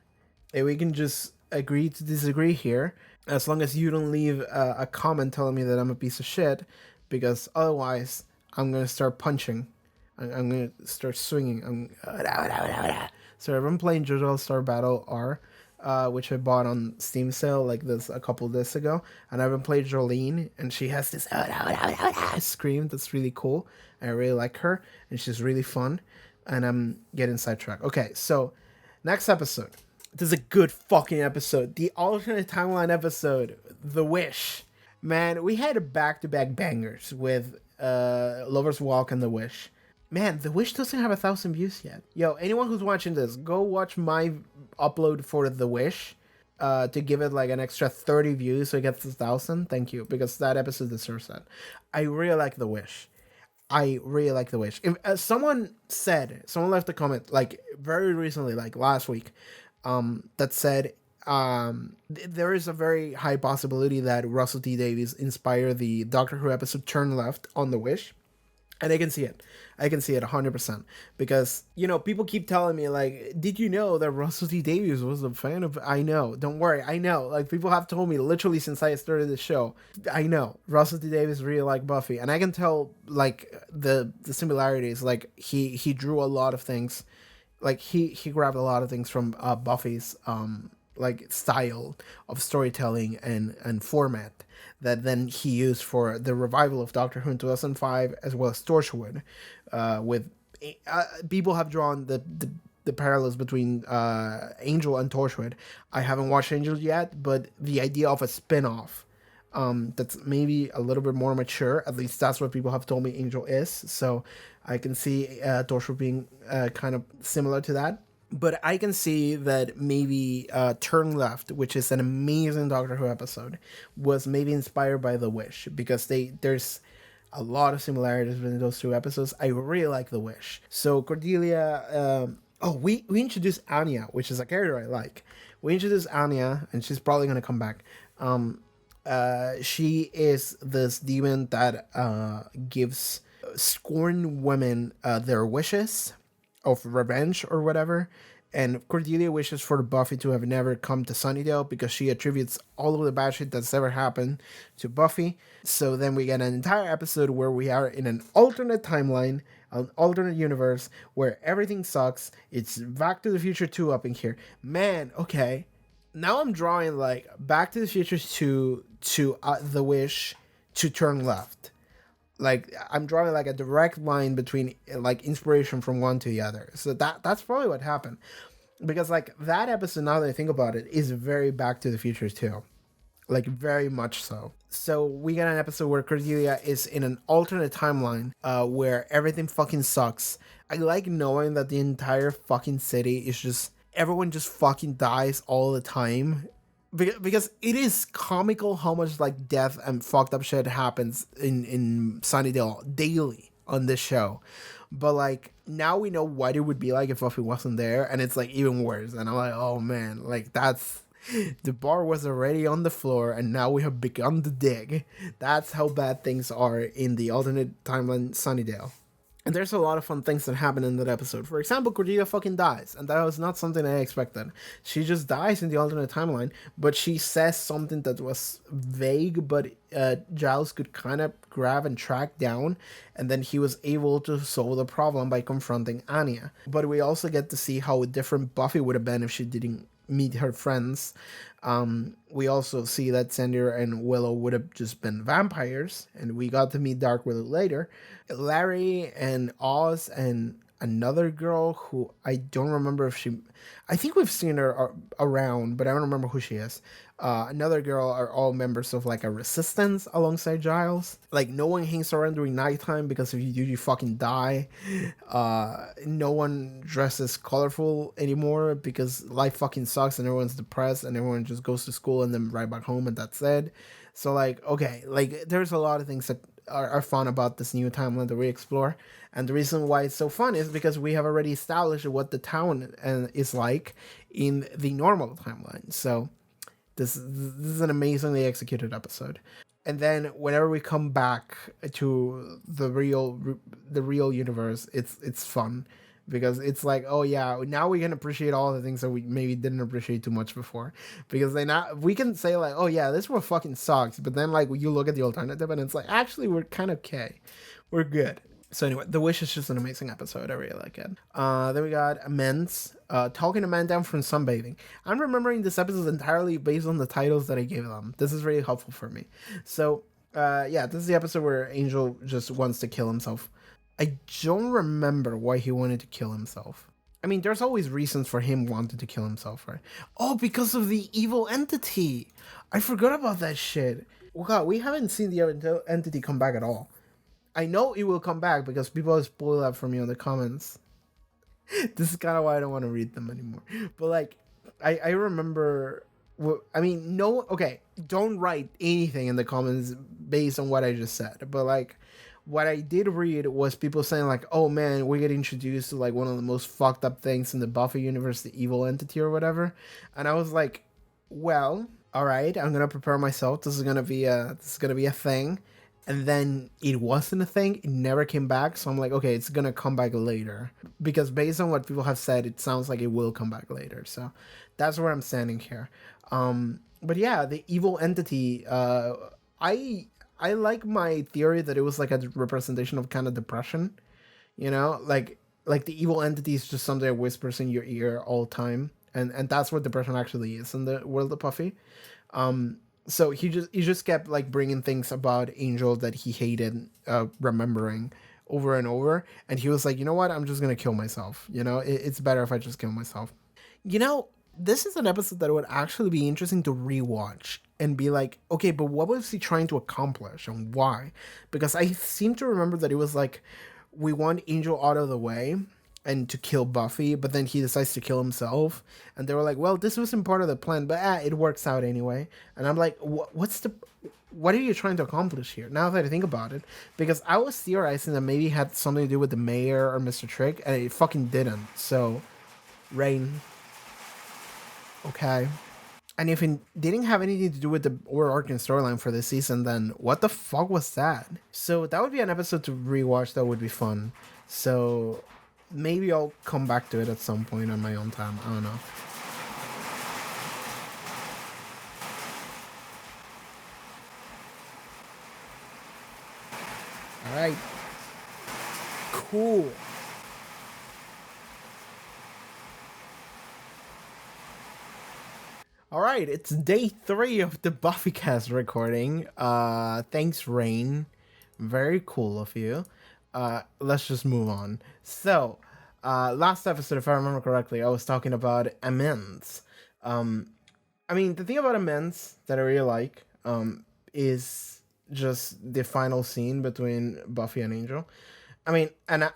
And we can just agree to disagree here, as long as you don't leave a comment telling me that I'm a piece of shit, because otherwise I'm gonna start punching. I'm gonna start swinging. So I've been playing JoJo Star Battle R, which I bought on Steam sale like this a couple days ago, and I've been playing Jolene, and she has this scream that's really cool. I really like her, and she's really fun. And I'm getting sidetracked. Okay, so next episode. This is a good fucking episode. The alternate timeline episode, The Wish. Man, we had back-to-back bangers with Lover's Walk and The Wish. Man, The Wish doesn't have 1,000 views yet. Yo, anyone who's watching this, go watch my upload for The Wish to give it like an extra 30 views so it gets 1,000. Thank you, because that episode deserves that. I really like The Wish. If someone left a comment like very recently, like last week, that said there is a very high possibility that Russell T Davies inspired the Doctor Who episode Turn Left on The Wish. And I can see it. I can see it 100%. Because, people keep telling me, like, did you know that Russell T Davies was a fan of... I know. Don't worry. I know. Like, people have told me literally since I started the show. I know. Russell T Davies really liked Buffy. And I can tell, like, the similarities. Like, he drew a lot of things. Like, he grabbed a lot of things from Buffy's, like, style of storytelling and format that then he used for the revival of Doctor Who in 2005, as well as Torchwood. With people have drawn the parallels between Angel and Torchwood. I haven't watched Angel yet, but the idea of a spin-off that's maybe a little bit more mature, at least that's what people have told me Angel is. So I can see Torchwood being kind of similar to that. But I can see that maybe Turn Left, which is an amazing Doctor Who episode, was maybe inspired by The Wish, because there's a lot of similarities between those two episodes. I really like The Wish. So Cordelia... we introduced Anya, which is a character I like. We introduced Anya, and she's probably going to come back. She is this demon that gives scorned women their wishes of revenge or whatever. And Cordelia wishes for Buffy to have never come to Sunnydale because she attributes all of the bad shit that's ever happened to Buffy. So then we get an entire episode where we are in an alternate timeline, an alternate universe where everything sucks. It's Back to the Future 2 up in here. Man, okay. Now I'm drawing like Back to the Future 2 to The Wish to Turn Left. Like, I'm drawing like a direct line between like inspiration from one to the other. So that's probably what happened. Because like that episode, now that I think about it, is very Back to the Future too. Like very much so. So we get an episode where Cordelia is in an alternate timeline where everything fucking sucks. I like knowing that the entire fucking city is just, everyone just fucking dies all the time. Because it is comical how much like death and fucked up shit happens in Sunnydale daily on this show. But like now we know what it would be like if Buffy wasn't there, and it's like even worse. And I'm like, oh man, like that's, the bar was already on the floor and now we have begun to dig. That's how bad things are in the alternate timeline Sunnydale. And there's a lot of fun things that happen in that episode. For example, Cordelia fucking dies. And that was not something I expected. She just dies in the alternate timeline. But she says something that was vague, but Giles could kind of grab and track down. And then he was able to solve the problem by confronting Anya. But we also get to see how different Buffy would have been if she didn't meet her friends. We also see that Xander and Willow would have just been vampires, and we got to meet Dark Willow later. Larry and Oz and another girl who I don't remember if she... I think we've seen her around, but I don't remember who she is. Another girl are all members of like a resistance alongside Giles. Like no one hangs around during nighttime because if you do, you fucking die. No one dresses colorful anymore because life fucking sucks and everyone's depressed and everyone just goes to school and then right back home and that's it. So like, okay, like there's a lot of things that are fun about this new timeline that we explore. And the reason why it's so fun is because we have already established what the town is like in the normal timeline. So this is an amazingly executed episode. And then whenever we come back to the real universe, it's fun because it's like, oh yeah, now we can appreciate all the things that we maybe didn't appreciate too much before. Because then we can say like, oh yeah, this one fucking sucks. But then like you look at the alternative and it's like, actually we're kind of okay. We're good. So anyway, The Wish is just an amazing episode. I really like it. Then we got Amends, talking a man down from sunbathing. I'm remembering this episode entirely based on the titles that I gave them. This is really helpful for me. So, yeah, this is the episode where Angel just wants to kill himself. I don't remember why he wanted to kill himself. I mean, there's always reasons for him wanting to kill himself, right? Oh, because of the evil entity. I forgot about that shit. Well, God, we haven't seen the entity come back at all. I know it will come back because people have spoiled that for me on the comments. This is kind of why I don't want to read them anymore. But like, I remember, I mean, no, okay, don't write anything in the comments based on what I just said. But like, what I did read was people saying like, oh man, we get introduced to like one of the most fucked up things in the Buffy universe, the evil entity or whatever. And I was like, well, all right, I'm going to prepare myself. This is going to be a thing. and then it wasn't a thing. It never came back. So I'm like, okay, it's gonna come back later, because based on what people have said, it sounds like it will come back later. So that's where I'm standing here. But yeah, the evil entity. I I like my theory that it was like a representation of kind of depression. You know, like the evil entity is just something that whispers in your ear all the time, and that's what depression actually is in the world of Buffy. So he just kept like bringing things about Angel that he hated, remembering over and over, and he was like, you know what, I'm just gonna kill myself. It's better if I just kill myself. You know, this is an episode that would actually be interesting to rewatch and be like, okay, but what was he trying to accomplish and why? Because I seem to remember that it was like, we want Angel out of the way and to kill Buffy, but then he decides to kill himself. And they were like, well, this wasn't part of the plan, but it works out anyway. And I'm like, what are you trying to accomplish here? Now that I think about it, because I was theorizing that maybe it had something to do with the mayor or Mr. Trick, and it fucking didn't. So, Rain, okay. And if it didn't have anything to do with the overarching storyline for this season, then what the fuck was that? So that would be an episode to rewatch. That would be fun. So maybe I'll come back to it at some point on my own time. I don't know. All right. Cool. All right, it's day 3 of the BuffyCast recording. Thanks, Rain. Very cool of you. Let's just move on. So, last episode, if I remember correctly, I was talking about Amends. I mean, the thing about Amends that I really like, is just the final scene between Buffy and Angel. I mean, and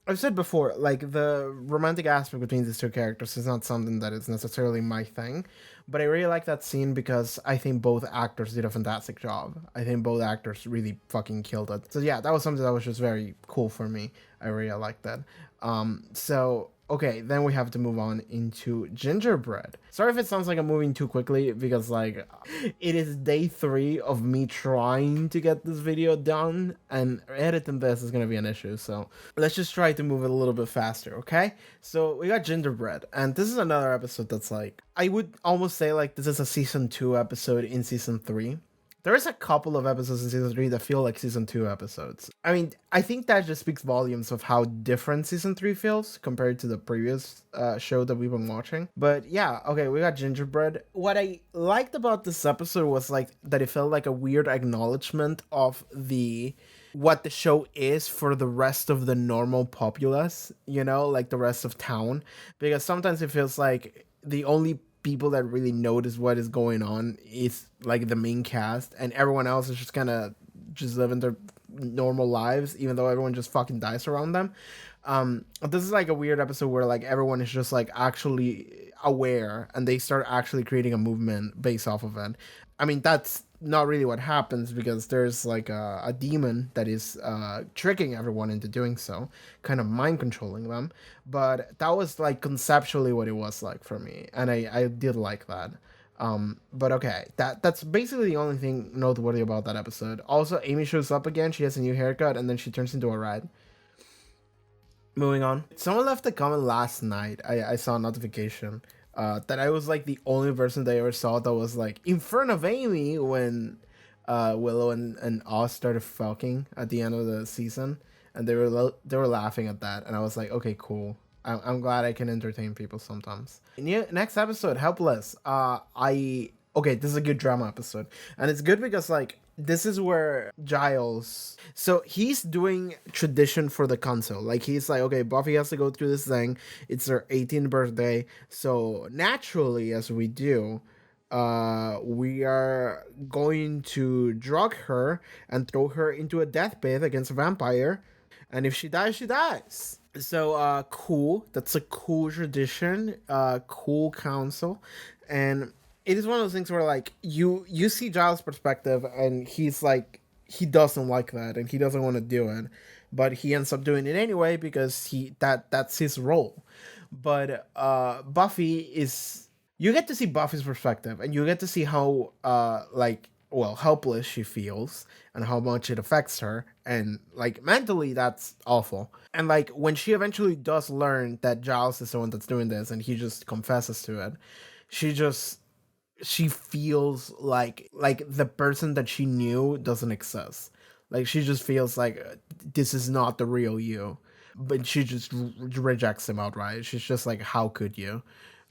I've said before, like, the romantic aspect between these two characters is not something that is necessarily my thing, but I really like that scene because I think both actors did a fantastic job. I think both actors really fucking killed it. So yeah, that was something that was just very cool for me. I really like that. So okay, then we have to move on into Gingerbread. Sorry if it sounds like I'm moving too quickly, because like, it is day 3 of me trying to get this video done, and editing this is gonna be an issue. So let's just try to move it a little bit faster, okay? So we got Gingerbread, and this is another episode that's like, I would almost say like this is a season 2 episode in season 3. There is a couple of episodes in season 3 that feel like season 2 episodes. I mean, I think that just speaks volumes of how different season 3 feels compared to the previous show that we've been watching. But yeah, okay, we got Gingerbread. What I liked about this episode was like that it felt like a weird acknowledgement of what the show is for the rest of the normal populace, like the rest of town. Because sometimes it feels like the only people that really notice what is going on is like the main cast, and everyone else is just kind of just living their normal lives, even though everyone just fucking dies around them. This is like a weird episode where like everyone is just like actually aware, and they start actually creating a movement based off of it. I mean, that's not really what happens, because there's like a demon that is tricking everyone into doing so, kind of mind controlling them. But that was like conceptually what it was like for me, and I did like that. But okay, that's basically the only thing noteworthy about that episode. Also, Amy shows up again. She has a new haircut, and then she turns into a rat. Moving on. Someone left a comment last night. I saw a notification that I was like the only person that I ever saw that was like in front of Amy when Willow and Oz started fucking at the end of the season, and they were laughing at that, and I was like, okay, cool. I'm glad I can entertain people sometimes. Next episode, Helpless. Okay, this is a good drama episode, and it's good because like this is where Giles, so he's doing tradition for the council. Like, he's like, okay, Buffy has to go through this thing. It's her 18th birthday, so naturally, as we do, we are going to drug her and throw her into a death pit against a vampire, and if she dies, she dies. So cool. That's a cool tradition. Cool council. And it is one of those things where like you see Giles' perspective, and he's like, he doesn't like that, and he doesn't want to do it, but he ends up doing it anyway because that's his role. But Buffy is, you get to see Buffy's perspective, and you get to see how like helpless she feels and how much it affects her, and like mentally that's awful. And like when she eventually does learn that Giles is the one that's doing this and he just confesses to it, she just she feels like the person that she knew doesn't exist. Like she just feels like this is not the real you, but she just rejects him outright. She's just like, how could you?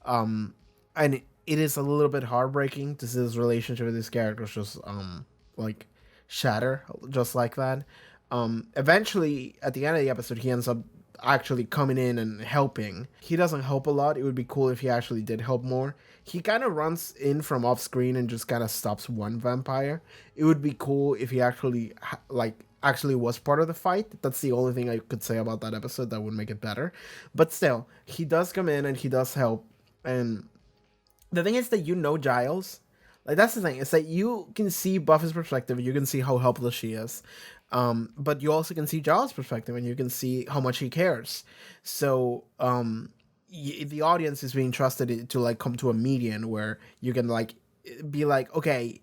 And it is a little bit heartbreaking to see this relationship with these characters just like shatter just like that. Eventually at the end of the episode he ends up actually coming in and helping. He doesn't help a lot. It would be cool if he actually did help more. He kind of runs in from off screen and just kind of stops one vampire. It would be cool if he actually actually was part of the fight. That's the only thing I could say about that episode that would make it better. But still, he does come in and he does help. And the thing is that Giles. Like that's the thing. It's that you can see Buffy's perspective. You can see how helpless she is. But you also can see Giles' perspective, and you can see how much he cares. So the audience is being trusted to like come to a median where you can like be like, okay,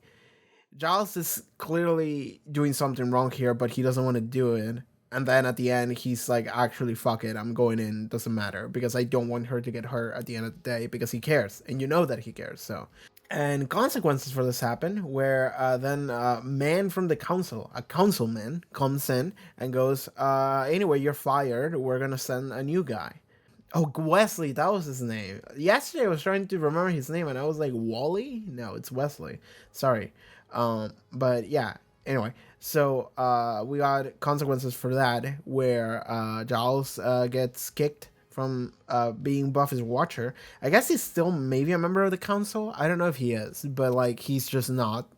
Giles is clearly doing something wrong here, but he doesn't want to do it. And then at the end, he's like, actually, fuck it, I'm going in. Doesn't matter because I don't want her to get hurt at the end of the day because he cares, and you know that he cares. So. And consequences for this happen, where then a man from the council, a councilman, comes in and goes, anyway, you're fired. We're going to send a new guy. Oh, Wesley, that was his name. Yesterday I was trying to remember his name and I was like, Wally? No, it's Wesley. Sorry. But yeah, anyway. So we got consequences for that, where Giles gets kicked from being Buffy's watcher. I guess he's still maybe a member of the council. I don't know if he is, but like he's just not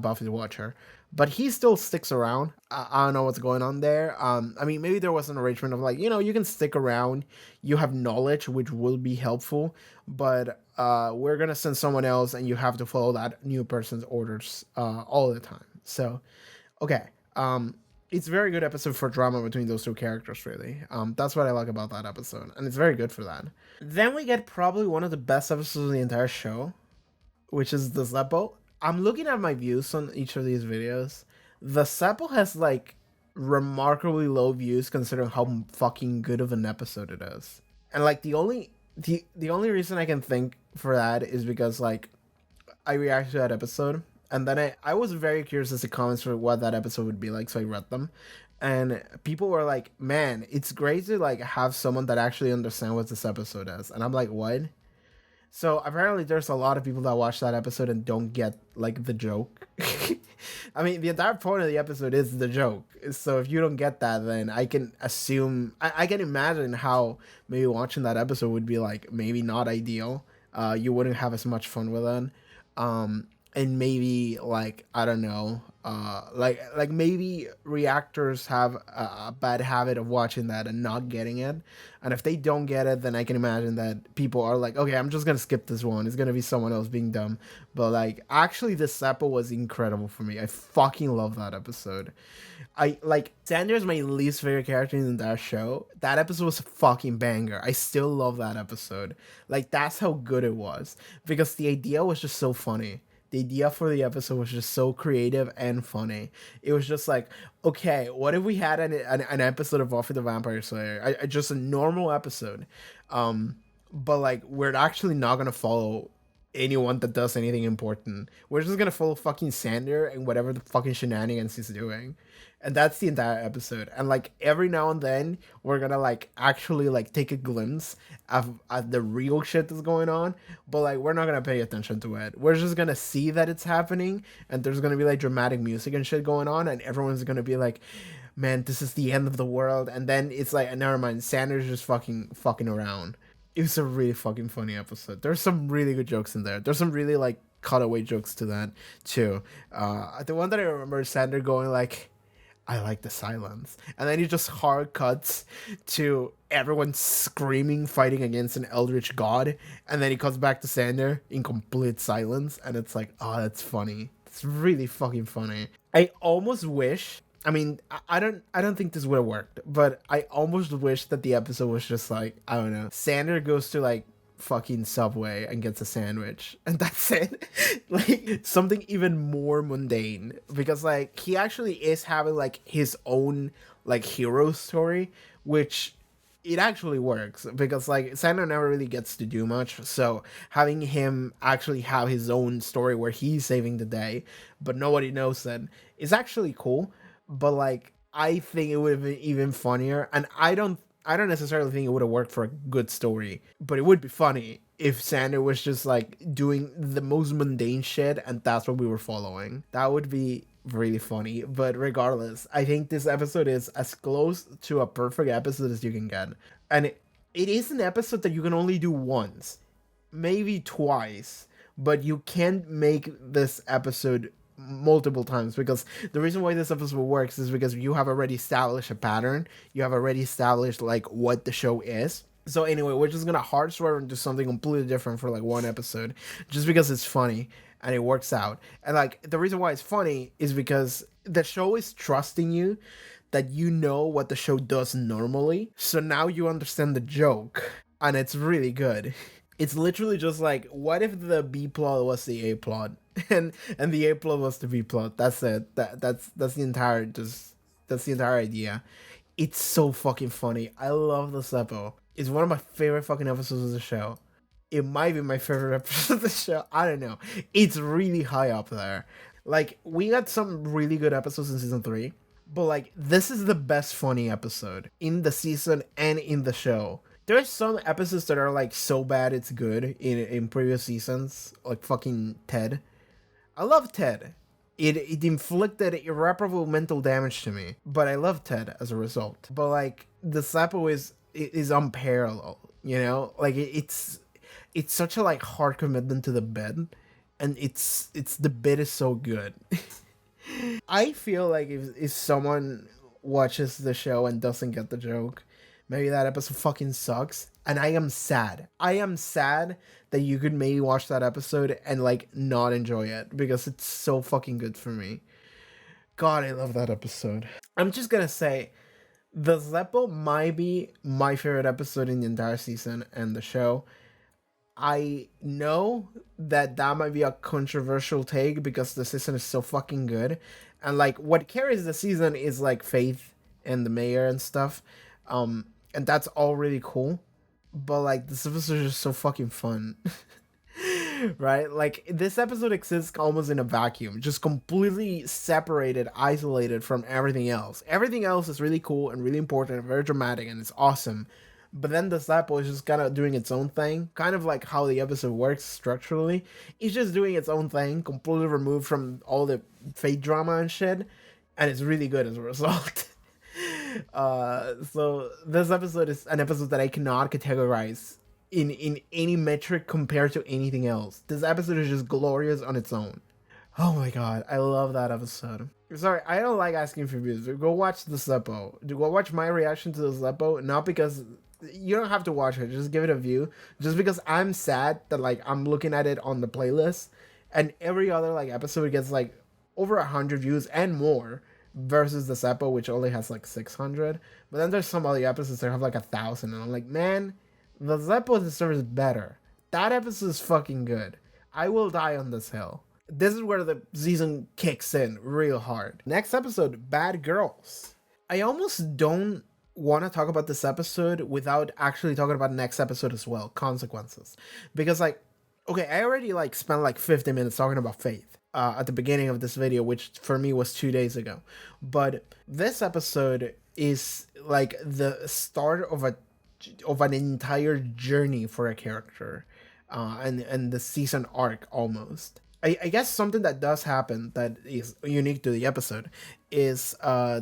Buffy's watcher. But he still sticks around. I don't know what's going on there. I mean, maybe there was an arrangement of like, you can stick around. You have knowledge, which will be helpful. But we're going to send someone else and you have to follow that new person's orders all the time. So, okay. It's a very good episode for drama between those two characters, really. That's what I like about that episode, and it's very good for that. Then we get probably one of the best episodes of the entire show, which is the Zeppo. I'm looking at my views on each of these videos. The Zeppo has, like, remarkably low views considering how fucking good of an episode it is. And, like, the only reason I can think for that is because, like, I reacted to that episode, and then I was very curious as to comments for what that episode would be like, so I read them. And people were like, man, it's great to like have someone that actually understands what this episode is. And I'm like, what? So apparently there's a lot of people that watch that episode and don't get like the joke. I mean, the entire point of the episode is the joke. So if you don't get that, then I can assume, I can imagine how maybe watching that episode would be like maybe not ideal. You wouldn't have as much fun with it. And maybe like I don't know, like maybe reactors have a bad habit of watching that and not getting it, and if they don't get it, then I can imagine that people are like, okay, I'm just gonna skip this one. It's gonna be someone else being dumb. But like, actually, the Zeppo was incredible for me. I fucking love that episode. I like Xander's my least favorite character in that show. That episode was a fucking banger. I still love that episode. Like that's how good it was because the idea was just so funny. The idea for the episode was just so creative and funny. It was just like, okay, what if we had an episode of Buffy the Vampire Slayer? Just a normal episode. But like, we're actually not going to follow anyone that does anything important. We're just going to follow fucking Xander and whatever the fucking shenanigans he's doing. And that's the entire episode. And like every now and then we're gonna like actually like take a glimpse of the real shit that's going on, but like we're not gonna pay attention to it. We're just gonna see that it's happening, and there's gonna be like dramatic music and shit going on, and everyone's gonna be like, man, this is the end of the world. And then it's like, never mind, Sanders just fucking around. It was a really fucking funny episode. There's some really good jokes in there. There's some really like cutaway jokes to that too. The one that I remember is Sander going like, I like the silence. And then he just hard cuts to everyone screaming, fighting against an eldritch god. And then he cuts back to Sander in complete silence. And it's like, oh, that's funny. It's really fucking funny. I almost wish, I mean, I don't think this would have worked, but I almost wish that the episode was just like, I don't know, Sander goes to like fucking Subway and gets a sandwich, and that's it. Like something even more mundane, because like he actually is having like his own like hero story, which it actually works, because like Sandor never really gets to do much, so having him actually have his own story where he's saving the day but nobody knows then is actually cool. But like I think it would have been even funnier, and I don't necessarily think it would have worked for a good story, but it would be funny if Sander was just like doing the most mundane shit and that's what we were following. That would be really funny. But regardless, I think this episode is as close to a perfect episode as you can get. And it is an episode that you can only do once, maybe twice, but you can't make this episode multiple times, because the reason why this episode works is because you have already established a pattern, you have already established like what the show is. So anyway, we're just gonna hard swear into something completely different for like one episode just because it's funny and it works out. And like the reason why it's funny is because the show is trusting you that you know what the show does normally, so now you understand the joke, and it's really good. It's literally just like, what if the B plot was the A plot, and the A plot was the B plot? That's it. That's the entire idea. It's so fucking funny. I love the Zeppo. It's one of my favorite fucking episodes of the show. It might be my favorite episode of the show. I don't know. It's really high up there. Like, we got some really good episodes in season 3, but like this is the best funny episode in the season and in the show. There's some episodes that are like so bad it's good in previous seasons, like fucking Ted. I love Ted. It inflicted irreparable mental damage to me, but I love Ted as a result. But like the Zeppo is unparalleled, you know? Like it's such a like hard commitment to the bed, and it's the bit is so good. I feel like if someone watches the show and doesn't get the joke, maybe that episode fucking sucks. And I am sad. I am sad that you could maybe watch that episode and like not enjoy it, because it's so fucking good for me. God, I love that episode. I'm just gonna say, the Zeppo might be my favorite episode in the entire season and the show. I know that might be a controversial take because the season is so fucking good. And like what carries the season is like Faith and the mayor and stuff. And that's all really cool. But like this episode is just so fucking fun. Right? Like this episode exists almost in a vacuum, just completely separated, isolated from everything else. Everything else is really cool and really important and very dramatic and it's awesome. But then the Zeppo is just kind of doing its own thing, kind of like how the episode works structurally. It's just doing its own thing, completely removed from all the fate drama and shit, and it's really good as a result. So this episode is an episode that I cannot categorize in any metric compared to anything else. This episode is just glorious on its own. Oh my god, I love that episode. Sorry, I don't like asking for views. Go watch the Zeppo. Go watch my reaction to the Zeppo, not because you don't have to watch it, just give it a view. Just because I'm sad that like I'm looking at it on the playlist, and every other like episode gets like over 100 views and more, versus the Zeppo, which only has like 600. But then there's some other episodes that have like 1,000, and I'm like, man, the Zeppo deserves better. That episode is fucking good. I will die on this hill. This is where the season kicks in real hard. Next episode, Bad Girls. I almost don't want to talk about this episode without actually talking about the next episode as well, Consequences. Because like, okay, I already like spent like 50 minutes talking about Faith at the beginning of this video, which for me was 2 days ago. But this episode is like the start of an entire journey for a character, and the season arc almost. I guess something that does happen that is unique to the episode is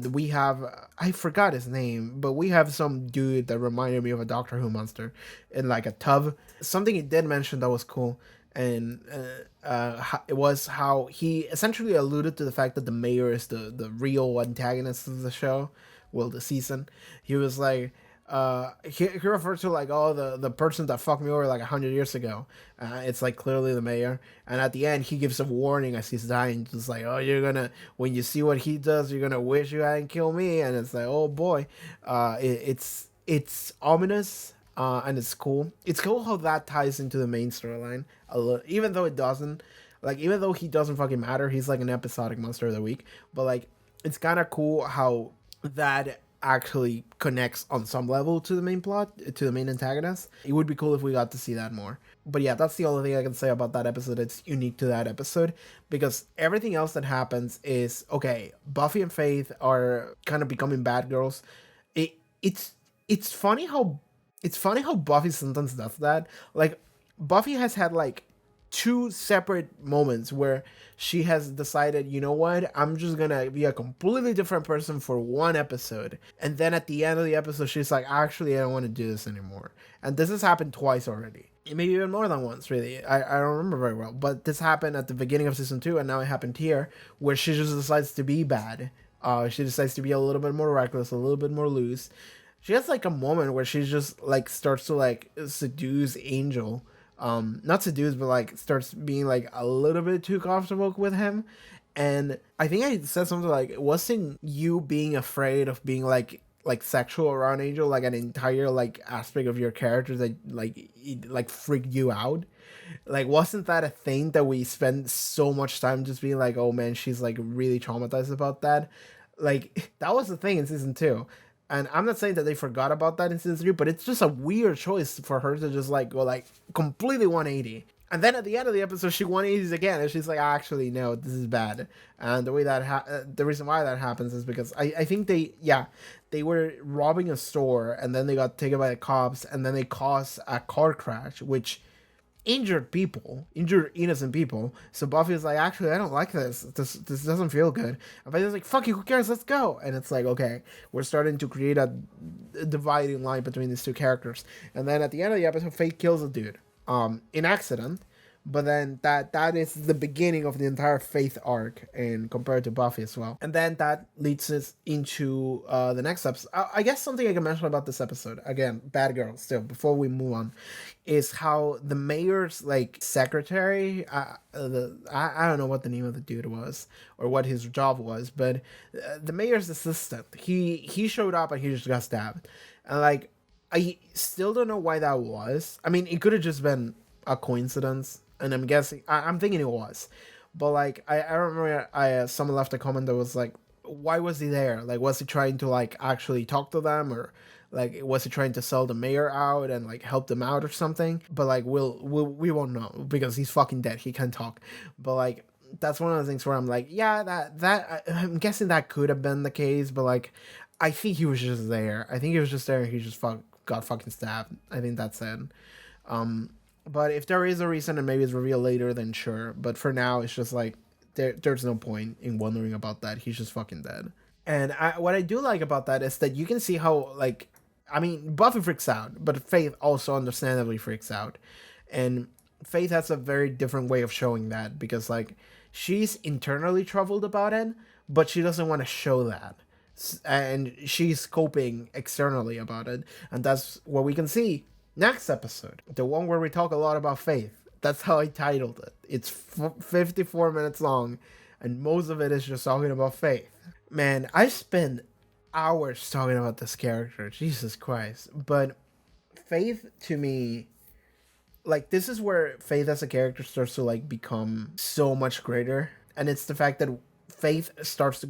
we have, I forgot his name, but we have some dude that reminded me of a Doctor Who monster in like a tub. Something he did mention that was cool, and it was how he essentially alluded to the fact that the mayor is the real antagonist of the show, well, the season. He was like, he referred to like, oh, the person that fucked me over like 100 years ago. It's like clearly the mayor. And at the end, he gives a warning as he's dying, just like, oh, you're gonna, when you see what he does, you're gonna wish you hadn't killed me. And it's like, oh boy, it's ominous. And it's cool. It's cool how that ties into the main storyline a little, even though it doesn't. Like, even though he doesn't fucking matter, he's like an episodic monster of the week. But like, it's kind of cool how that actually connects on some level to the main plot, to the main antagonist. It would be cool if we got to see that more. But yeah, that's the only thing I can say about that episode. It's unique to that episode because everything else that happens is okay. Buffy and Faith are kind of becoming bad girls. It it's it's funny how Buffy sometimes does that. Like, Buffy has had like two separate moments where she has decided, you know what, I'm just gonna be a completely different person for one episode. And then at the end of the episode, she's like, actually, I don't want to do this anymore. And this has happened twice already. Maybe even more than once, really. I don't remember very well. But this happened at the beginning of season 2, and now it happened here, where she just decides to be bad. She decides to be a little bit more reckless, a little bit more loose. She has like a moment where she just like starts to like seduce Angel, not seduce, but like starts being like a little bit too comfortable with him. And I think I said something like, wasn't you being afraid of being like sexual around Angel like an entire like aspect of your character that like it, like freaked you out? Like, wasn't that a thing that we spent so much time just being like, oh man, she's like really traumatized about that? Like, that was the thing in season 2. And I'm not saying that they forgot about that in season 3, but it's just a weird choice for her to just like go like completely 180. And then at the end of the episode, she 180s again, and she's like, actually, no, this is bad. And the way that the reason why that happens is because I think they were robbing a store, and then they got taken by the cops, and then they caused a car crash, which injured innocent people. So Buffy's like, actually, I don't like this. This doesn't feel good. And Buffy's like, fuck you, who cares? Let's go. And it's like, okay, we're starting to create a dividing line between these two characters. And then at the end of the episode, Faith kills a dude, in accident. But then that is the beginning of the entire Faith arc, and compared to Buffy as well. And then that leads us into the next episode. I guess something I can mention about this episode, again, bad girl still, before we move on, is how the mayor's like secretary, I don't know what the name of the dude was or what his job was, but the mayor's assistant, he showed up and he just got stabbed. And like, I still don't know why that was. I mean, it could have just been a coincidence, and I'm guessing, I'm thinking it was, but like I remember someone left a comment that was like, why was he there? Like, was he trying to like actually talk to them, or like was he trying to sell the mayor out and like help them out or something? But like we won't know because he's fucking dead, he can't talk. But like, that's one of the things where I'm like, yeah, I'm guessing that could have been the case, but like, I think he was just there. I think he was just there and he just got fucking stabbed. I think that's it. But if there is a reason and maybe it's revealed later, then sure. But for now, it's just like, there's no point in wondering about that. He's just fucking dead. And what I do like about that is that you can see how, like, I mean, Buffy freaks out, but Faith also understandably freaks out. And Faith has a very different way of showing that because, like, she's internally troubled about it, but she doesn't want to show that. And she's coping externally about it. And that's what we can see next episode, the one where we talk a lot about Faith. That's how I titled it. It's 54 minutes long, and most of it is just talking about Faith. Man, I spent hours talking about this character. Jesus Christ. But Faith, to me, like, this is where Faith as a character starts to, like, become so much greater. And it's the fact that Faith starts to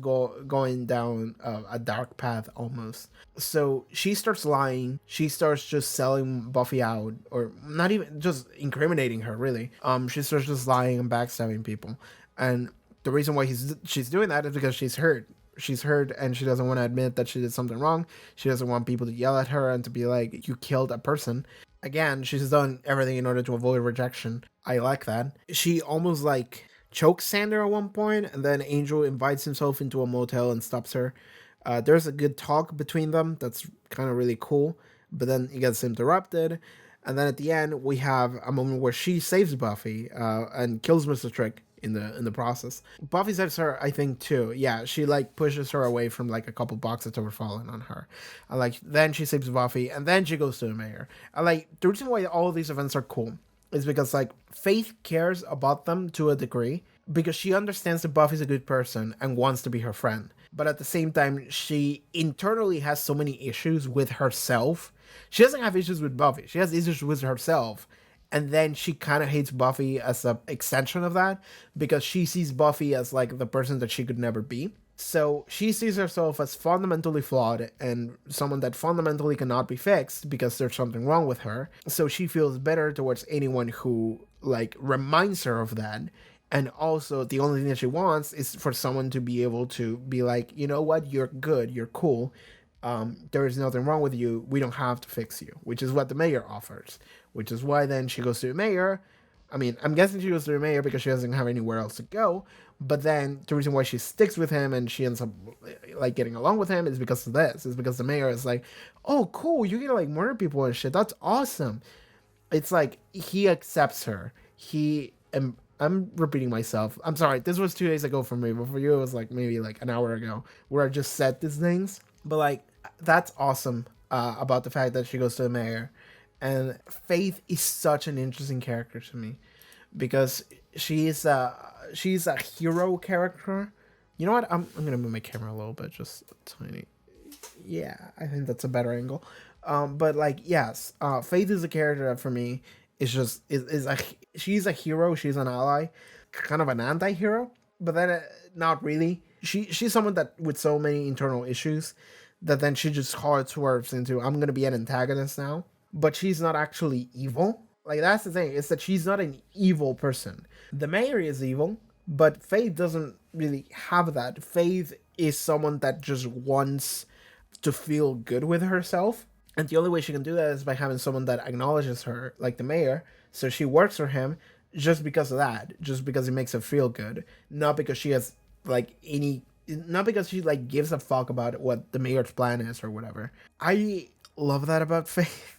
going down a dark path almost. So she starts lying. She starts just selling Buffy out, or not even just incriminating her, really. She starts just lying and backstabbing people. And the reason why she's doing that is because she's hurt. She's hurt and she doesn't want to admit that she did something wrong. She doesn't want people to yell at her and to be like, you killed a person. Again, she's done everything in order to avoid rejection. I like that. She almost like chokes Sander at one point, and then Angel invites himself into a motel and stops her. There's a good talk between them that's kind of really cool, but then it gets interrupted. And then at the end, we have a moment where she saves Buffy and kills Mr. Trick in the process. Buffy saves her, I think, too. Yeah, she like pushes her away from like a couple boxes that were falling on her. And like, then she saves Buffy, and then she goes to the mayor. And like, the reason why all of these events are cool is because like Faith cares about them to a degree because she understands that Buffy's a good person and wants to be her friend. but at the same time, she internally has so many issues with herself. She doesn't have issues with Buffy. She has issues with herself. And then she kind of hates Buffy as an extension of that because she sees Buffy as like the person that she could never be. So she sees herself as fundamentally flawed and someone that fundamentally cannot be fixed because there's something wrong with her. So she feels better towards anyone who like reminds her of that. And also the only thing that she wants is for someone to be able to be like, you know what, you're good, you're cool. There is nothing wrong with you. We don't have to fix you, which is what the mayor offers, which is why then she goes to the mayor. I mean, I'm guessing she goes to the mayor because she doesn't have anywhere else to go. But then the reason why she sticks with him and she ends up like getting along with him is because of this. Is because the mayor is like, oh, cool, you get to like murder people and shit. That's awesome. It's like he accepts her. I'm repeating myself. I'm sorry. This was 2 days ago for me, but for you it was like maybe like an hour ago where I just said these things. But like that's awesome about the fact that she goes to the mayor. And Faith is such an interesting character to me because she's a hero character. You know what? I'm gonna move my camera a little bit, just a tiny. Yeah, I think that's a better angle. But like, yes, Faith is a character that for me she's a hero. She's an ally, kind of an anti-hero, but then not really. She's someone that with so many internal issues that then she just hard swerves into I'm gonna be an antagonist now. But she's not actually evil. Like that's the thing, is that she's not an evil person. The mayor is evil, but Faith doesn't really have that. Faith is someone that just wants to feel good with herself. And the only way she can do that is by having someone that acknowledges her, like the mayor. So she works for him just because of that, just because it makes her feel good. Not because she has like not because she like gives a fuck about what the mayor's plan is or whatever. I love that about Faith.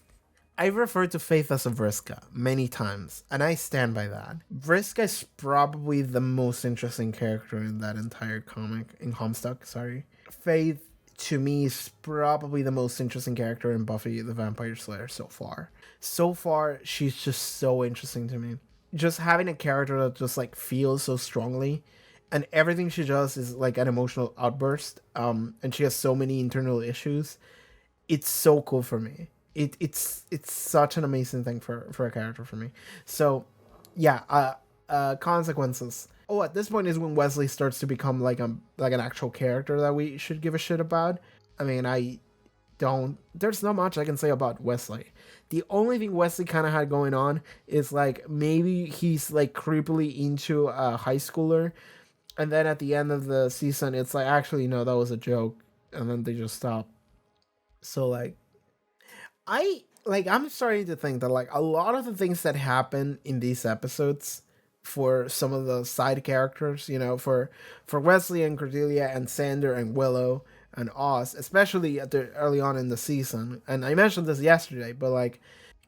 I've referred to Faith as a Vriska many times, and I stand by that. Vriska is probably the most interesting character in that entire comic, in Homestuck, sorry. Faith, to me, is probably the most interesting character in Buffy the Vampire Slayer so far. So far, she's just so interesting to me. Just having a character that just, like, feels so strongly, and everything she does is, like, an emotional outburst, and she has so many internal issues. It's so cool for me. It's such an amazing thing for a character for me. So yeah, consequences. Oh, at this point is when Wesley starts to become like an actual character that we should give a shit about. I mean, there's not much I can say about Wesley. The only thing Wesley kind of had going on is like maybe he's like creepily into a high schooler, and then at the end of the season it's like actually no, that was a joke, and then they just stop. So like I'm starting to think that like a lot of the things that happen in these episodes for some of the side characters, you know, for Wesley and Cordelia and Sander and Willow and Oz, especially at the early on in the season. And I mentioned this yesterday, but like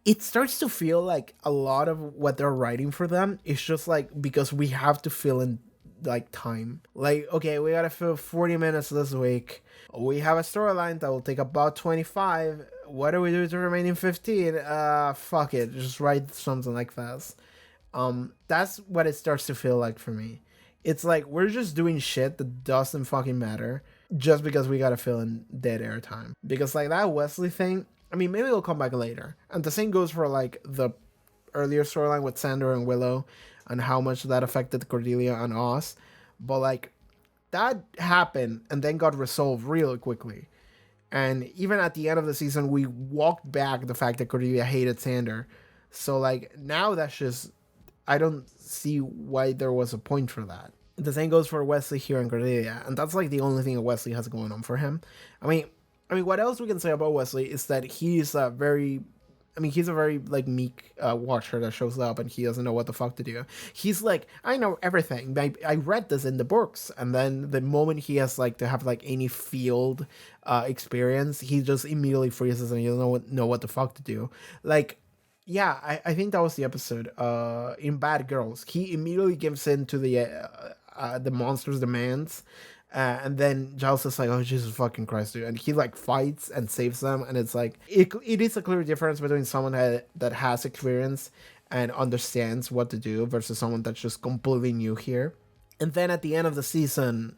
it starts to feel like a lot of what they're writing for them is just like because we have to fill in like time. Like, okay, we gotta fill 40 minutes this week. We have a storyline that will take about 25. What do we do to the remaining 15? Fuck it. Just write something like that. That's what it starts to feel like for me. It's like we're just doing shit that doesn't fucking matter just because we gotta fill in dead air time. Because like that Wesley thing, I mean, maybe it'll come back later. And the same goes for like the earlier storyline with Sander and Willow and how much that affected Cordelia and Oz. But like that happened and then got resolved really quickly. And even at the end of the season, we walked back the fact that Cordelia hated Sander. So like now that's just, I don't see why there was a point for that. The same goes for Wesley here and Cordelia, and that's like the only thing that Wesley has going on for him. I mean, what else we can say about Wesley is that he's a very like meek watcher that shows up and he doesn't know what the fuck to do. He's like, I know everything. I read this in the books, and then the moment he has like to have like any field experience, he just immediately freezes and he doesn't know what the fuck to do. Like, yeah, I think that was the episode in Bad Girls. He immediately gives in to the monster's demands. And then Giles is like, oh, Jesus fucking Christ, dude. And he, like, fights and saves them. And it's like, it is a clear difference between someone that has experience and understands what to do versus someone that's just completely new here. And then at the end of the season,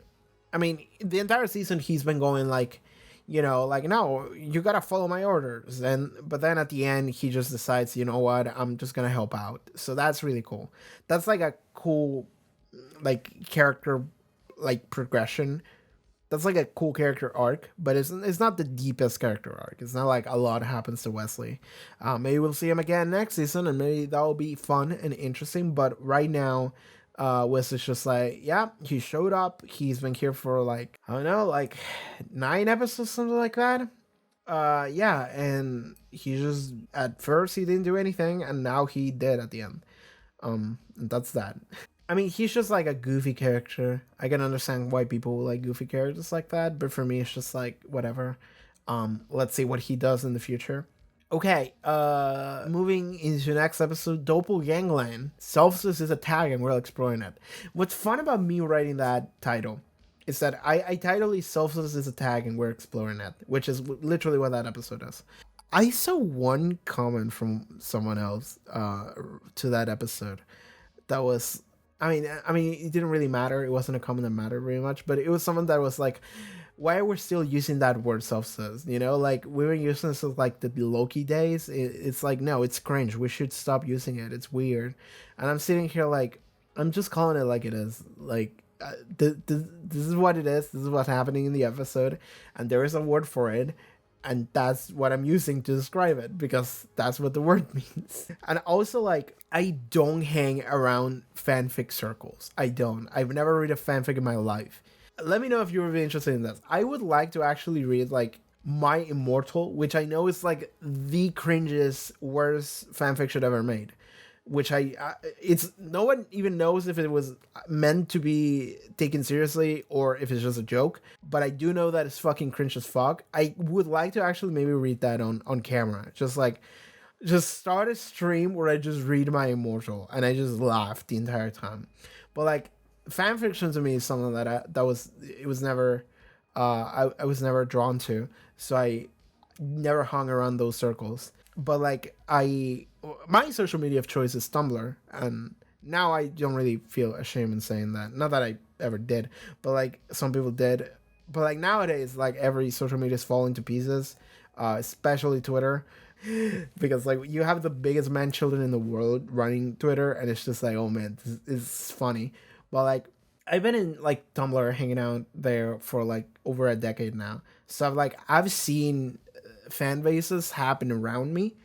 I mean, the entire season he's been going like, like, no, you gotta follow my orders. And but then at the end he just decides, you know what, I'm just gonna help out. So that's really cool. That's like a cool like character like progression. That's like a cool character arc, but it's not the deepest character arc. It's not like a lot happens to Wesley. Maybe we'll see him again next season, and maybe that will be fun and interesting. But right now, Wesley's just like, yeah, he showed up. He's been here for like, I don't know, like 9 episodes, something like that. Yeah, and he just at first he didn't do anything, and now he did at the end. And that's that. I mean, he's just like a goofy character. I can understand why people like goofy characters like that, but for me, it's just like whatever. Let's see what he does in the future. Okay, moving into the next episode, Doppelgängland. Selfless is a tag, and we're exploring it. What's fun about me writing that title is that I titled it Selfless is a tag, and we're exploring it, which is literally what that episode is. I saw one comment from someone else to that episode that was, I mean, it didn't really matter. It wasn't a comment that mattered very much, but it was someone that was like, why are we still using that word self-says? Like we were using this like the Loki days. It's like, no, it's cringe. We should stop using it. It's weird. And I'm sitting here like, I'm just calling it like it is. Like, this is what it is. This is what's happening in the episode. And there is a word for it. And that's what I'm using to describe it, because that's what the word means. And also, like, I don't hang around fanfic circles. I don't. I've never read a fanfic in my life. Let me know if you're really interested in this. I would like to actually read, like, My Immortal, which I know is, like, the cringiest, worst fanfiction ever made. Which it's no one even knows if it was meant to be taken seriously or if it's just a joke, but I do know that it's fucking cringe as fuck. I would like to actually maybe read that on camera, just start a stream where I just read My Immortal and I just laugh the entire time. But like, fan fiction to me is something that I was never I was never drawn to, so I never hung around those circles. But like, my social media of choice is Tumblr, and now I don't really feel ashamed in saying that. Not that I ever did, but like some people did. But like nowadays, like every social media is falling to pieces, especially Twitter, because like you have the biggest man children in the world running Twitter, and it's just like, oh man, this is funny. But like, I've been in like Tumblr, hanging out there for like over a decade now, so I've seen fan bases happen around me,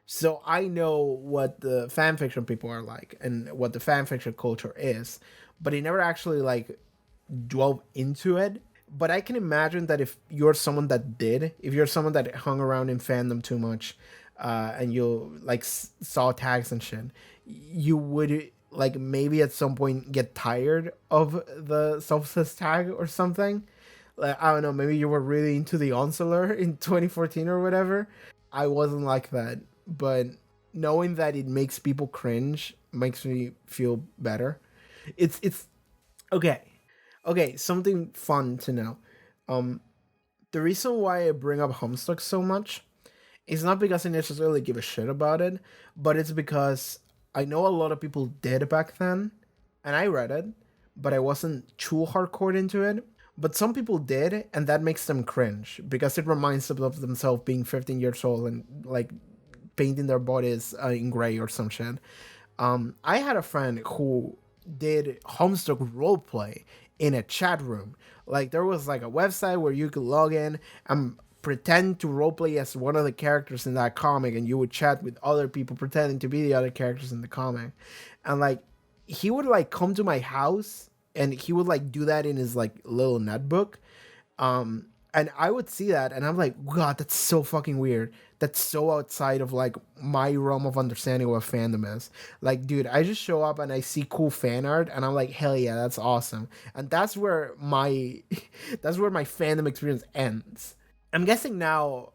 so I know what the fanfiction people are like and what the fanfiction culture is, but I never actually like dwelled into it. But I can imagine that if you're someone that hung around in fandom too much, and you like saw tags and shit, you would like maybe at some point get tired of the self-says tag or something. Like, I don't know, maybe you were really into the Onslaughter in 2014 or whatever. I wasn't like that, but knowing that it makes people cringe makes me feel better. It's okay. Okay, something fun to know. The reason why I bring up Homestuck so much is not because I necessarily give a shit about it, but it's because I know a lot of people did back then, and I read it, but I wasn't too hardcore into it. But some people did, and that makes them cringe because it reminds them of themselves being 15 years old and like painting their bodies in gray or some shit. I had a friend who did Homestuck roleplay in a chat room. Like, there was like a website where you could log in and pretend to roleplay as one of the characters in that comic, and you would chat with other people pretending to be the other characters in the comic. And like, he would like come to my house and he would like do that in his like little notebook. And I would see that and I'm like, God, that's so fucking weird. That's so outside of like my realm of understanding what fandom is. Like, dude, I just show up and I see cool fan art and I'm like, hell yeah, that's awesome. And that's where my that's where my fandom experience ends. I'm guessing now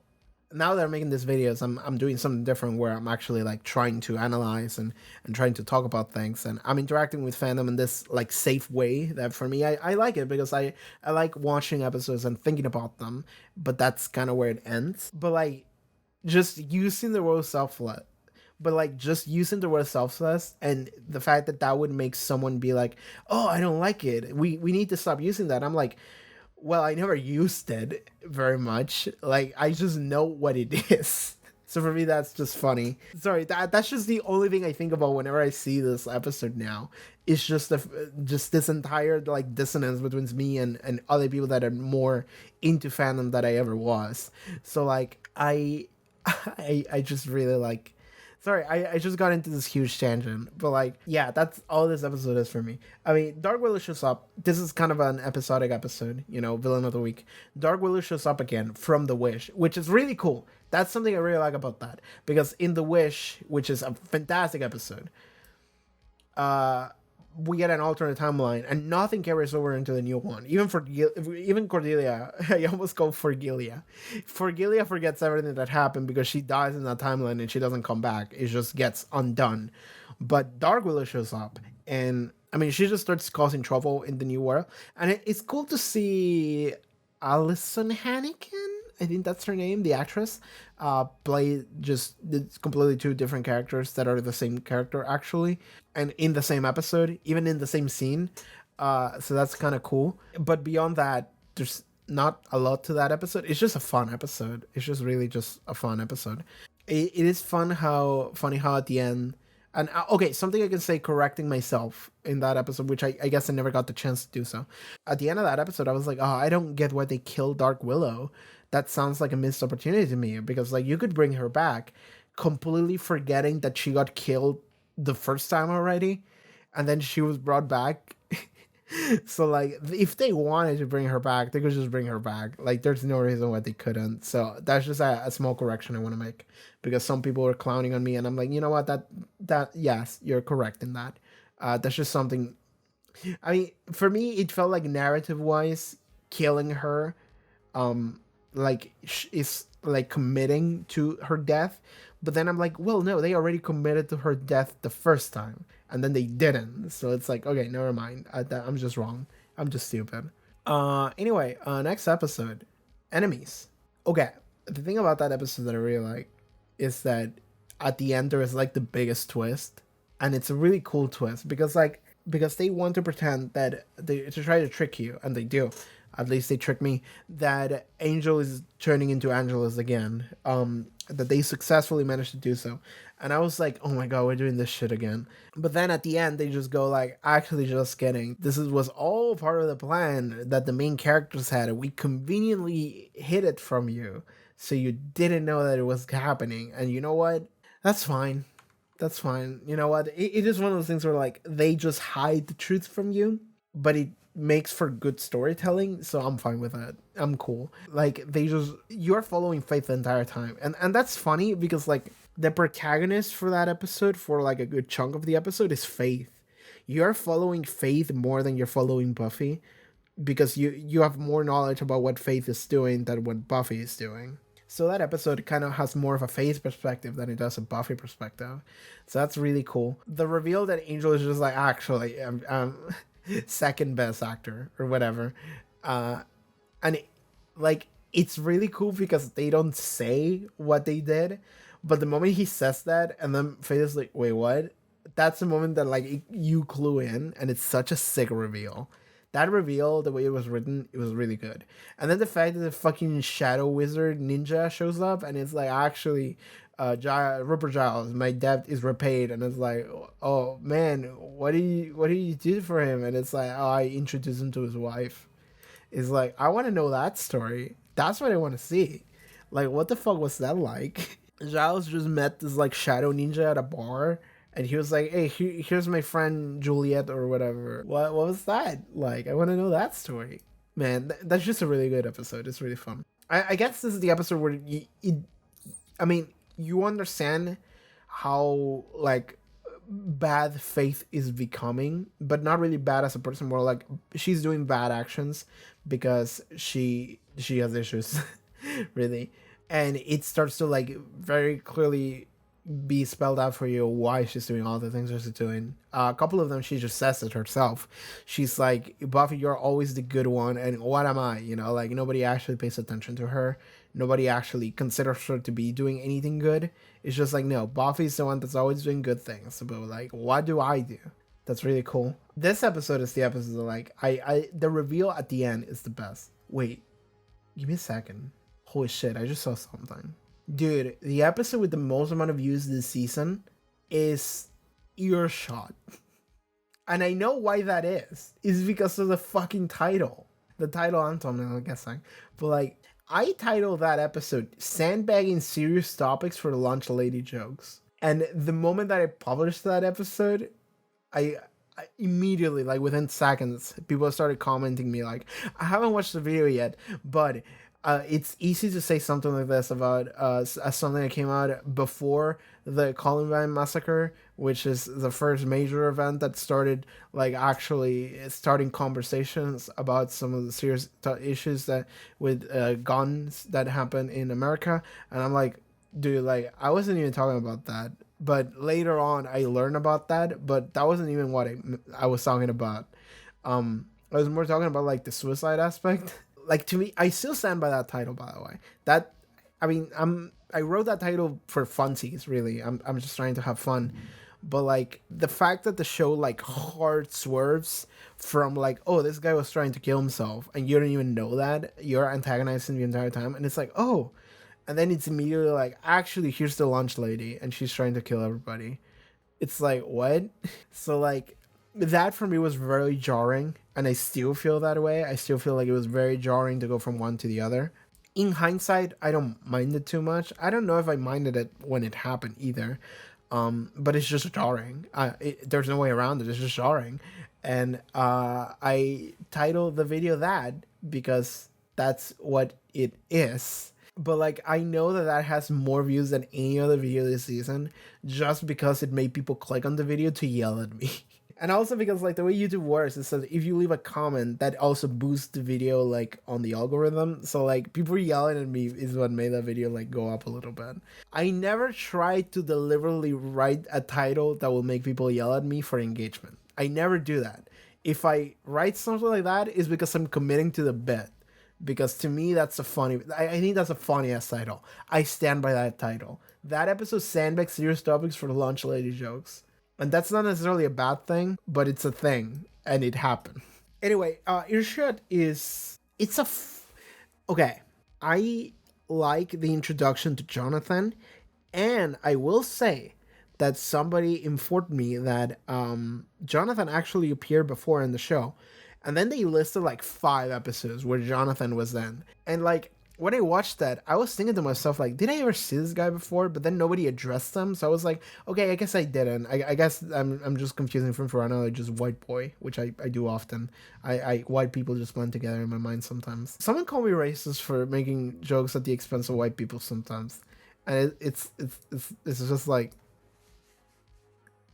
that I'm making these videos, I'm doing something different where I'm actually like trying to analyze and trying to talk about things, and I'm interacting with fandom in this like safe way that for me I like it, because I like watching episodes and thinking about them, but that's kind of where it ends. But like, just using the word selfless, and the fact that would make someone be like, oh, I don't like it, we need to stop using that. I'm like, well, I never used it very much. Like, I just know what it is. So for me, that's just funny. Sorry, that's just the only thing I think about whenever I see this episode now. It's just this entire like dissonance between me and other people that are more into fandom than I ever was. So like I just really like. Sorry, I just got into this huge tangent, but like, yeah, that's all this episode is for me. I mean, Dark Willow shows up. This is kind of an episodic episode, you know, villain of the week. Dark Willow shows up again from The Wish, which is really cool. That's something I really like about that, because in The Wish, which is a fantastic episode, we get an alternate timeline, and nothing carries over into the new one. Even Cordelia, I almost go Forgilia. Forgilia forgets everything that happened because she dies in that timeline and she doesn't come back. It just gets undone. But Dark Willow shows up, and I mean, she just starts causing trouble in the new world, and it's cool to see Alison Hannigan, I think that's her name, the actress, play just it's completely two different characters that are the same character actually, and in the same episode, even in the same scene. So that's kind of cool. But beyond that, there's not a lot to that episode. It's just a fun episode. It's just really just a fun episode. It is funny how at the end. And okay, something I can say correcting myself in that episode, which I guess I never got the chance to do so. At the end of that episode, I was like, oh, I don't get why they killed Dark Willow. That sounds like a missed opportunity to me, because like you could bring her back completely forgetting that she got killed the first time already, and then she was brought back. So like if they wanted to bring her back, they could just bring her back. Like there's no reason why they couldn't. So that's just a small correction I want to make, because some people were clowning on me and I'm like, you know what, that yes, you're correct in that. That's just something. I mean, for me it felt like narrative wise killing her like is like committing to her death, but then I'm like, well, no, they already committed to her death the first time and then they didn't, so it's like, okay, never mind. I'm just wrong, I'm just stupid. Anyway, next episode, Enemies. Okay, the thing about that episode that I really like is that at the end there is like the biggest twist, and it's a really cool twist because they want to pretend that to try to trick you, and they do. At least they trick me, that Angel is turning into Angelus again. That they successfully managed to do so. And I was like, oh my god, we're doing this shit again. But then at the end, they just go like, actually, just kidding. Was all part of the plan that the main characters had. We conveniently hid it from you, so you didn't know that it was happening. And you know what? That's fine. That's fine. You know what? It is one of those things where like they just hide the truth from you, but it makes for good storytelling, so I'm fine with that. I'm cool. Like you're following Faith the entire time, and that's funny because like the protagonist for that episode, for like a good chunk of the episode, is Faith. You're following Faith more than you're following Buffy, because you have more knowledge about what Faith is doing than what Buffy is doing. So that episode kind of has more of a Faith perspective than it does a Buffy perspective. So that's really cool. The reveal that Angel is just like, actually, second best actor or whatever, and it's really cool because they don't say what they did, but the moment he says that and then Faith is like, wait, what? That's the moment that like you clue in, and it's such a sick reveal. That reveal, the way it was written, it was really good. And then the fact that the fucking shadow wizard ninja shows up and it's like, actually, Rupert Giles, my debt is repaid, and it's like, oh man, what do you do for him? And it's like, oh, I introduced him to his wife. It's like, I want to know that story. That's what I want to see. Like, what the fuck was that like? Giles just met this like shadow ninja at a bar, and he was like, hey, here's my friend Juliet or whatever. What was that like? I want to know that story. Man, that's just a really good episode. It's really fun. I guess this is the episode where you understand how like bad Faith is becoming, but not really bad as a person, more like she's doing bad actions because she has issues. Really. And it starts to like very clearly be spelled out for you why she's doing all the things she's doing. A couple of them she just says it herself. She's like, Buffy, you're always the good one, and what am I? You know, like nobody actually pays attention to her. Nobody actually considers her to be doing anything good. It's just like, no, Buffy's the one that's always doing good things. But like, what do I do? That's really cool. This episode is the episode that like the reveal at the end is the best. Wait, give me a second. Holy shit, I just saw something. Dude, the episode with the most amount of views this season is Earshot. And I know why that is. It's because of the fucking title. The title and thumbnail, I'm guessing. But like, I titled that episode Sandbagging Serious Topics for Lunch Lady Jokes. And the moment that I published that episode, I immediately, like within seconds, people started commenting me like, I haven't watched the video yet, but it's easy to say something like this about something that came out before the Columbine massacre, which is the first major event that started like actually starting conversations about some of the serious issues that with guns that happen in America. And I'm like, dude, like I wasn't even talking about that. But later on, I learned about that, but that wasn't even what I was talking about. I was more talking about like the suicide aspect. Like to me, I still stand by that title, by the way. That, I mean, I wrote that title for funsies, really. I'm just trying to have fun. But like the fact that the show like hard swerves from like, oh, this guy was trying to kill himself, and you don't even know that, you're antagonizing the entire time, and it's like, oh. And then it's immediately like, actually, here's the lunch lady, and she's trying to kill everybody. It's like, what? So, like, that for me was very jarring, and I still feel that way. I still feel like it was very jarring to go from one to the other. In hindsight, I don't mind it too much. I don't know if I minded it when it happened either, but it's just jarring. There's no way around it. It's just jarring. And I titled the video that because that's what it is. But like I know that has more views than any other video this season, just because it made people click on the video to yell at me. And also because like the way YouTube works is that if you leave a comment, that also boosts the video like on the algorithm. So like people yelling at me is what made that video like go up a little bit. I never tried to deliberately write a title that will make people yell at me for engagement. I never do that. If I write something like that, it's because I'm committing to the bit. Because to me, that's a funny... I think that's a funny-ass title. I stand by that title. That episode sandbags serious topics for lunch lady jokes. And that's not necessarily a bad thing, but it's a thing. And it happened. Anyway, Earshot is... It's a... Okay. I like the introduction to Jonathan. And I will say that somebody informed me that Jonathan actually appeared before in the show. And then they listed like 5 episodes where Jonathan was in. And like, when I watched that, I was thinking to myself, like, did I ever see this guy before? But then nobody addressed him. So I was like, okay, I guess I didn't. I guess I'm just confusing him for another just white boy, which I do often. White people just blend together in my mind sometimes. Someone called me racist for making jokes at the expense of white people sometimes. And it's just like,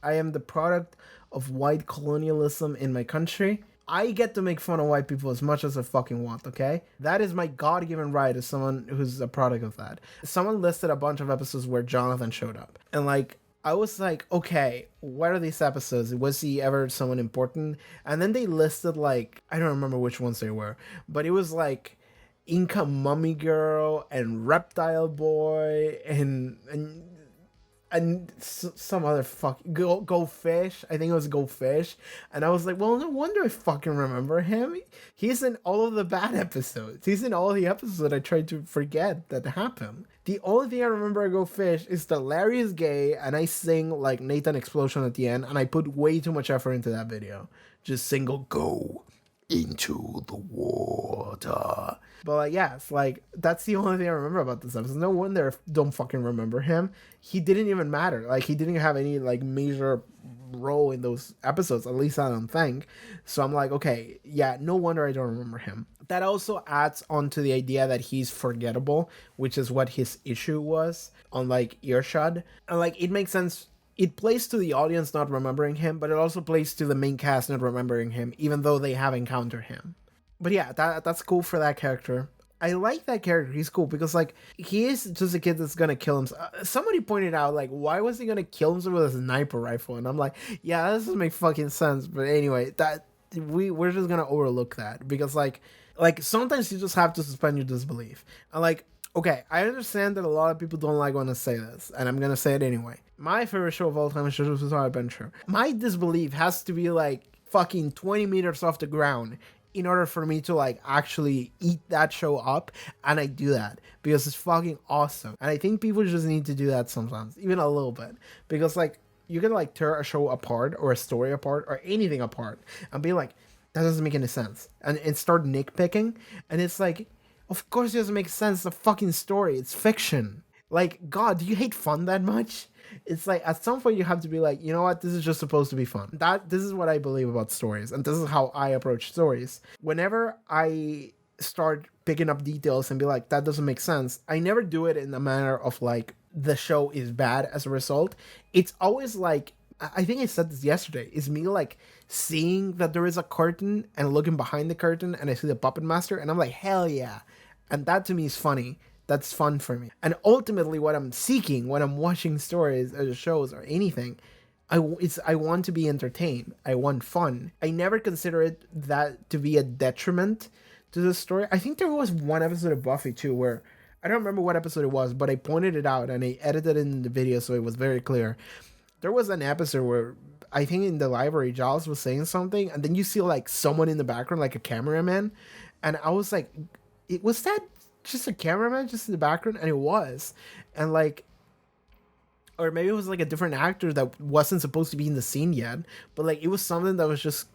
I am the product of white colonialism in my country. I get to make fun of white people as much as I fucking want, okay? That is my God-given right as someone who's a product of that. Someone listed a bunch of episodes where Jonathan showed up. And, like, I was like, okay, what are these episodes? Was he ever someone important? And then they listed, like, I don't remember which ones they were. But it was, like, Inca Mummy Girl and Reptile Boy and some other Go Fish. I think it was Go Fish. And I was like, well, no wonder I fucking remember him. He's in all of the bad episodes. He's in all the episodes that I tried to forget that happened. The only thing I remember of Go Fish is that Larry is gay and I sing like Nathan Explosion at the end, and I put way too much effort into that video. Just single go into the water. But like, yeah, it's like, that's the only thing I remember about this episode. No wonder I don't fucking remember him. He didn't even matter. Like, he didn't have any like major role in those episodes, at least I don't think. So I'm like, okay, yeah, no wonder I don't remember him. That also adds on to the idea that he's forgettable, which is what his issue was on like Earshot. And like, it makes sense. It plays to the audience not remembering him, but it also plays to the main cast not remembering him, even though they have encountered him. But yeah, that's cool for that character. I like that character. He's cool because, like, he is just a kid that's gonna kill himself. Somebody pointed out, like, why was he gonna kill himself with a sniper rifle? And I'm like, yeah, that doesn't make fucking sense. But anyway, we're just gonna overlook that because, like sometimes you just have to suspend your disbelief. And like, okay, I understand that a lot of people don't like when I say this, and I'm gonna say it anyway. My favorite show of all time is JoJo's Bizarre Adventure. My disbelief has to be like fucking 20 meters off the ground in order for me to like actually eat that show up, and I do that because it's fucking awesome. And I think people just need to do that sometimes, even a little bit, because like you can like tear a show apart or a story apart or anything apart and be like, that doesn't make any sense, and start nitpicking, and it's like, of course it doesn't make sense. It's a fucking story. It's fiction. Like, God, do you hate fun that much? It's like at some point you have to be like, you know what, this is just supposed to be fun. This is what I believe about stories, and this is how I approach stories. Whenever I start picking up details and be like, that doesn't make sense, I never do it in a manner of like the show is bad as a result. It's always like, I think I said this yesterday, is me like seeing that there is a curtain and looking behind the curtain and I see the puppet master and I'm like, hell yeah. And that to me is funny. That's fun for me. And ultimately what I'm seeking when I'm watching stories or shows or anything, I want to be entertained. I want fun. I never consider it that to be a detriment to the story. I think there was one episode of Buffy too where, I don't remember what episode it was, but I pointed it out and I edited it in the video so it was very clear. There was an episode where I think in the library, Giles was saying something, and then you see like someone in the background, like a cameraman, and I was like, was that just a cameraman just in the background? And it was, and like, or maybe it was like a different actor that wasn't supposed to be in the scene yet, but like it was something that was just,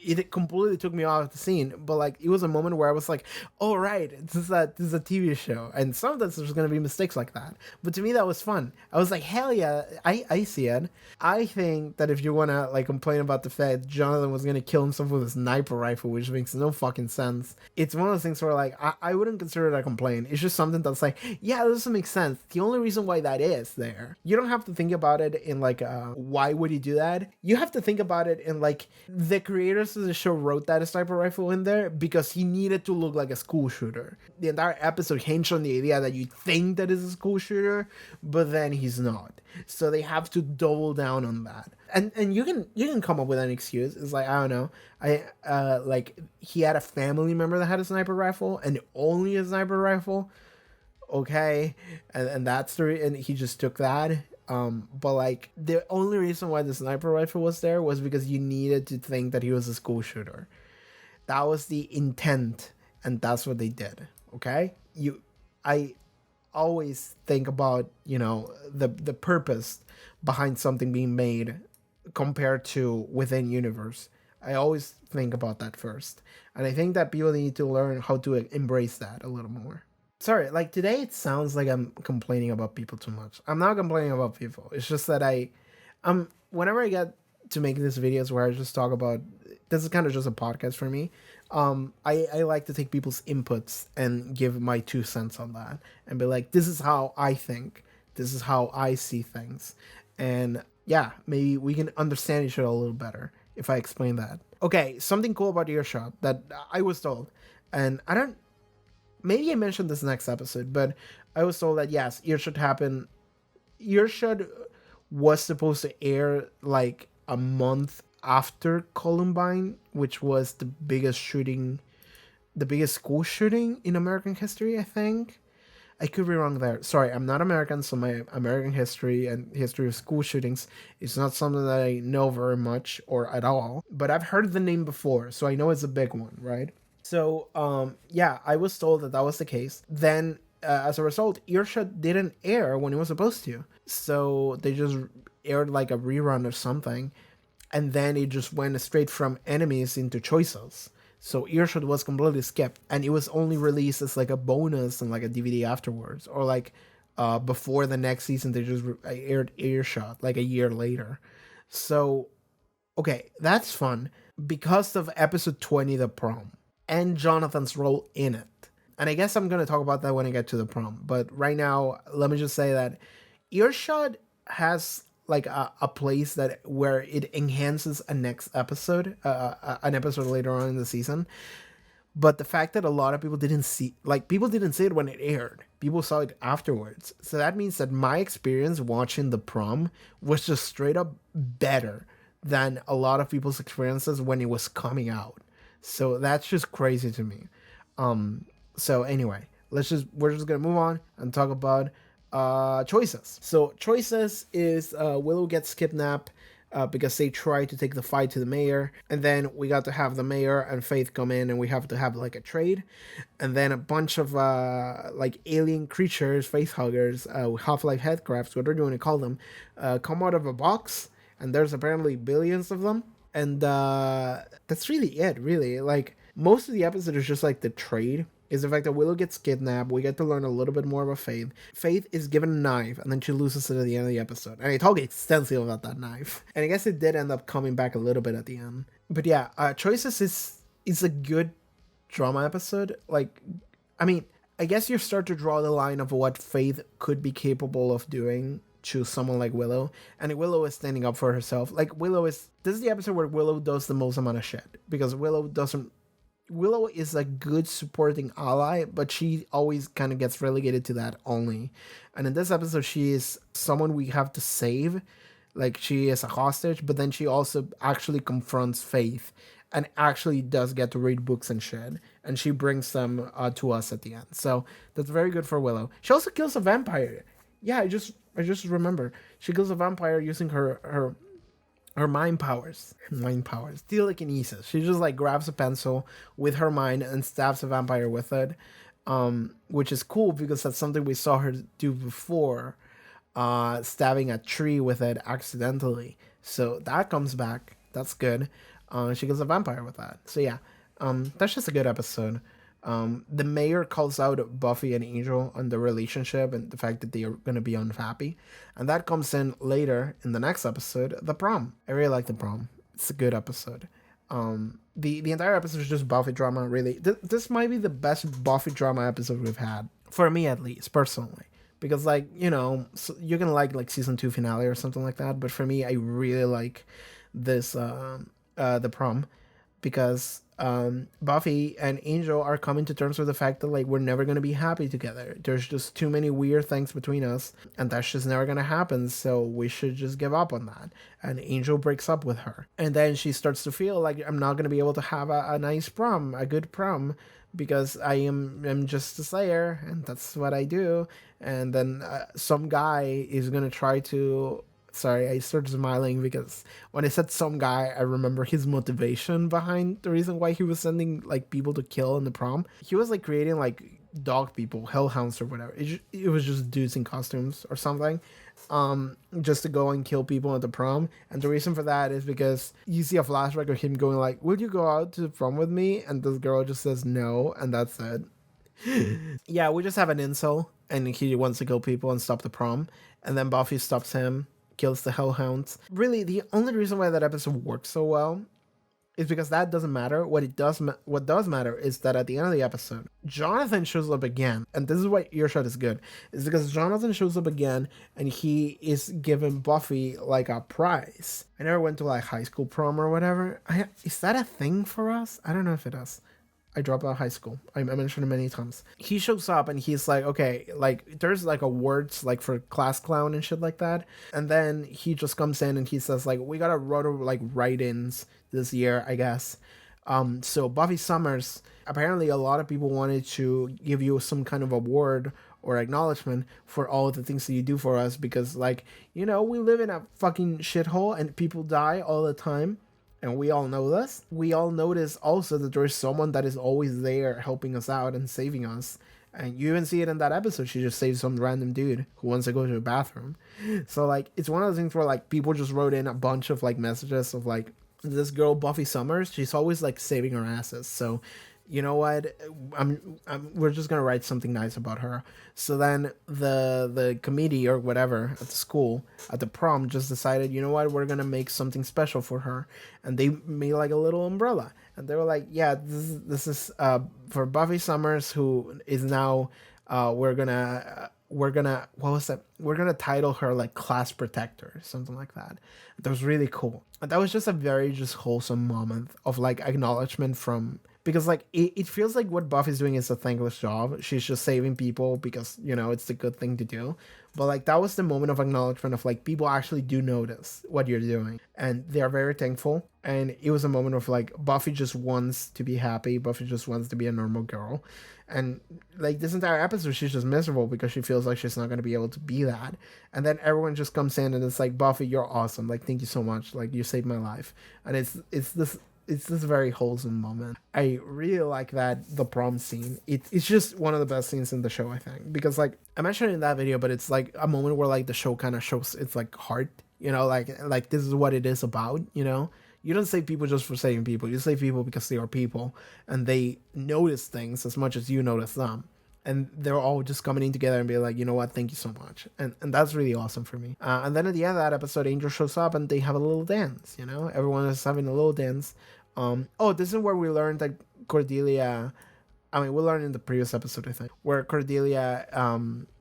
it completely took me off the scene. But like it was a moment where I was like, oh right, this is a TV show, and sometimes there's gonna be mistakes like that, but to me that was fun. I was like, hell yeah, I see it. I think that if you wanna like complain about the fact Jonathan was gonna kill himself with a sniper rifle, which makes no fucking sense, it's one of those things where like I wouldn't consider it a complaint. It's just something that's like, yeah, it doesn't make sense. The only reason why that is there, you don't have to think about it in like why would he do that. You have to think about it in like, the creators of the show wrote that sniper rifle in there because he needed to look like a school shooter. The entire episode hinged on the idea that you think that is a school shooter, but then he's not. So they have to double down on that. And you can come up with an excuse. It's like, I don't know, like he had a family member that had a sniper rifle and only a sniper rifle. Okay, and that's and he just took that. But like the only reason why the sniper rifle was there was because you needed to think that he was a school shooter. That was the intent, and that's what they did. Okay, I always think about, you know, the purpose behind something being made compared to within universe. I always think about that first, and I think that people need to learn how to embrace that a little more. Sorry, like today it sounds like I'm complaining about people too much. I'm not complaining about people. It's just that whenever I get to make these videos where I just talk about, this is kind of just a podcast for me. I like to take people's inputs and give my 2 cents on that and be like, this is how I think. This is how I see things. And yeah, maybe we can understand each other a little better if I explain that. Okay, something cool about Earshot that I was told, and maybe I mentioned this next episode, but I was told that yes, Earshot was supposed to air like a month after Columbine, which was the biggest school shooting in American history, I think. I could be wrong there. Sorry, I'm not American, so my American history and history of school shootings is not something that I know very much or at all. But I've heard the name before, so I know it's a big one, right? So, yeah, I was told that was the case. Then, as a result, Earshot didn't air when it was supposed to. So they just aired like a rerun or something. And then it just went straight from enemies into choices. So Earshot was completely skipped. And it was only released as like a bonus and like a DVD afterwards. Or like before the next season, they just aired Earshot like a year later. So, okay, that's fun. Because of episode 20, the prom, and Jonathan's role in it. And I guess I'm going to talk about that when I get to the prom. But right now, let me just say that Earshot has like a place that where it enhances a next episode, an episode later on in the season. But the fact that a lot of people didn't see it when it aired. People saw it afterwards. So that means that my experience watching the prom was just straight up better than a lot of people's experiences when it was coming out. So that's just crazy to me. So anyway, we're just gonna move on and talk about choices. So choices is Willow gets kidnapped because they try to take the fight to the mayor. And then we got to have the mayor and Faith come in, and we have to have like a trade. And then a bunch of like alien creatures, face huggers, Half-Life headcrafts, whatever you want to call them, come out of a box. And there's apparently billions of them. And that's really it, really. Like, most of the episode is just like the trade. Is the fact that Willow gets kidnapped. We get to learn a little bit more about Faith. Faith is given a knife, and then she loses it at the end of the episode. And I talk extensively about that knife. And I guess it did end up coming back a little bit at the end. But yeah, Choices is a good drama episode. Like, I mean, I guess you start to draw the line of what Faith could be capable of doing to someone like Willow, and Willow is standing up for herself. Like, this is the episode where Willow does the most amount of shit, because Willow is a good supporting ally, but she always kind of gets relegated to that only. And in this episode, she is someone we have to save. Like, she is a hostage, but then she also actually confronts Faith and actually does get to read books and shit. And she brings them to us at the end. So that's very good for Willow. She also kills a vampire. Yeah, I just remember. She kills a vampire using her mind powers. Telekinesis. She just like grabs a pencil with her mind and stabs a vampire with it. Which is cool because that's something we saw her do before. Stabbing a tree with it accidentally. So that comes back. That's good. She kills a vampire with that. So yeah. That's just a good episode. The mayor calls out Buffy and Angel on the relationship and the fact that they are going to be unhappy. And that comes in later in the next episode, The Prom. I really like The Prom. It's a good episode. The entire episode is just Buffy drama, really. This might be the best Buffy drama episode we've had. For me, at least, personally. Because, like, you know, so you're going to like season 2 finale or something like that. But for me, I really like this, The Prom. Because Buffy and Angel are coming to terms with the fact that, like, we're never going to be happy together. There's just too many weird things between us, and that's just never going to happen, so we should just give up on that. And Angel breaks up with her. And then she starts to feel like, I'm not going to be able to have a nice prom, a good prom, because I'm just a slayer, and that's what I do. And then some guy is going to try to... Sorry, I started smiling because when I said some guy, I remember his motivation behind the reason why he was sending, like, people to kill in the prom. He was, like, creating, like, dog people, hellhounds or whatever. It was just dudes in costumes or something, just to go and kill people at the prom. And the reason for that is because you see a flashback of him going like, "Will you go out to the prom with me?" And this girl just says no, and that's it. Yeah, we just have an incel, and he wants to kill people and stop the prom. And then Buffy stops him, kills the hellhounds. Really, the only reason why that episode works so well is because that doesn't matter. What does matter is that at the end of the episode, Jonathan shows up again. And this is why Earshot is good. Is because Jonathan shows up again and he is giving Buffy like a prize. I never went to like high school prom or whatever. Is that a thing for us? I don't know if it is. I dropped out of high school. I mentioned it many times. He shows up and he's like, okay, like there's like awards like for class clown and shit like that. And then he just comes in and he says like, we got a lot of like write-ins this year, I guess. So Buffy Summers, apparently a lot of people wanted to give you some kind of award or acknowledgement for all of the things that you do for us because, like, you know, we live in a fucking shithole and people die all the time. And we all know this. We all notice also that there's someone that is always there helping us out and saving us. And you even see it in that episode. She just saves some random dude who wants to go to the bathroom. So, like, it's one of those things where, like, people just wrote in a bunch of, like, messages of, like, this girl, Buffy Summers, she's always, like, saving her asses. So, you know what? We're just going to write something nice about her. So then the committee or whatever at the school, at the prom, just decided, you know what? We're going to make something special for her. And they made like a little umbrella. And they were like, yeah, this is for Buffy Summers, who is now, we're going to, what was that? We're going to title her like class protector, something like that. That was really cool. And that was just a very just wholesome moment of like acknowledgement from because like it feels like what Buffy's doing is a thankless job. She's just saving people because it's the good thing to do. But like that was the moment of acknowledgement of like people actually do notice what you're doing and they are very thankful. And it was a moment of like Buffy just wants to be happy. Buffy just wants to be a normal girl. And like this entire episode, she's just miserable because she feels like she's not going to be able to be that. And then everyone just comes in and it's like, Buffy, you're awesome. Like, thank you so much. Like, you saved my life. And it's this very wholesome moment. I really like the prom scene. It's just one of the best scenes in the show, I think, because like I mentioned in that video, but it's like a moment where like the show kind of shows it's like heart, like this is what it is about. You don't save people just for saving people. You save people because they are people and they notice things as much as you notice them. And they're all just coming in together and be like, you know what, thank you so much. And that's really awesome for me. And then at the end of that episode, Angel shows up and they have a little dance, Everyone is having a little dance. This is where we learned that Cordelia, we learned in the previous episode, I think, where Cordelia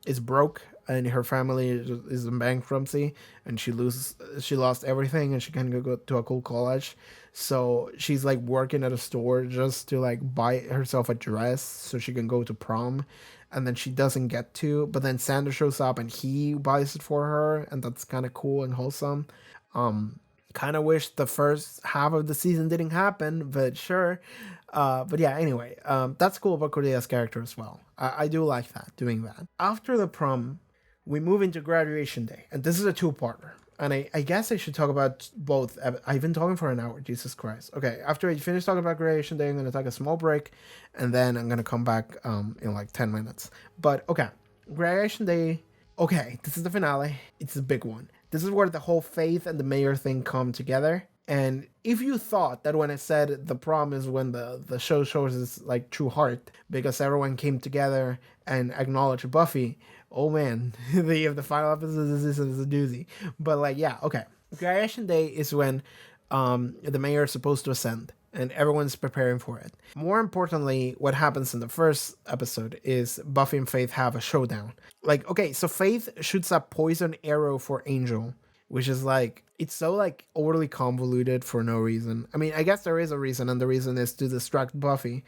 is broke and her family is in bankruptcy and she lost everything and she can't go to a cool college. So she's like working at a store just to like buy herself a dress so she can go to prom. And then she doesn't get to, but then Sander shows up and he buys it for her. And that's kind of cool and wholesome. Kind of wish the first half of the season didn't happen, but sure. But yeah, anyway, that's cool about Cordelia's character as well. I do like doing that. After the prom, we move into graduation day, and this is a two-parter. And I guess I should talk about both. I've been talking for an hour, Jesus Christ. Okay, after I finish talking about graduation day, I'm going to take a small break, and then I'm going to come back in like 10 minutes. But okay, graduation day, okay, this is the finale. It's the big one. This is where the whole Faith and the mayor thing come together. And if you thought that when I said the prom is when the show shows its like true heart because everyone came together and acknowledged Buffy, oh man, the final episode of this is a doozy. But like, yeah, okay. Graduation day is when the mayor is supposed to ascend and everyone's preparing for it. More importantly, what happens in the first episode is Buffy and Faith have a showdown. Like, okay, so Faith shoots a poison arrow for Angel, which is like, it's so like overly convoluted for no reason. I mean, I guess there is a reason, and the reason is to distract Buffy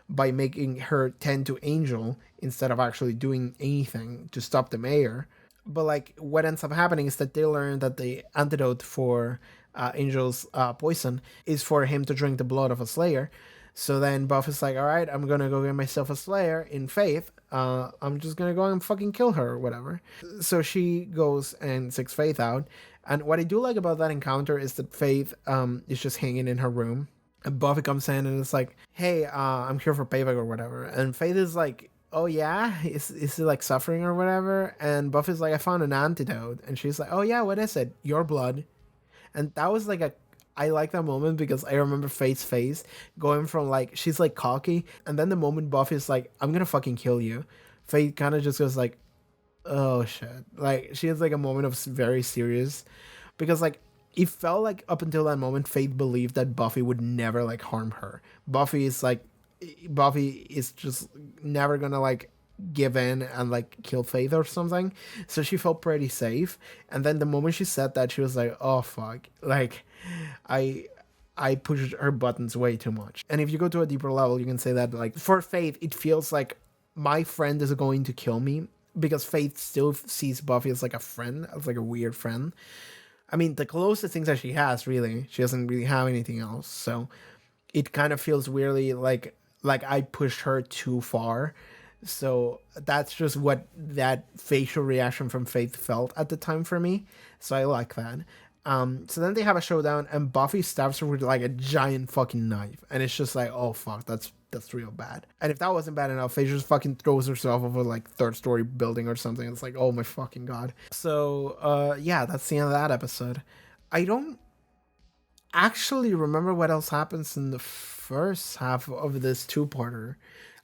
by making her tend to Angel instead of actually doing anything to stop the mayor. But like, what ends up happening is that they learn that the antidote for Angel's poison is for him to drink the blood of a Slayer. So then Buffy's like, all right, I'm gonna go get myself a Slayer in Faith. I'm just gonna go and fucking kill her or whatever. So she goes and seeks Faith out. And what I do like about that encounter is that Faith is just hanging in her room. And Buffy comes in and it's like, hey, I'm here for payback or whatever. And Faith is like, oh yeah, is he like suffering or whatever? And Buffy's like, I found an antidote. And she's like, oh yeah, what is it? Your blood. And that was like I like that moment because I remember Faith's face going from like, she's like cocky. And then the moment Buffy's like, I'm gonna fucking kill you, Faith kind of just goes like, oh shit. Like she has like a moment of very serious, because like it felt like up until that moment Faith believed that Buffy would never like harm her. Buffy is just never gonna like give in and like kill Faith or something. So she felt pretty safe. And then the moment she said that, she was like, oh fuck, like I pushed her buttons way too much. And if you go to a deeper level, you can say that like for Faith it feels like my friend is going to kill me, because Faith still sees Buffy as like a friend, as like a weird friend. I mean, the closest things that she has, really, she doesn't really have anything else. So it kind of feels weirdly like I pushed her too far. So that's just what that facial reaction from Faith felt at the time for me. So I like that. So then they have a showdown and Buffy stabs her with like a giant fucking knife. And it's just like, oh fuck, that's real bad. And if that wasn't bad enough, Faith just fucking throws herself over like third story building or something. It's like, oh my fucking god. So yeah, that's the end of that episode. I don't actually remember what else happens in the first half of this two-parter,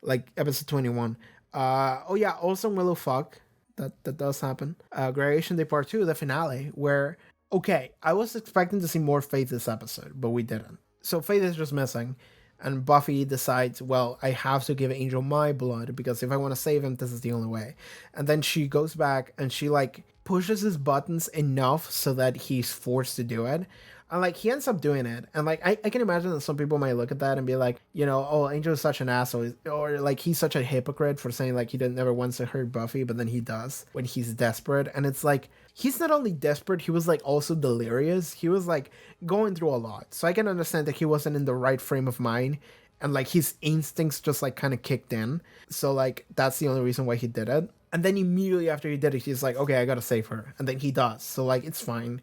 like episode 21. Oh yeah, also Willow Fuck. That does happen. Graduation Day Part 2, the finale, where, okay, I was expecting to see more Faith this episode, but we didn't. So Faith is just missing, and Buffy decides, well, I have to give Angel my blood, because if I want to save him, this is the only way. And then she goes back, and she, like, pushes his buttons enough so that he's forced to do it. And like he ends up doing it. And like I can imagine that some people might look at that and be like, you know, oh, Angel is such an asshole. Or like he's such a hypocrite for saying like he didn't never wants to hurt Buffy, but then he does when he's desperate. And it's like he's not only desperate, he was like also delirious. He was like going through a lot. So I can understand that he wasn't in the right frame of mind and like his instincts just like kind of kicked in. So like that's the only reason why he did it. And then immediately after he did it, he's like, okay, I gotta save her. And then he does. So like it's fine.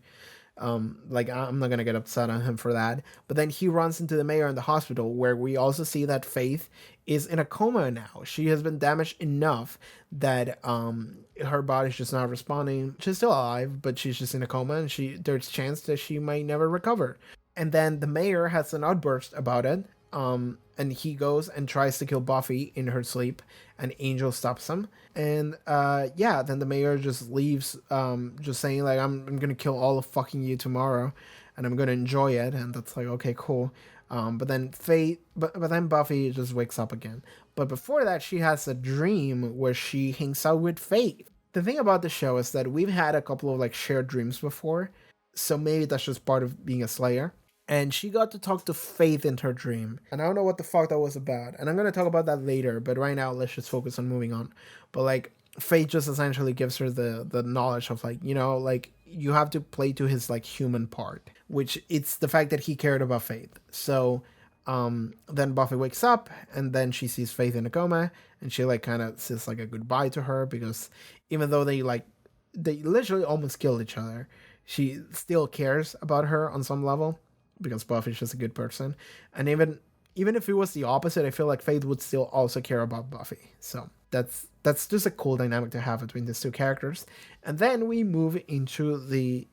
Like I'm not gonna get upset on him for that. But then he runs into the mayor in the hospital, where we also see that Faith is in a coma now. She has been damaged enough that her body's just not responding. She's still alive, but she's just in a coma, and there's a chance that she might never recover. And then the mayor has an outburst about it. And he goes and tries to kill Buffy in her sleep, and Angel stops him. And yeah, then the mayor just leaves, just saying like, I'm gonna kill all of fucking you tomorrow, and I'm gonna enjoy it. And that's like, okay, cool. But then but then Buffy just wakes up again. But before that, she has a dream where she hangs out with Faith. The thing about the show is that we've had a couple of like shared dreams before, so maybe that's just part of being a Slayer. And she got to talk to Faith in her dream. And I don't know what the fuck that was about. And I'm going to talk about that later, but right now let's just focus on moving on. But like Faith just essentially gives her the knowledge of like, you know, like you have to play to his like human part, which it's the fact that he cared about Faith. So then Buffy wakes up, and then she sees Faith in a coma, and she like kind of says like a goodbye to her, because even though they literally almost killed each other, she still cares about her on some level, because Buffy's just a good person. And even if it was the opposite, I feel like Faith would still also care about Buffy. So that's just a cool dynamic to have between these two characters. And then we move into the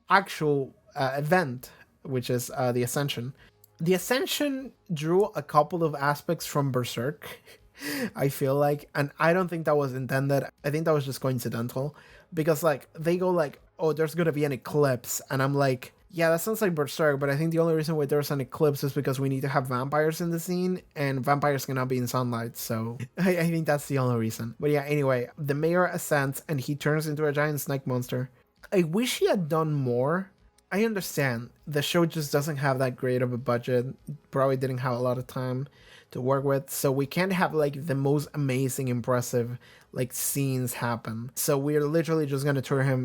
actual event, which is the Ascension. The Ascension drew a couple of aspects from Berserk, I feel like, and I don't think that was intended. I think that was just coincidental, because like they go like, oh, there's gonna be an eclipse, and I'm like, yeah, that sounds like Berserk, but I think the only reason why there's an eclipse is because we need to have vampires in the scene, and vampires cannot be in sunlight, so I think that's the only reason. But yeah, anyway, the mayor ascends, and he turns into a giant snake monster. I wish he had done more. I understand the show just doesn't have that great of a budget, probably didn't have a lot of time to work with, so we can't have like the most amazing, impressive like scenes happen. So we're literally just gonna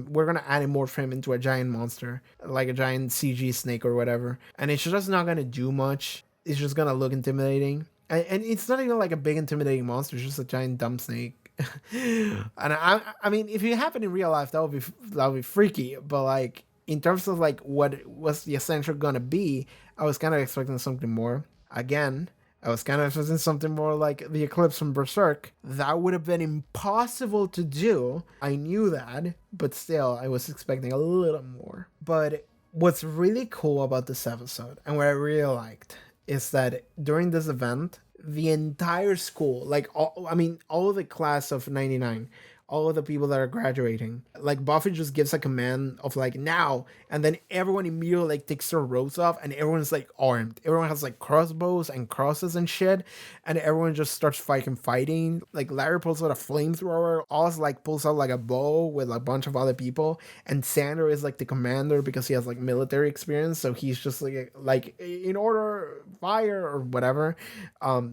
we're gonna animorph him into a giant monster, like a giant CG snake or whatever, and it's just not gonna do much. It's just gonna look intimidating, and it's not even like a big intimidating monster. It's just a giant dumb snake. And I mean, if it happened in real life, that would be freaky. But like in terms of like what was the Ascension gonna be, I was kind of expecting something more. Again, I was kind of expecting something more like the Eclipse from Berserk. That would have been impossible to do. I knew that, but still, I was expecting a little more. But what's really cool about this episode, and what I really liked, is that during this event, the entire school, like, all of the class of 99, all of the people that are graduating, like Buffy just gives a command of like now, and then everyone immediately like takes their robes off, and everyone's like armed. Everyone has like crossbows and crosses and shit, and everyone just starts fighting. Like Larry pulls out a flamethrower, Oz like pulls out like a bow with a bunch of other people, and Sander is like the commander because he has like military experience, so he's just like in order, fire or whatever.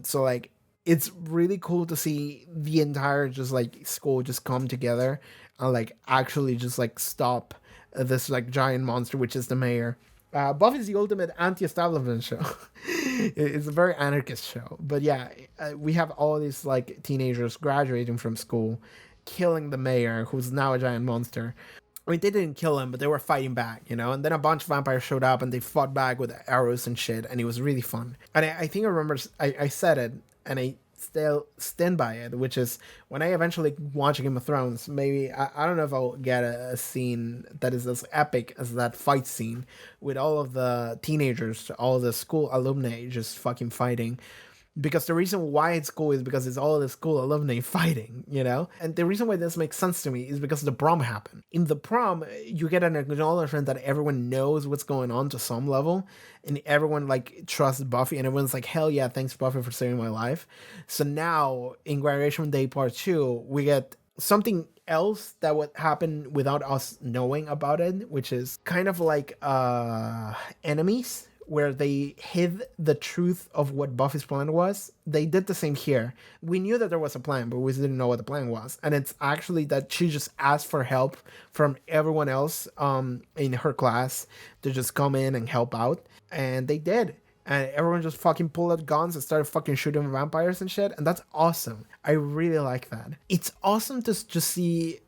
So like it's really cool to see the entire just like school just come together and like actually just like stop this like giant monster, which is the mayor. Buffy's the ultimate anti-establishment show. It's a very anarchist show. But yeah, we have all these like teenagers graduating from school, killing the mayor, who's now a giant monster. I mean, they didn't kill him, but they were fighting back, you know? And then a bunch of vampires showed up, and they fought back with arrows and shit, and it was really fun. And I think I remember, I said it, and I still stand by it, which is when I eventually watch Game of Thrones, maybe, I don't know if I'll get a scene that is as epic as that fight scene with all of the teenagers, all the school alumni just fucking fighting. Because the reason why it's cool is because it's all the school alumni fighting, you know? And the reason why this makes sense to me is because the prom happened. In the prom, you get an acknowledgement that everyone knows what's going on to some level, and everyone, like, trusts Buffy, and everyone's like, hell yeah, thanks, Buffy, for saving my life. So now, in Graduation Day Part 2, we get something else that would happen without us knowing about it, which is kind of like enemies, where they hid the truth of what Buffy's plan was. They did the same here. We knew that there was a plan, but we didn't know what the plan was. And it's actually that she just asked for help from everyone else in her class to just come in and help out. And they did. And everyone just fucking pulled out guns and started fucking shooting vampires and shit. And that's awesome. I really like that. It's awesome to just see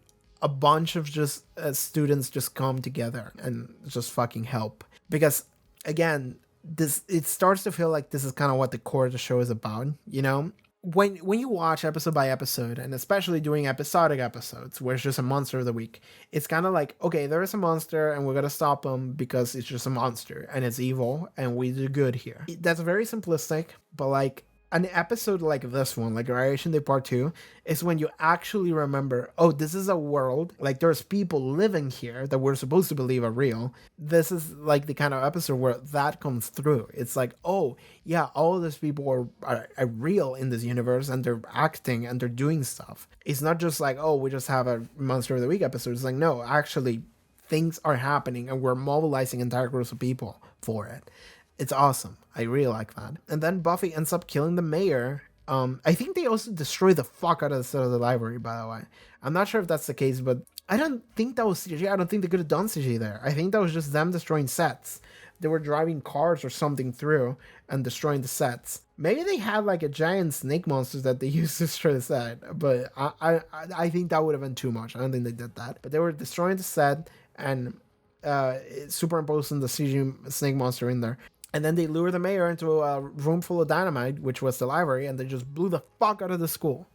a bunch of just students just come together and just fucking help. Because again, this it starts to feel like this is kind of what the core of the show is about, you know? When you watch episode by episode, and especially doing episodic episodes where it's just a monster of the week, it's kind of like, okay, there is a monster and we're gonna stop him because it's just a monster and it's evil and we do good here. That's very simplistic, but like an episode like this one, like Variation Day Part 2, is when you actually remember, oh, this is a world, like there's people living here that we're supposed to believe are real. This is like the kind of episode where that comes through. It's like, oh, yeah, all of these people are real in this universe and they're acting and they're doing stuff. It's not just like, oh, we just have a Monster of the Week episode. It's like, no, actually, things are happening and we're mobilizing entire groups of people for it. It's awesome. I really like that. And then Buffy ends up killing the mayor. I think they also destroy the fuck out of the set of the library, by the way. I'm not sure if that's the case, but I don't think that was CG. I don't think they could have done CG there. I think that was just them destroying sets. They were driving cars or something through and destroying the sets. Maybe they had like a giant snake monster that they used to destroy the set, but I think that would have been too much. I don't think they did that. But they were destroying the set and superimposing the CG snake monster in there. And then they lure the mayor into a room full of dynamite, which was the library, and they just blew the fuck out of the school.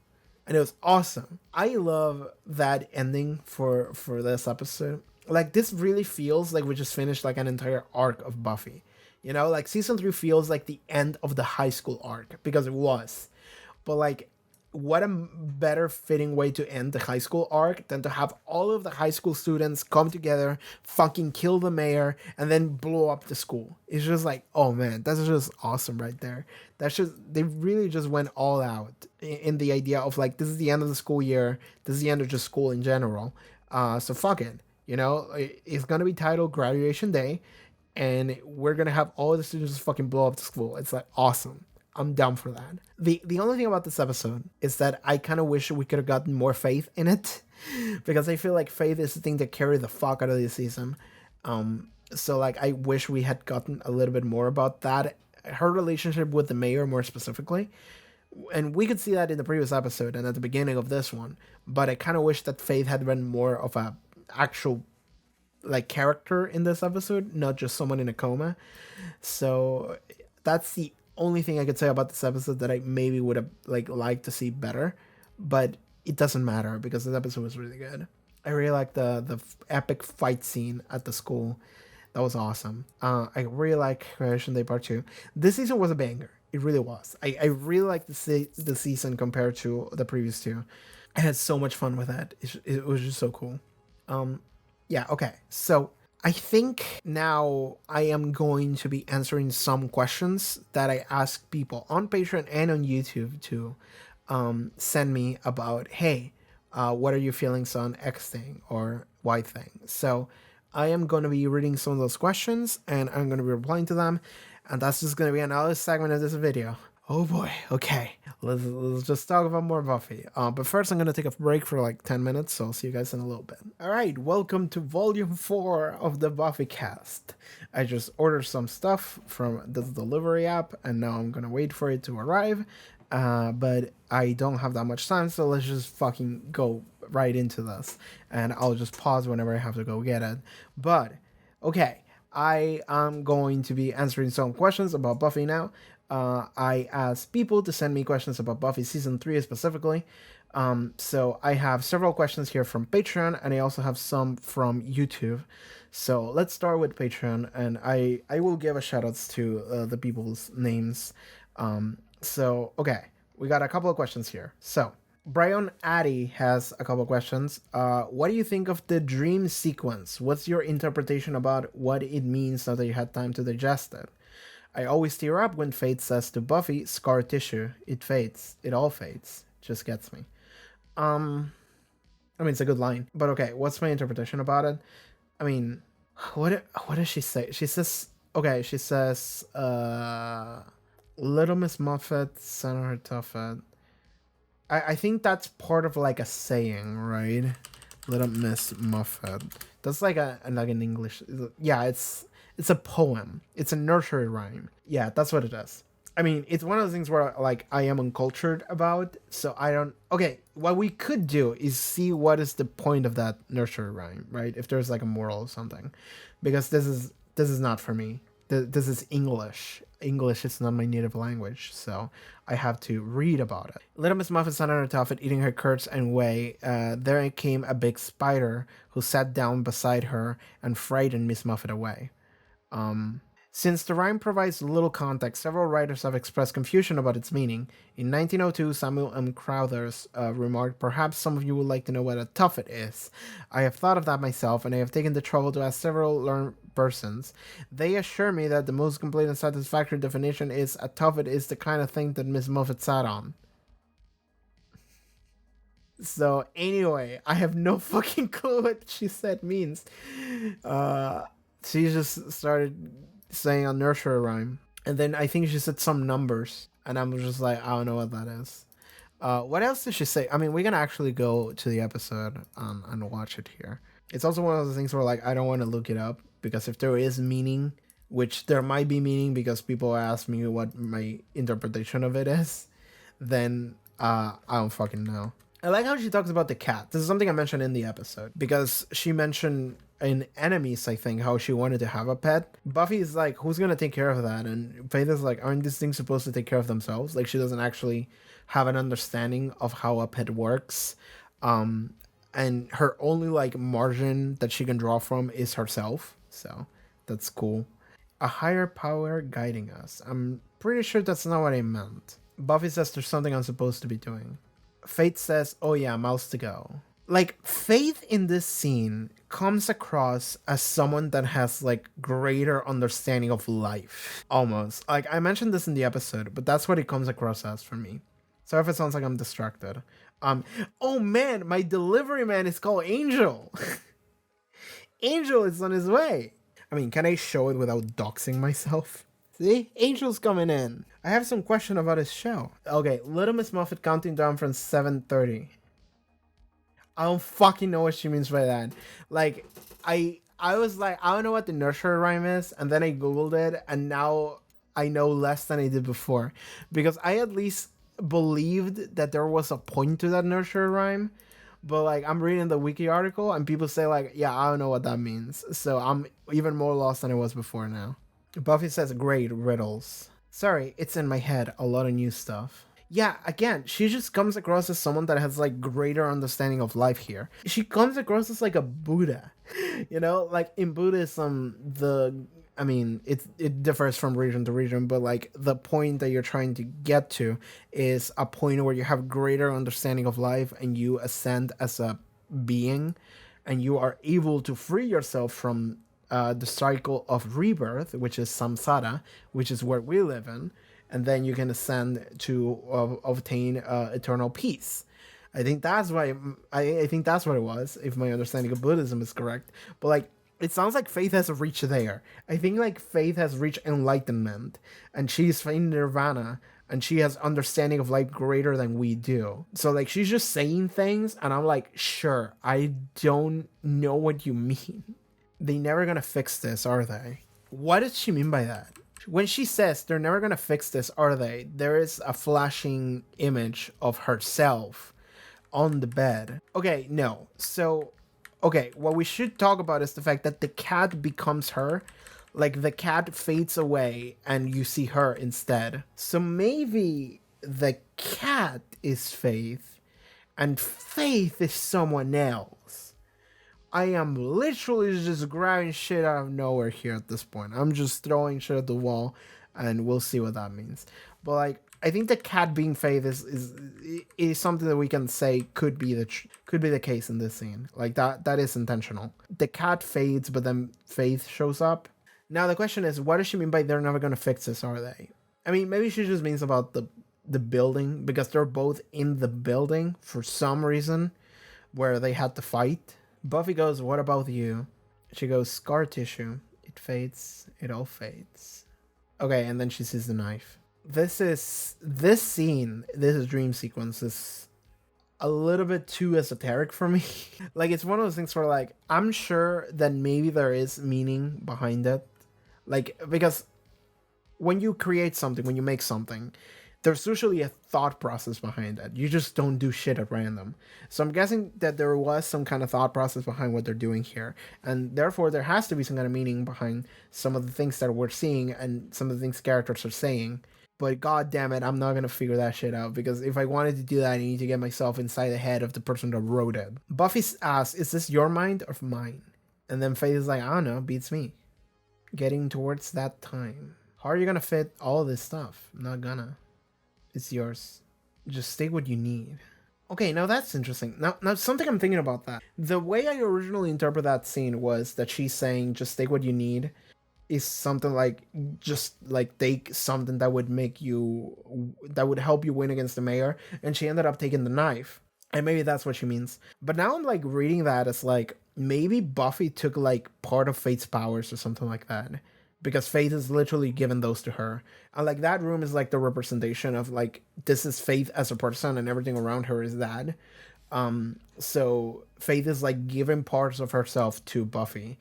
And it was awesome. I love that ending for this episode. Like, this really feels like we just finished like an entire arc of Buffy. You know, like season 3 feels like the end of the high school arc, because it was. But like, what a better fitting way to end the high school arc than to have all of the high school students come together, fucking kill the mayor, and then blow up the school. It's just like, oh man, that's just awesome right there. That's just, they really just went all out in the idea of like, this is the end of the school year, this is the end of just school in general. So fuck it, you know, it's gonna be titled Graduation Day, and we're gonna have all the students just fucking blow up the school. It's like awesome. I'm down for that. The only thing about this episode is that I kind of wish we could have gotten more Faith in it, because I feel like Faith is the thing that carried the fuck out of this season. So like I wish we had gotten a little bit more about that, her relationship with the mayor more specifically. And we could see that in the previous episode and at the beginning of this one, but I kind of wish that Faith had been more of a actual like character in this episode, not just someone in a coma. So that's the only thing I could say about this episode that I maybe would have like liked to see better, but it doesn't matter because this episode was really good. I really like the epic fight scene at the school. That was awesome. I really like Creation Day Part 2. This season was a banger. It really was. I really like the season compared to the previous two. I had so much fun with that. It was just so cool. Yeah, okay. So I think now I am going to be answering some questions that I ask people on Patreon and on YouTube to send me about, hey, what are your feelings on X thing or Y thing? So I am going to be reading some of those questions and I'm going to be replying to them. And that's just going to be another segment of this video. Oh boy. Okay. Let's just talk about more Buffy. But first I'm going to take a break for like 10 minutes. So I'll see you guys in a little bit. All right. Welcome to volume 4 of the BuffyCast. I just ordered some stuff from the delivery app and now I'm going to wait for it to arrive. But I don't have that much time. So let's just fucking go right into this. And I'll just pause whenever I have to go get it. But okay. I am going to be answering some questions about Buffy now. I asked people to send me questions about Buffy Season 3 specifically. So I have several questions here from Patreon, and I also have some from YouTube. So let's start with Patreon, and I will give a shout-outs to the people's names. So, okay, we got a couple of questions here. So, Brian Addy has a couple of questions. What do you think of the dream sequence? What's your interpretation about what it means now that you had time to digest it? I always tear up when Faith says to Buffy, scar tissue. It fades. It all fades. Just gets me. I mean, it's a good line. But okay, what's my interpretation about it? I mean, what does she say? She says, okay, she says, Little Miss Muffet sent her Tuffet. I think that's part of like a saying, right? Little Miss Muffet. That's like like an English. Yeah, it's a poem. It's a nursery rhyme. Yeah, that's what it is. I mean, it's one of those things where like I am uncultured about, so I don't. Okay, what we could do is see what is the point of that nursery rhyme, right? If there's like a moral or something, because this is not for me. This is English. English is not my native language, so I have to read about it. Little Miss Muffet sat on her tuffet, eating her curds and whey. There came a big spider who sat down beside her and frightened Miss Muffet away. Since the rhyme provides little context, several writers have expressed confusion about its meaning. In 1902, Samuel M. Crowthers remarked, "Perhaps some of you would like to know what a tuffet is. I have thought of that myself, and I have taken the trouble to ask several learned persons. They assure me that the most complete and satisfactory definition is a tuffet is the kind of thing that Miss Muffet sat on." So anyway, I have no fucking clue what she said means. She just started saying a nursery rhyme, and then I think she said some numbers, and I'm just like, I don't know what that is. What else did she say? I mean, we can actually go to the episode and watch it here. It's also one of those things where like I don't want to look it up, because if there is meaning, which there might be meaning because people ask me what my interpretation of it is, then I don't fucking know. I like how she talks about the cat. This is something I mentioned in the episode, because she mentioned in Enemies, I think, how she wanted to have a pet. Buffy is like, who's gonna take care of that? And Faith is like, aren't these things supposed to take care of themselves? Like, she doesn't actually have an understanding of how a pet works. And her only like margin that she can draw from is herself. So that's cool. A higher power guiding us. I'm pretty sure that's not what I meant. Buffy says there's something I'm supposed to be doing. Faith says, oh yeah, mouse to go. Like, Faith in this scene comes across as someone that has like greater understanding of life, almost. Like, I mentioned this in the episode, but that's what it comes across as for me. Sorry if it sounds like I'm distracted. Oh man, my delivery man is called Angel. Angel is on his way. I mean, can I show it without doxing myself? See? Angel's coming in. I have some question about his show. Okay, Little Miss Muffet counting down from 7:30. I don't fucking know what she means by that. Like, I was like, I don't know what the nursery rhyme is, and then I googled it, and now I know less than I did before, because I at least believed that there was a point to that nursery rhyme, but like I'm reading the wiki article and people say like, yeah, I don't know what that means, so I'm even more lost than I was before now. Buffy says, great riddles. Sorry, it's in my head, a lot of new stuff. Yeah, again, she just comes across as someone that has like greater understanding of life here. She comes across as like a Buddha, you know, like in Buddhism, it differs from region to region, but like the point that you're trying to get to is a point where you have greater understanding of life and you ascend as a being, and you are able to free yourself from the cycle of rebirth, which is samsara, which is where we live in, and then you can ascend to obtain eternal peace. I think that's why I think that's what it was, if my understanding of Buddhism is correct. But like, it sounds like Faith has reached there. I think like Faith has reached enlightenment, and she's in nirvana, and she has understanding of life greater than we do. So like, she's just saying things, and I'm like, sure, I don't know what you mean. They never gonna fix this, are they? What does she mean by that? When she says they're never gonna fix this, are they? There is a flashing image of herself on the bed. Okay, no. So, okay, what we should talk about is the fact that the cat becomes her. Like, the cat fades away and you see her instead. So maybe the cat is Faith and Faith is someone else. I am literally just grabbing shit out of nowhere here at this point. I'm just throwing shit at the wall, and we'll see what that means. But like, I think the cat being Faith is something that we can say could be the case in this scene. Like that is intentional. The cat fades, but then Faith shows up. Now the question is, what does she mean by they're never gonna fix this? Are they? I mean, maybe she just means about the building, because they're both in the building for some reason. where they had to fight. Buffy goes, "What about you?" She goes, "Scar tissue. It fades. It all fades." Okay, and then she sees the knife. This scene, this dream sequence is a little bit too esoteric for me. Like, it's one of those things where, like, I'm sure that maybe there is meaning behind it. Like, because when you create something, when you make something, there's usually a thought process behind it. You just don't do shit at random. So I'm guessing that there was some kind of thought process behind what they're doing here. And therefore, there has to be some kind of meaning behind some of the things that we're seeing and some of the things characters are saying. But god damn it, I'm not gonna figure that shit out, because if I wanted to do that, I need to get myself inside the head of the person that wrote it. Buffy asks, "Is this your mind or mine?" And then Faith is like, "I don't know, beats me." Getting towards that time. How are you gonna fit all this stuff? I'm not gonna. It's yours. Just take what you need. Okay, now that's interesting. Now something I'm thinking about that. The way I originally interpret that scene was that she's saying, "Just take what you need," is something like, just like take something that would help you win against the mayor, and she ended up taking the knife, and maybe that's what she means. But now I'm like reading that as like, maybe Buffy took like part of Faith's powers or something like that, because Faith is literally given those to her, and like that room is like the representation of like, this is Faith as a person, and everything around her is that. So Faith is like giving parts of herself to Buffy.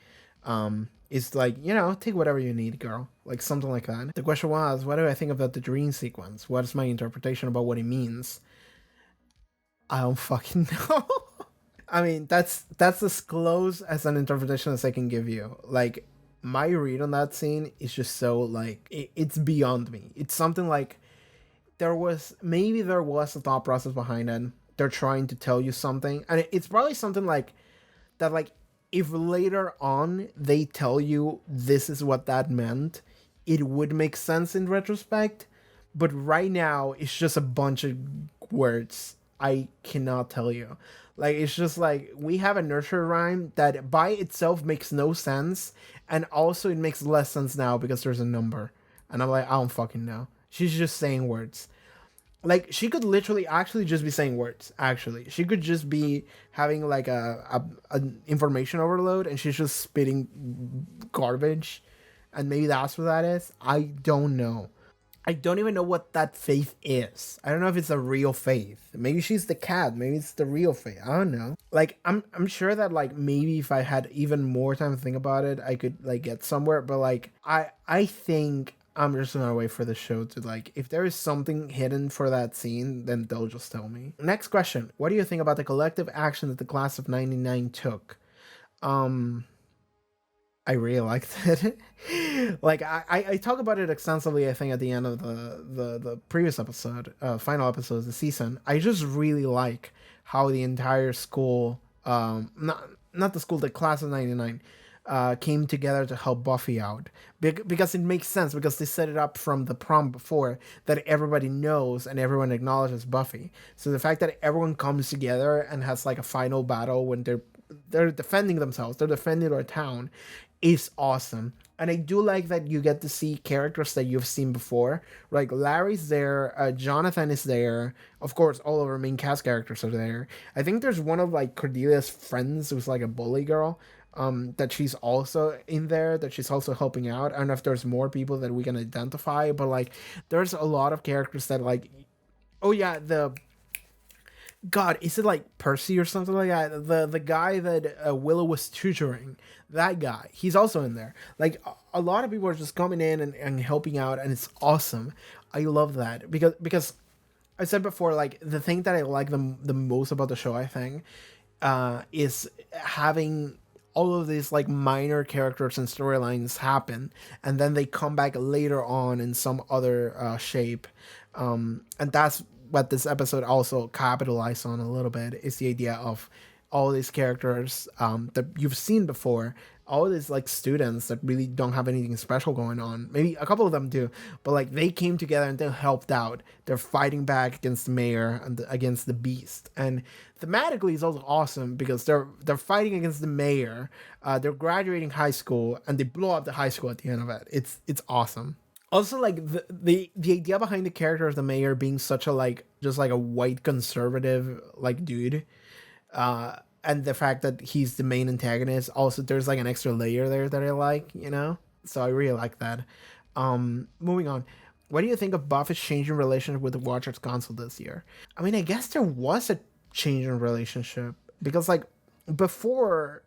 It's like, take whatever you need, girl. Like something like that. The question was, what do I think about the dream sequence? What's my interpretation about what it means? I don't fucking know. I mean, that's as close as an interpretation as I can give you. Like, my read on that scene is just so like, it's beyond me. It's something like, maybe there was a thought process behind it. They're trying to tell you something. And it's probably something like that, like, if later on they tell you this is what that meant, it would make sense in retrospect. But right now, it's just a bunch of words I cannot tell you. Like, it's just like, we have a nurture rhyme that by itself makes no sense. And also it makes less sense now because there's a number. And I'm like, I don't fucking know. She's just saying words. Like, she could literally actually just be saying words. Actually, she could just be having like an information overload, and she's just spitting garbage, and maybe that's what that is. I don't know. I don't even know what that Faith is. I don't know if it's a real Faith. Maybe she's the cat. Maybe it's the real Faith. I don't know. Like, I'm sure that, like, maybe if I had even more time to think about it, I could like get somewhere. But like, I think I'm just gonna wait for the show to, like, if there is something hidden for that scene, then they'll just tell me. Next question. What do you think about the collective action that the class of 99 took? I really liked it. Like, I talk about it extensively, I think, at the end of the previous episode, final episode of the season. I just really like how the entire school, not the school, the class of 99, came together to help Buffy out, because it makes sense, because they set it up from the prom before that everybody knows and everyone acknowledges Buffy. So the fact that everyone comes together and has like a final battle when they're defending themselves, they're defending their town, is awesome. And I do like that you get to see characters that you've seen before. Like, Larry's there, Jonathan is there, of course all of our main cast characters are there. I think there's one of like Cordelia's friends who's like a bully girl, that she's also in there, that she's also helping out. I don't know if there's more people that we can identify, but like, there's a lot of characters that, like, oh yeah, God, is it like Percy or something like that? The guy that Willow was tutoring, that guy, he's also in there. Like, a lot of people are just coming in and helping out, and it's awesome. I love that, because I said before, like, the thing that I like the most about the show, I think, is having all of these like minor characters and storylines happen, and then they come back later on in some other shape, and that's what this episode also capitalized on a little bit, is the idea of all these characters that you've seen before, all these like students that really don't have anything special going on. Maybe a couple of them do, but like, they came together and they helped out. They're fighting back against the mayor and against the beast. And thematically, it's also awesome because they're fighting against the mayor. They're graduating high school and they blow up the high school at the end of it. It's awesome. Also, like, the idea behind the character of the mayor being such a like, just like a white conservative like dude, And the fact that he's the main antagonist, also there's like an extra layer there that I like, you know? So I really like that. Moving on. What do you think of Buffy's changing relationship with the Watchers Council this year? I mean, I guess there was a change in relationship because, like, before,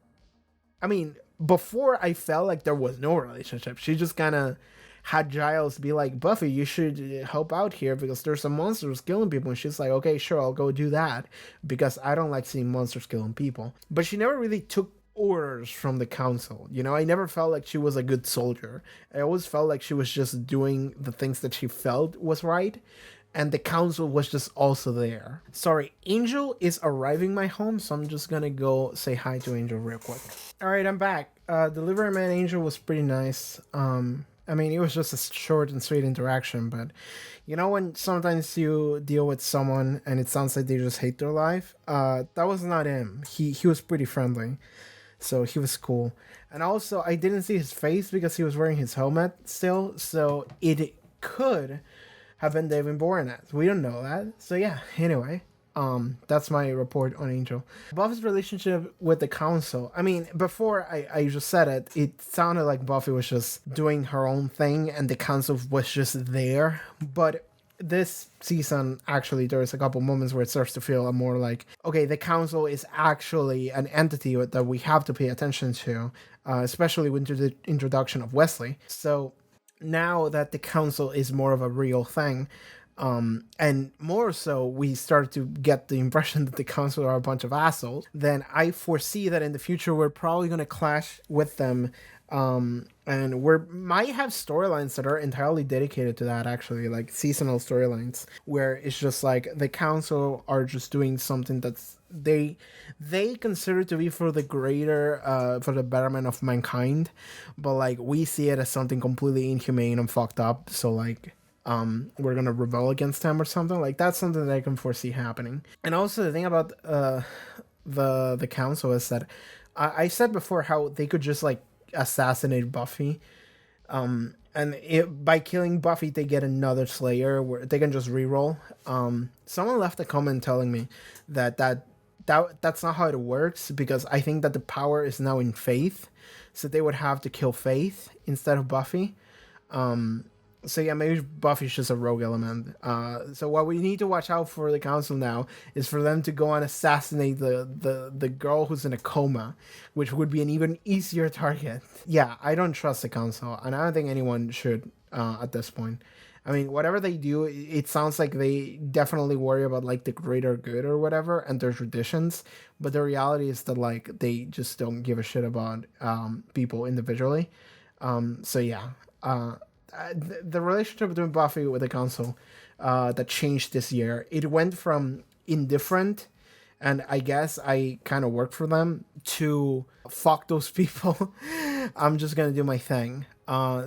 I mean, before I felt like there was no relationship. She just kind of had Giles be like, Buffy, you should help out here because there's some monsters killing people. And she's like, okay, sure, I'll go do that because I don't like seeing monsters killing people. But she never really took orders from the council. You know, I never felt like she was a good soldier. I always felt like she was just doing the things that she felt was right. And the council was just also there. Sorry, Angel is arriving my home, so I'm just gonna go say hi to Angel real quick. All right, I'm back. Delivery Man Angel was pretty nice. I mean, it was just a short and sweet interaction, but you know when sometimes you deal with someone and it sounds like they just hate their life? That was not him. He was pretty friendly, so he was cool. And also, I didn't see his face because he was wearing his helmet still, so it could have been David Boreanaz. We don't know that. So yeah, anyway. That's my report on Angel. Buffy's relationship with the council. I mean, before I just said it, it sounded like Buffy was just doing her own thing and the council was just there. But this season, actually, there's a couple moments where it starts to feel more like, okay, the council is actually an entity that we have to pay attention to, especially with the introduction of Wesley. So now that the council is more of a real thing, and more so, we start to get the impression that the council are a bunch of assholes, then I foresee that in the future we're probably going to clash with them. And we might have storylines that are entirely dedicated to that, actually, like seasonal storylines, where it's just like the council are just doing something that's they consider to be for the greater for the betterment of mankind, but like we see it as something completely inhumane and fucked up. So like we're gonna rebel against them or something. Like that's something that I can foresee happening. And also the thing about the council is that I said before how they could just like assassinate Buffy, and by killing Buffy they get another Slayer where they can just reroll. Someone left a comment telling me that's not how it works, because I think that the power is now in Faith, so they would have to kill Faith instead of Buffy. So yeah, maybe Buffy's just a rogue element. So what we need to watch out for the council now is for them to go and assassinate the girl who's in a coma, which would be an even easier target. Yeah, I don't trust the council, and I don't think anyone should at this point. I mean, whatever they do, it sounds like they definitely worry about like the greater good or whatever and their traditions, but the reality is that like they just don't give a shit about people individually. So yeah. The relationship between Buffy with the council that changed this year, it went from indifferent and I guess I kind of work for them to fuck those people. I'm just gonna do my thing.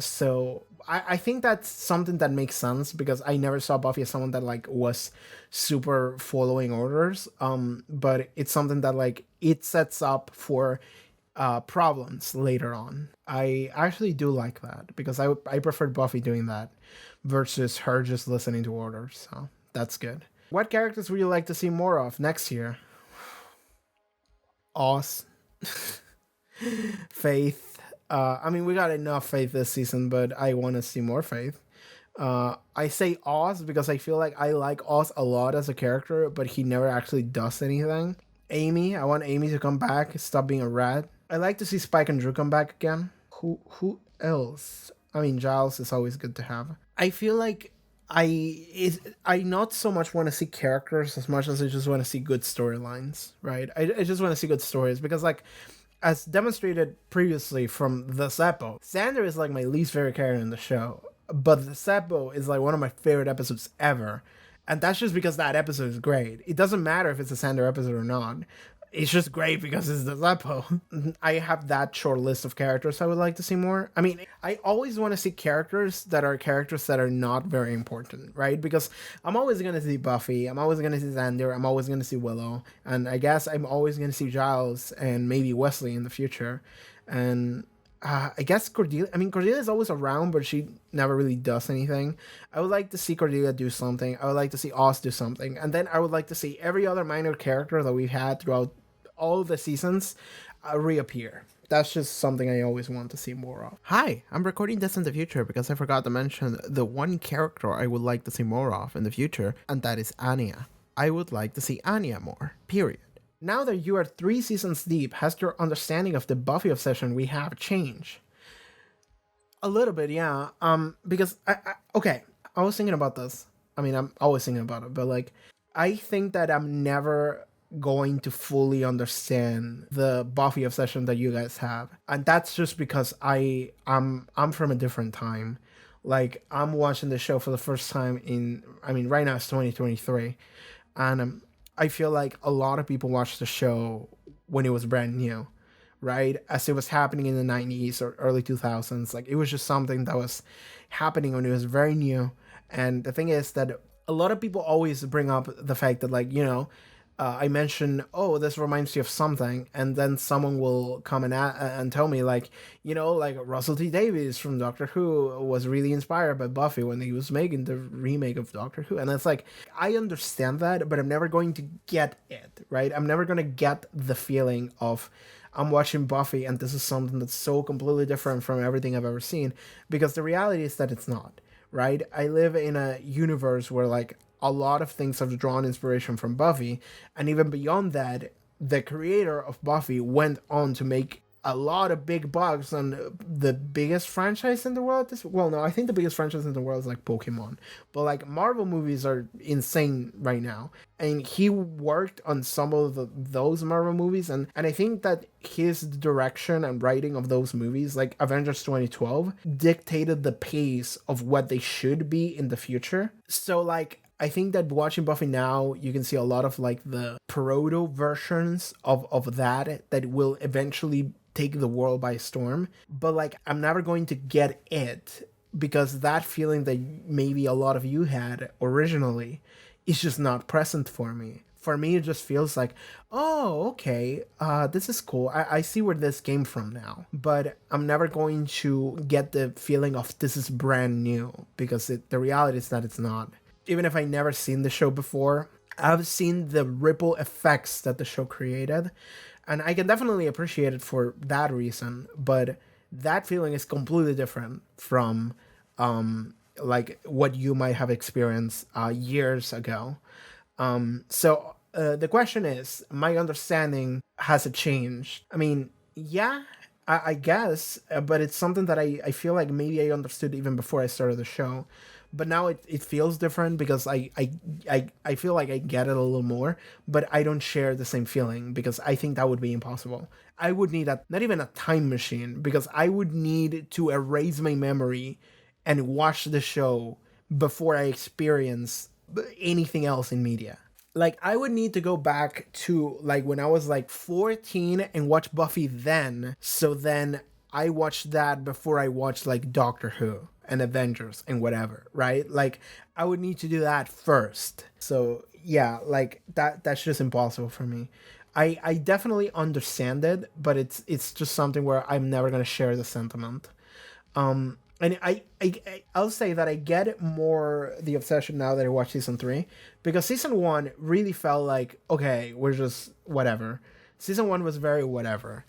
So I think that's something that makes sense because I never saw Buffy as someone that like was super following orders. But it's something that like it sets up for problems later on. I actually do like that because I prefer Buffy doing that versus her just listening to orders. So that's good. What characters would you like to see more of next year? Oz, Faith. I mean, we got enough Faith this season, but I want to see more Faith. I say Oz because I feel like I like Oz a lot as a character, but he never actually does anything. Amy, I want Amy to come back, stop being a rat. I like to see Spike and Drew come back again. Who else? I mean, Giles is always good to have. I feel like I not so much want to see characters as much as I just want to see good storylines, right? I just want to see good stories because like as demonstrated previously from the Zeppo, Xander is like my least favorite character in the show, but the Zeppo is like one of my favorite episodes ever. And that's just because that episode is great. It doesn't matter if it's a Xander episode or not. It's just great because it's the Zeppo. I have that short list of characters I would like to see more. I mean, I always want to see characters that are not very important, right? Because I'm always going to see Buffy, I'm always going to see Xander, I'm always going to see Willow, and I guess I'm always going to see Giles and maybe Wesley in the future. And I guess Cordelia. I mean, Cordelia is always around, but she never really does anything. I would like to see Cordelia do something. I would like to see Oz do something, and then I would like to see every other minor character that we've had throughout all the seasons reappear. That's just something I always want to see more of. Hi, I'm recording this in the future because I forgot to mention the one character I would like to see more of in the future, and that is Anya. I would like to see Anya more, period. Now that you are 3 seasons deep, has your understanding of the Buffy obsession we have changed? A little bit, yeah. Because I was thinking about this. I mean, I'm always thinking about it, but like, I think that I'm never going to fully understand the Buffy obsession that you guys have, and that's just because I'm from a different time. Like, I'm watching the show for the first time right now it's 2023, and I feel like a lot of people watched the show when it was brand new, right? As it was happening in the 90s or early 2000s. Like, it was just something that was happening when it was very new. And the thing is that a lot of people always bring up the fact that, like, I mention, oh, this reminds you of something, and then someone will come and tell me, like, like Russell T Davies from Doctor Who was really inspired by Buffy when he was making the remake of Doctor Who, and it's like, I understand that, but I'm never going to get it, right? I'm never going to get the feeling of I'm watching Buffy and this is something that's so completely different from everything I've ever seen, because the reality is that it's not, right? I live in a universe where, like, a lot of things have drawn inspiration from Buffy, and even beyond that, the creator of Buffy went on to make a lot of big bucks on the biggest franchise in the world. No, I think the biggest franchise in the world is like Pokemon, but like Marvel movies are insane right now, and he worked on some of those Marvel movies, and I think that his direction and writing of those movies, like Avengers 2012, dictated the pace of what they should be in the future. So like, I think that watching Buffy now, you can see a lot of like the proto versions of that will eventually take the world by storm. But like, I'm never going to get it, because that feeling that maybe a lot of you had originally is just not present for me. For me, it just feels like, oh, okay, this is cool. I see where this came from now. But I'm never going to get the feeling of this is brand new, because the reality is that it's not. Even if I never seen the show before, I've seen the ripple effects that the show created, and I can definitely appreciate it for that reason. But that feeling is completely different from like what you might have experienced years ago. So the question is, my understanding, has it changed? I mean, yeah, I guess, but it's something that I feel like maybe I understood even before I started the show. But now it feels different, because I feel like I get it a little more, but I don't share the same feeling, because I think that would be impossible. I would need not even a time machine, because I would need to erase my memory and watch the show before I experience anything else in media. Like, I would need to go back to like when I was like 14 and watch Buffy then, so then I watched that before I watched like Doctor Who and Avengers and whatever, right? Like, I would need to do that first. So yeah, like that's just impossible for me. I definitely understand it, but it's just something where I'm never gonna share the sentiment. And I'll say that I get more the obsession now that I watch season 3, because season 1 really felt like, okay, we're just whatever. Season 1 was very whatever.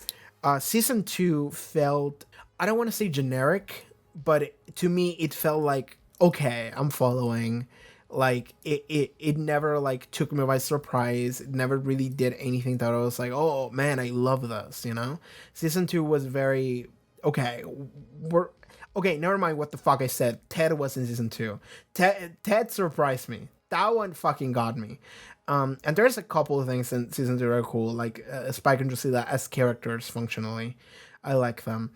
Season 2 felt, I don't want to say generic, but to me it felt like, okay, I'm following. Like, it never like took me by surprise. It never really did anything that I was like, oh man, I love this, Season 2 was very, okay, never mind what the fuck I said. Ted was in season 2. Ted surprised me. That one fucking got me. And there's a couple of things in season 2 that are cool, like Spike and Drusilla as characters functionally. I like them.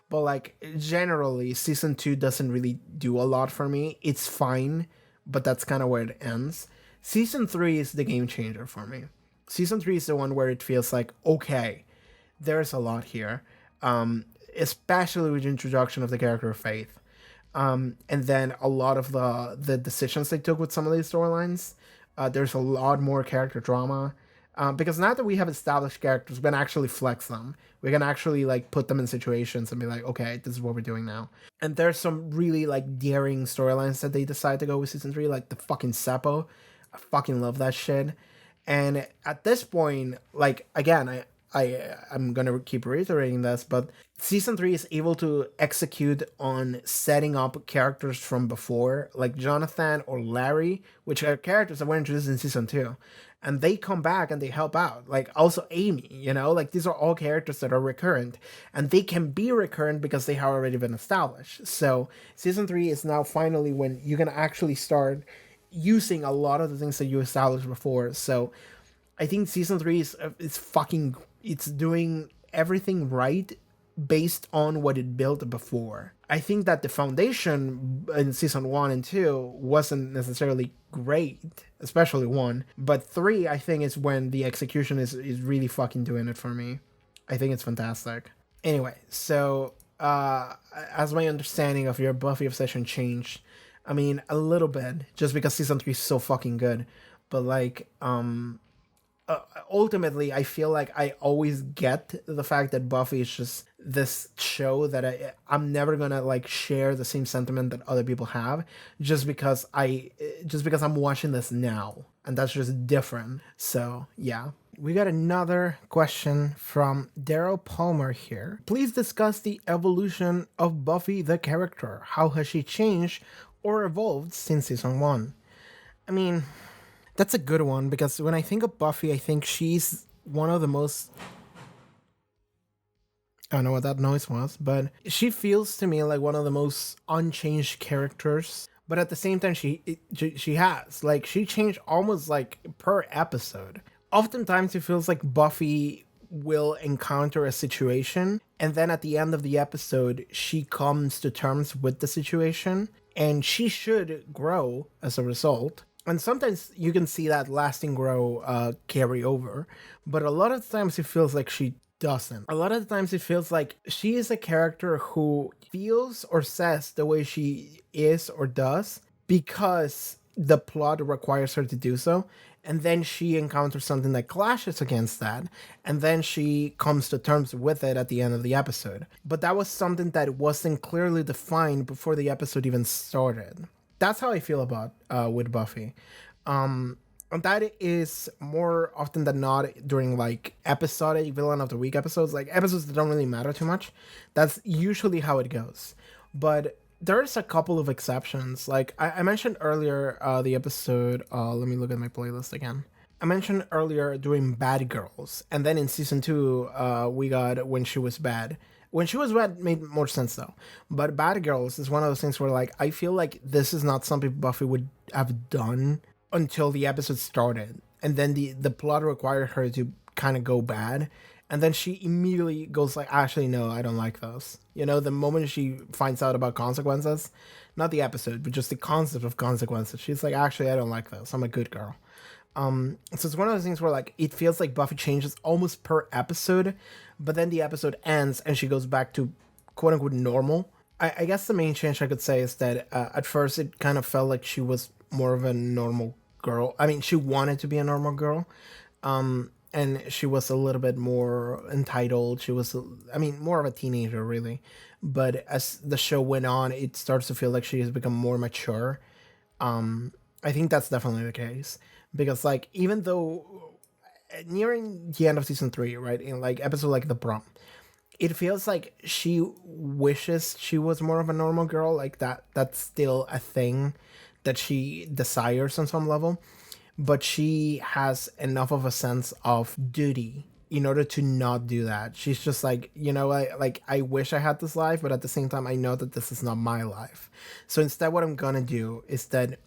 But like, generally, season 2 doesn't really do a lot for me. It's fine, but that's kind of where it ends. Season 3 is the game changer for me. Season 3 is the one where it feels like, okay, there's a lot here. Especially with the introduction of the character of Faith. And then a lot of the decisions they took with some of these storylines. There's a lot more character drama. Because now that we have established characters, we can actually flex them. We can actually like put them in situations and be like, okay, this is what we're doing now. And there's some really like daring storylines that they decide to go with season 3, like the fucking Zeppo. I fucking love that shit. And at this point, like, again, I'm gonna keep reiterating this, but season 3 is able to execute on setting up characters from before, like Jonathan or Larry, which are characters that were introduced in season 2, and they come back and they help out. Like, also Amy, like, these are all characters that are recurrent, and they can be recurrent because they have already been established. So season 3 is now finally when you can actually start using a lot of the things that you established before. So I think season 3 is fucking, it's doing everything right based on what it built before. I think that the foundation in season 1 and 2 wasn't necessarily great, especially 1, but 3 I think is when the execution is really fucking doing it for me. I think it's fantastic. Anyway, so as my understanding of your Buffy obsession changed, I mean, a little bit, just because season 3 is so fucking good, but like ultimately I feel like I always get the fact that Buffy is just this show that I'm never gonna like share the same sentiment that other people have, just because I'm watching this now, and that's just different. So yeah. We got another question from Daryl Palmer here. Please discuss the evolution of Buffy the character. How has she changed or evolved since season 1? I mean, that's a good one, because when I think of Buffy, I think she's one of the most... I don't know what that noise was, but she feels to me like one of the most unchanged characters. But at the same time, she has, like, she changed almost like per episode. Oftentimes it feels like Buffy will encounter a situation, and then at the end of the episode, she comes to terms with the situation, and she should grow as a result. And sometimes you can see that lasting grow carry over, but a lot of times it feels like she doesn't. A lot of the times it feels like she is a character who feels or says the way she is or does because the plot requires her to do so, and then she encounters something that clashes against that, and then she comes to terms with it at the end of the episode. But that was something that wasn't clearly defined before the episode even started. That's how I feel about with Buffy. And that is more often than not during like episodic villain of the week episodes, like episodes that don't really matter too much. That's usually how it goes. But there's a couple of exceptions. Like I mentioned earlier, the episode, let me look at my playlist again. I mentioned earlier doing Bad Girls, and then in season 2, we got When She Was Bad. When She Was Bad made more sense though. But Bad Girls is one of those things where like I feel like this is not something Buffy would have done until the episode started. And then the plot required her to kind of go bad. And then she immediately goes like, actually, no, I don't like those. The moment she finds out about consequences, not the episode, but just the concept of consequences, she's like, actually, I don't like those. I'm a good girl. So it's one of those things where like it feels like Buffy changes almost per episode, but then the episode ends and she goes back to quote unquote normal. I guess the main change I could say is that at first it kind of felt like she was more of a normal girl. I mean, she wanted to be a normal girl. And she was a little bit more entitled. She was, I mean, more of a teenager, really. But as the show went on, it starts to feel like she has become more mature. I think that's definitely the case. Because, like, even though nearing the end of season 3, right, in, like, episode like the Prom, it feels like she wishes she was more of a normal girl. Like, that's still a thing that she desires on some level. But she has enough of a sense of duty in order to not do that. She's just like, I wish I had this life, but at the same time, I know that this is not my life. So instead, what I'm gonna do is that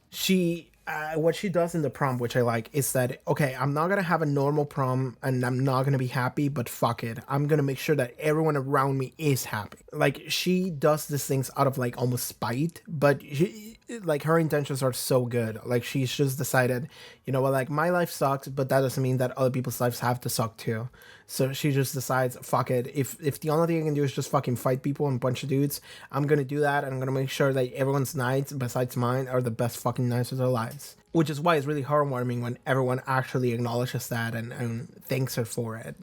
what she does in the Prom, which I like, is that, okay, I'm not gonna have a normal prom and I'm not gonna be happy, but fuck it. I'm gonna make sure that everyone around me is happy. Like, she does these things out of like almost spite, but like her intentions are so good. Like, she's just decided, like, my life sucks, but that doesn't mean that other people's lives have to suck too. So she just decides, fuck it. If the only thing I can do is just fucking fight people and punch dudes, I'm gonna do that, and I'm gonna make sure that everyone's nights besides mine are the best fucking nights of their lives. Which is why it's really heartwarming when everyone actually acknowledges that and thanks her for it,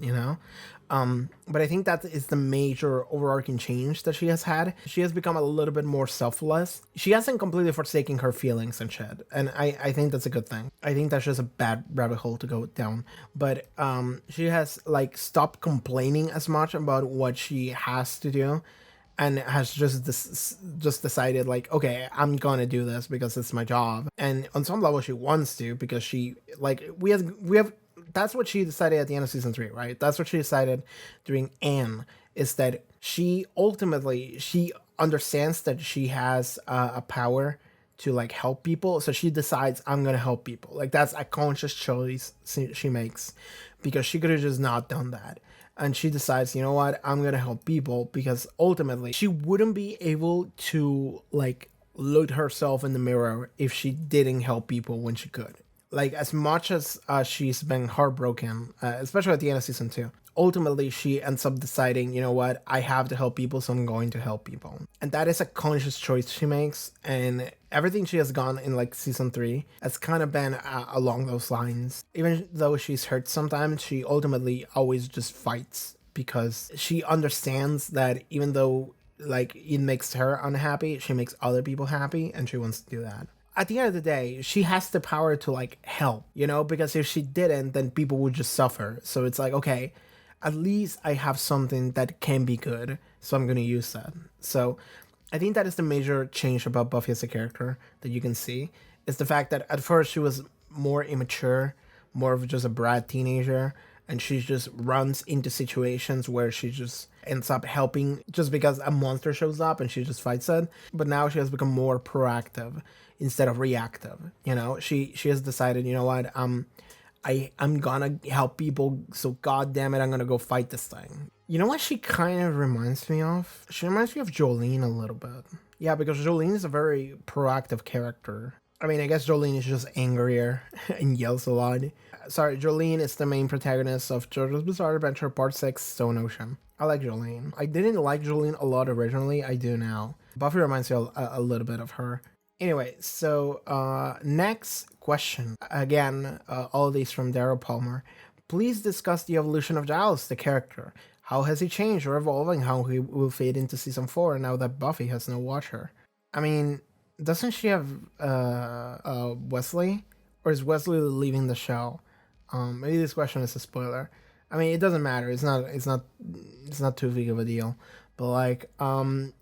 But I think that is the major overarching change that she has had. She has become a little bit more selfless. She hasn't completely forsaken her feelings and shit. And I think that's a good thing. I think that's just a bad rabbit hole to go down. But she has like stopped complaining as much about what she has to do, and has just decided like, okay, I'm gonna do this because it's my job. And on some level she wants to, because she like we have that's what she decided at the end of season 3, right? That's what she decided during Anne, is that she understands that she has a power to like help people, so she decides, I'm gonna help people. Like, that's a conscious choice she makes, because she could have just not done that. And she decides, you know what, I'm gonna help people, because ultimately she wouldn't be able to like look herself in the mirror if she didn't help people when she could. Like, as much as she's been heartbroken, especially at the end of season 2, ultimately she ends up deciding, you know what, I have to help people, so I'm going to help people. And that is a conscious choice she makes, and everything she has gone in like season 3 has kind of been along those lines. Even though she's hurt sometimes, she ultimately always just fights, because she understands that even though like it makes her unhappy, she makes other people happy, and she wants to do that. At the end of the day, she has the power to like help, because if she didn't, then people would just suffer. So it's like, okay, at least I have something that can be good, so I'm going to use that. So I think that is the major change about Buffy as a character that you can see, is the fact that at first she was more immature, more of just a brat teenager, and she just runs into situations where she just ends up helping just because a monster shows up and she just fights it. But now she has become more proactive instead of reactive. She has decided, you know what, I'm gonna help people, so god damn it, I'm gonna go fight this thing. You know what she kind of reminds me of? She reminds me of Jolene a little bit. Yeah, because Jolene is a very proactive character. I mean, I guess Jolene is just angrier and yells a lot. Sorry, Jolene is the main protagonist of JoJo's Bizarre Adventure Part 6, Stone Ocean. I like Jolene. I didn't like Jolene a lot originally, I do now. Buffy reminds me a little bit of her. Anyway, so next question. Again, all these from Daryl Palmer. Please discuss the evolution of Giles, the character. How has he changed or evolved, and how he will fit into season 4 now that Buffy has no Watcher? I mean, doesn't she have Wesley? Or is Wesley leaving the show? Maybe this question is a spoiler. I mean, it doesn't matter. It's not too big of a deal. But like,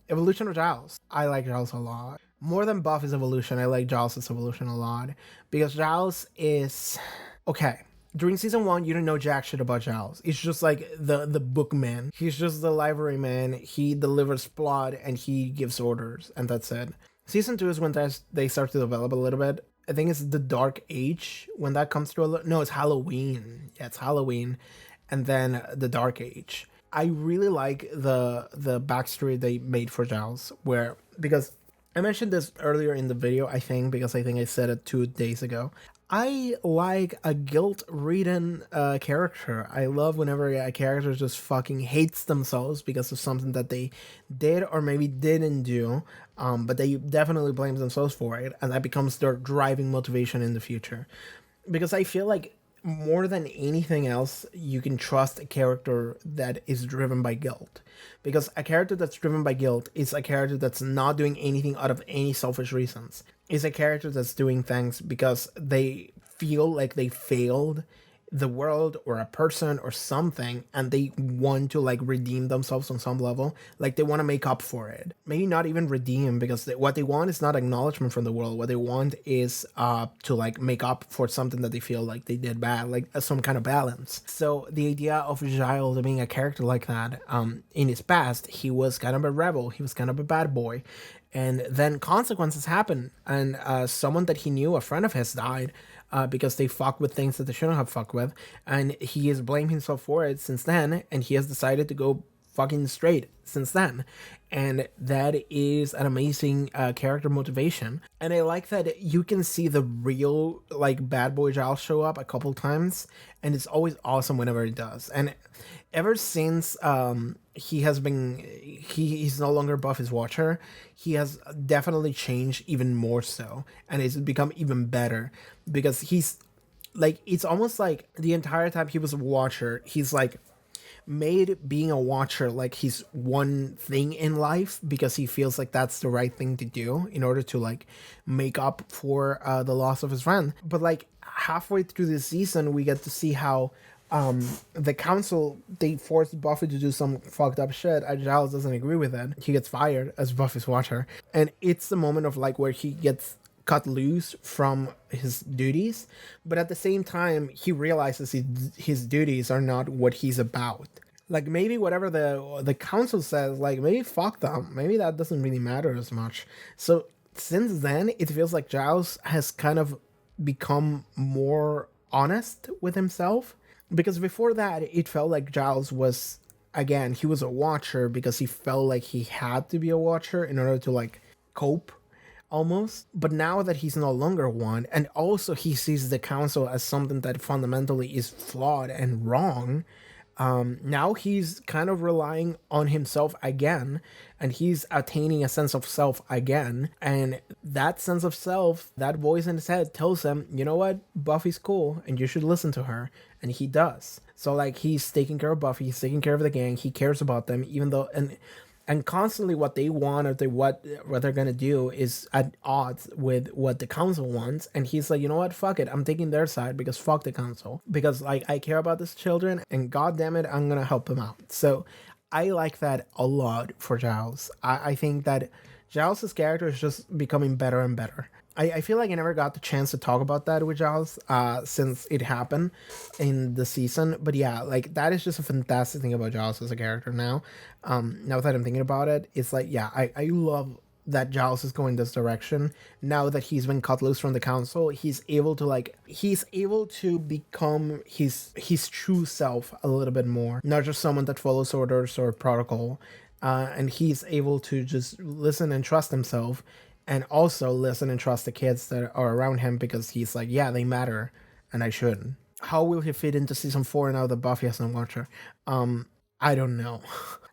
evolution of Giles. I like Giles a lot. More than Buffy's evolution, I like Giles' evolution a lot. Because Giles is... Okay, during season 1, you didn't know jack shit about Giles. He's just like the bookman. He's just the library man. He delivers plot and he gives orders, and that's it. Season 2 is when they start to develop a little bit. I think it's the Dark Age when that comes to no, it's Halloween. Yeah, it's Halloween. And then the Dark Age. I really like the backstory they made for Giles, because I mentioned this earlier in the video, I think, because I think I said it 2 days ago. I like a guilt-ridden character. I love whenever a character just fucking hates themselves because of something that they did or maybe didn't do, but they definitely blame themselves for it, and that becomes their driving motivation in the future. Because I feel like more than anything else, you can trust a character that is driven by guilt. Because a character that's driven by guilt is a character that's not doing anything out of any selfish reasons. It's a character that's doing things because they feel like they failed the world or a person or something, and they want to like redeem themselves on some level. Like, they want to make up for it. Maybe not even redeem, because what they want is not acknowledgement from the world. What they want is to like make up for something that they feel like they did bad, like some kind of balance. So the idea of Giles being a character like that, in his past, he was kind of a rebel. He was kind of a bad boy. And then consequences happen, and someone that he knew, a friend of his, died because they fucked with things that they shouldn't have fucked with, and he has blamed himself for it since then, and he has decided to go fucking straight since then. And that is an amazing character motivation. And I like that you can see the real like bad boy Giles show up a couple times, and it's always awesome whenever it does. And ever since he's no longer Buffy's Watcher, he has definitely changed even more so, and it's become even better, because he's like, it's almost like the entire time he was a Watcher, he's like made being a watcher like his one thing in life because he feels like that's the right thing to do in order to like make up for the loss of his friend. But like halfway through the season, we get to see how the council, they forced Buffy to do some fucked up shit, and Giles doesn't agree with it. He gets fired as Buffy's watcher, and it's the moment of like where he gets cut loose from his duties, but at the same time he realizes his duties are not what he's about. Like maybe whatever the council says, like maybe fuck them, maybe that doesn't really matter as much. So since then it feels like Giles has kind of become more honest with himself, because before that it felt like Giles was, again, he was a watcher because he felt like he had to be a watcher in order to like cope almost. But now that he's no longer one, and also he sees the council as something that fundamentally is flawed and wrong, now he's kind of relying on himself again, and he's attaining a sense of self again. And that sense of self, that voice in his head tells him, you know what, Buffy's cool and you should listen to her. And he does. So like he's taking care of Buffy, he's taking care of the gang, he cares about them, even though and constantly what they want, or what they're gonna do is at odds with what the council wants. And he's like, you know what, fuck it, I'm taking their side because fuck the council, because like I care about these children and god damn it, I'm gonna help them out. So I like that a lot for Giles. I think that Giles' character is just becoming better and better. I feel like I never got the chance to talk about that with Giles since it happened in the season. But yeah, like that is just a fantastic thing about Giles as a character now. Now that I'm thinking about it, it's like, yeah, I love that Giles is going this direction. Now that he's been cut loose from the council, he's able to become his true self a little bit more. Not just someone that follows orders or protocol. And he's able to just listen and trust himself, and also listen and trust the kids that are around him, because he's like, yeah, they matter and I shouldn't. How will he fit into season 4 now that Buffy has no watcher? I don't know.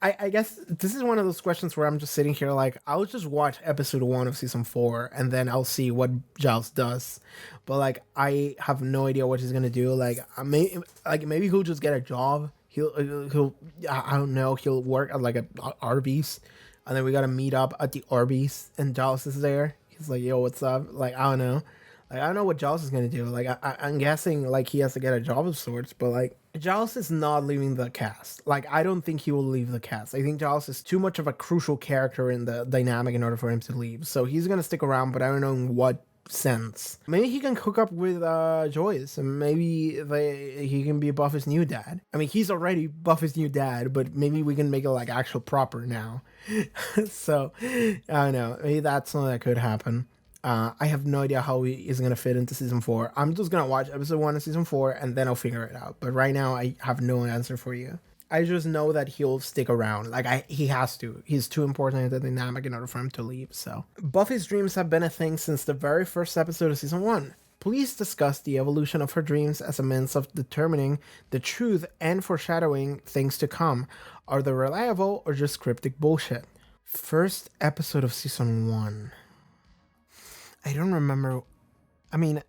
I guess this is one of those questions where I'm just sitting here like, I'll just watch episode 1 of season 4 and then I'll see what Giles does. But like, I have no idea what he's gonna do. Like, maybe he'll just get a job. He'll I don't know, he'll work at like a Arby's, and then we gotta meet up at the Arby's and Giles is there. He's like, yo, what's up? Like, I don't know. Like, I don't know what Giles is gonna do. Like, I'm guessing like he has to get a job of sorts, but like Giles is not leaving the cast. Like, I don't think he will leave the cast. I think Giles is too much of a crucial character in the dynamic in order for him to leave. So he's gonna stick around, but I don't know in what sense. Maybe he can hook up with Joyce, and maybe he can be Buffy's new dad. I mean, he's already Buffy's new dad, but maybe we can make it like actual proper now. So I don't know, maybe that's something that could happen. I have no idea how he is gonna fit into season 4. I'm just gonna watch episode 1 of season 4 and then I'll figure it out. But right now I have no answer for you. I just know that he'll stick around. Like, he has to. He's too important in the dynamic in order for him to leave, so. Buffy's dreams have been a thing since the very first episode of season 1. Please discuss the evolution of her dreams as a means of determining the truth and foreshadowing things to come. Are they reliable or just cryptic bullshit? First episode of season 1. I don't remember. I mean,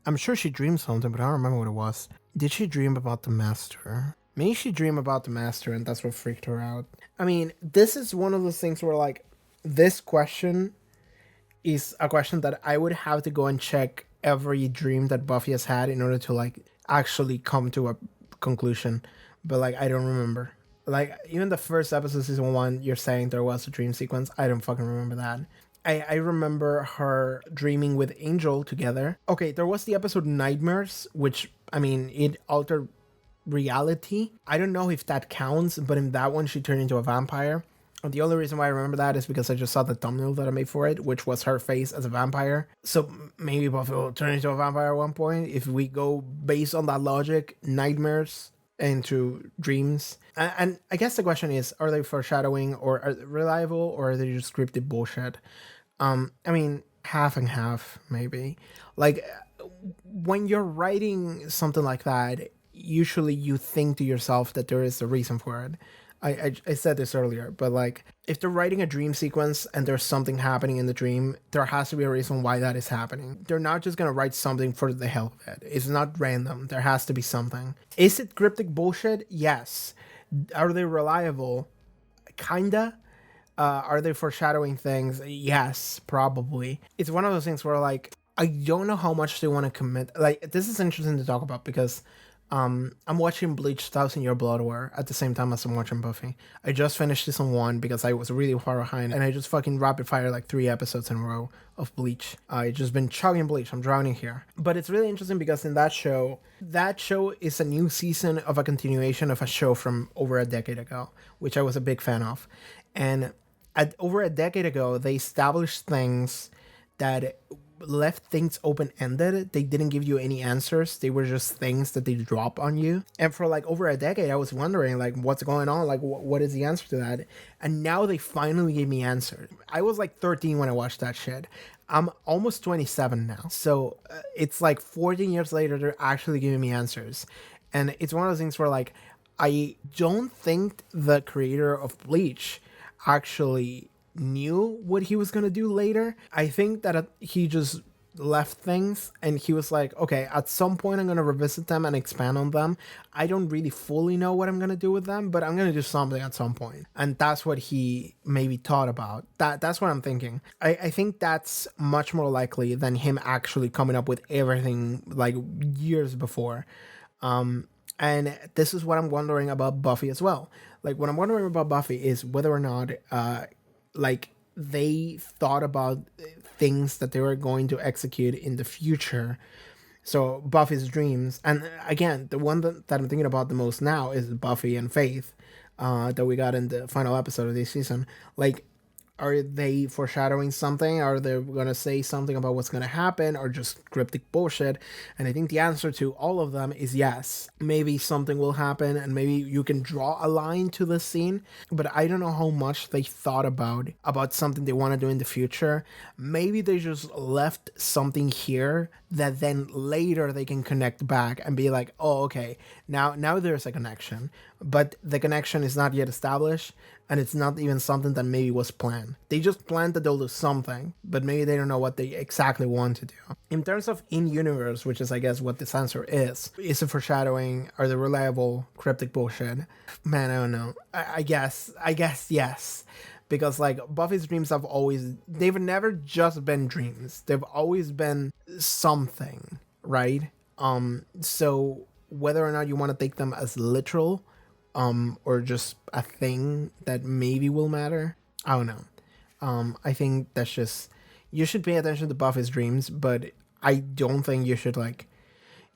I'm sure she dreamed something, but I don't remember what it was. Did she dream about the master? Maybe she dreamed about the master and that's what freaked her out. I mean, this is one of those things where like, this question is a question that I would have to go and check every dream that Buffy has had in order to like actually come to a conclusion. But like, I don't remember. Like, even the first episode of season 1, you're saying there was a dream sequence. I don't fucking remember that. I remember her dreaming with Angel together. Okay, there was the episode Nightmares, which, I mean, it altered reality. I don't know if that counts, but in that one, she turned into a vampire. And the only reason why I remember that is because I just saw the thumbnail that I made for it, which was her face as a vampire. So maybe Buffy will turn into a vampire at one point. If we go based on that logic, Nightmares into dreams. And I guess the question is, are they foreshadowing or are they reliable, or are they just scripted bullshit? I mean, half and half, maybe. Like, when you're writing something like that, usually you think to yourself that there is a reason for it. I said this earlier, but like, if they're writing a dream sequence and there's something happening in the dream, there has to be a reason why that is happening. They're not just gonna write something for the hell of it. It's not random. There has to be something. Is it cryptic bullshit? Yes. Are they reliable? Kinda. Are they foreshadowing things? Yes, probably. It's one of those things where, like, I don't know how much they want to commit. Like, this is interesting to talk about because I'm watching Bleach 1000 Year Blood War at the same time as I'm watching Buffy. I just finished season 1 because I was really far behind, and I just fucking rapid fire like 3 episodes in a row of Bleach. I just been chugging Bleach. I'm drowning here. But it's really interesting because in that show is a new season of a continuation of a show from over a decade ago, which I was a big fan of. And over a decade ago, they established things that left things open-ended. They didn't give you any answers. They were just things that they drop on you. And for like over a decade, I was wondering like what's going on, like what is the answer to that? And now they finally gave me answers. I was like 13 when I watched that shit. I'm almost 27 now. So it's like 14 years later, they're actually giving me answers. And it's one of those things where like, I don't think the creator of Bleach actually knew what he was going to do later. I think that he just left things and he was like, okay, at some point I'm going to revisit them and expand on them. I don't really fully know what I'm going to do with them, but I'm going to do something at some point. And that's what he maybe thought about. That's what I'm thinking. I think that's much more likely than him actually coming up with everything like years before. And this is what I'm wondering about Buffy as well. Like, what I'm wondering about Buffy is whether or not, like, they thought about things that they were going to execute in the future. So, Buffy's dreams. And again, the one that I'm thinking about the most now is Buffy and Faith, that we got in the final episode of this season. Like, are they foreshadowing something? Are they going to say something about what's going to happen, or just cryptic bullshit? And I think the answer to all of them is yes. Maybe something will happen and maybe you can draw a line to the scene, but I don't know how much they thought about something they want to do in the future. Maybe they just left something here that then later they can connect back and be like, oh, okay, now there's a connection, but the connection is not yet established. And it's not even something that maybe was planned. They just planned that they'll do something, but maybe they don't know what they exactly want to do. In terms of in-universe, which is, I guess, what this answer is it foreshadowing? Are they reliable? Cryptic bullshit? Man, I don't know. I guess yes. Because, like, Buffy's dreams they've never just been dreams. They've always been something, right? So whether or not you want to take them as literal, or just a thing that maybe will matter, I don't know. I think that's just, you should pay attention to Buffy's dreams, but I don't think you should like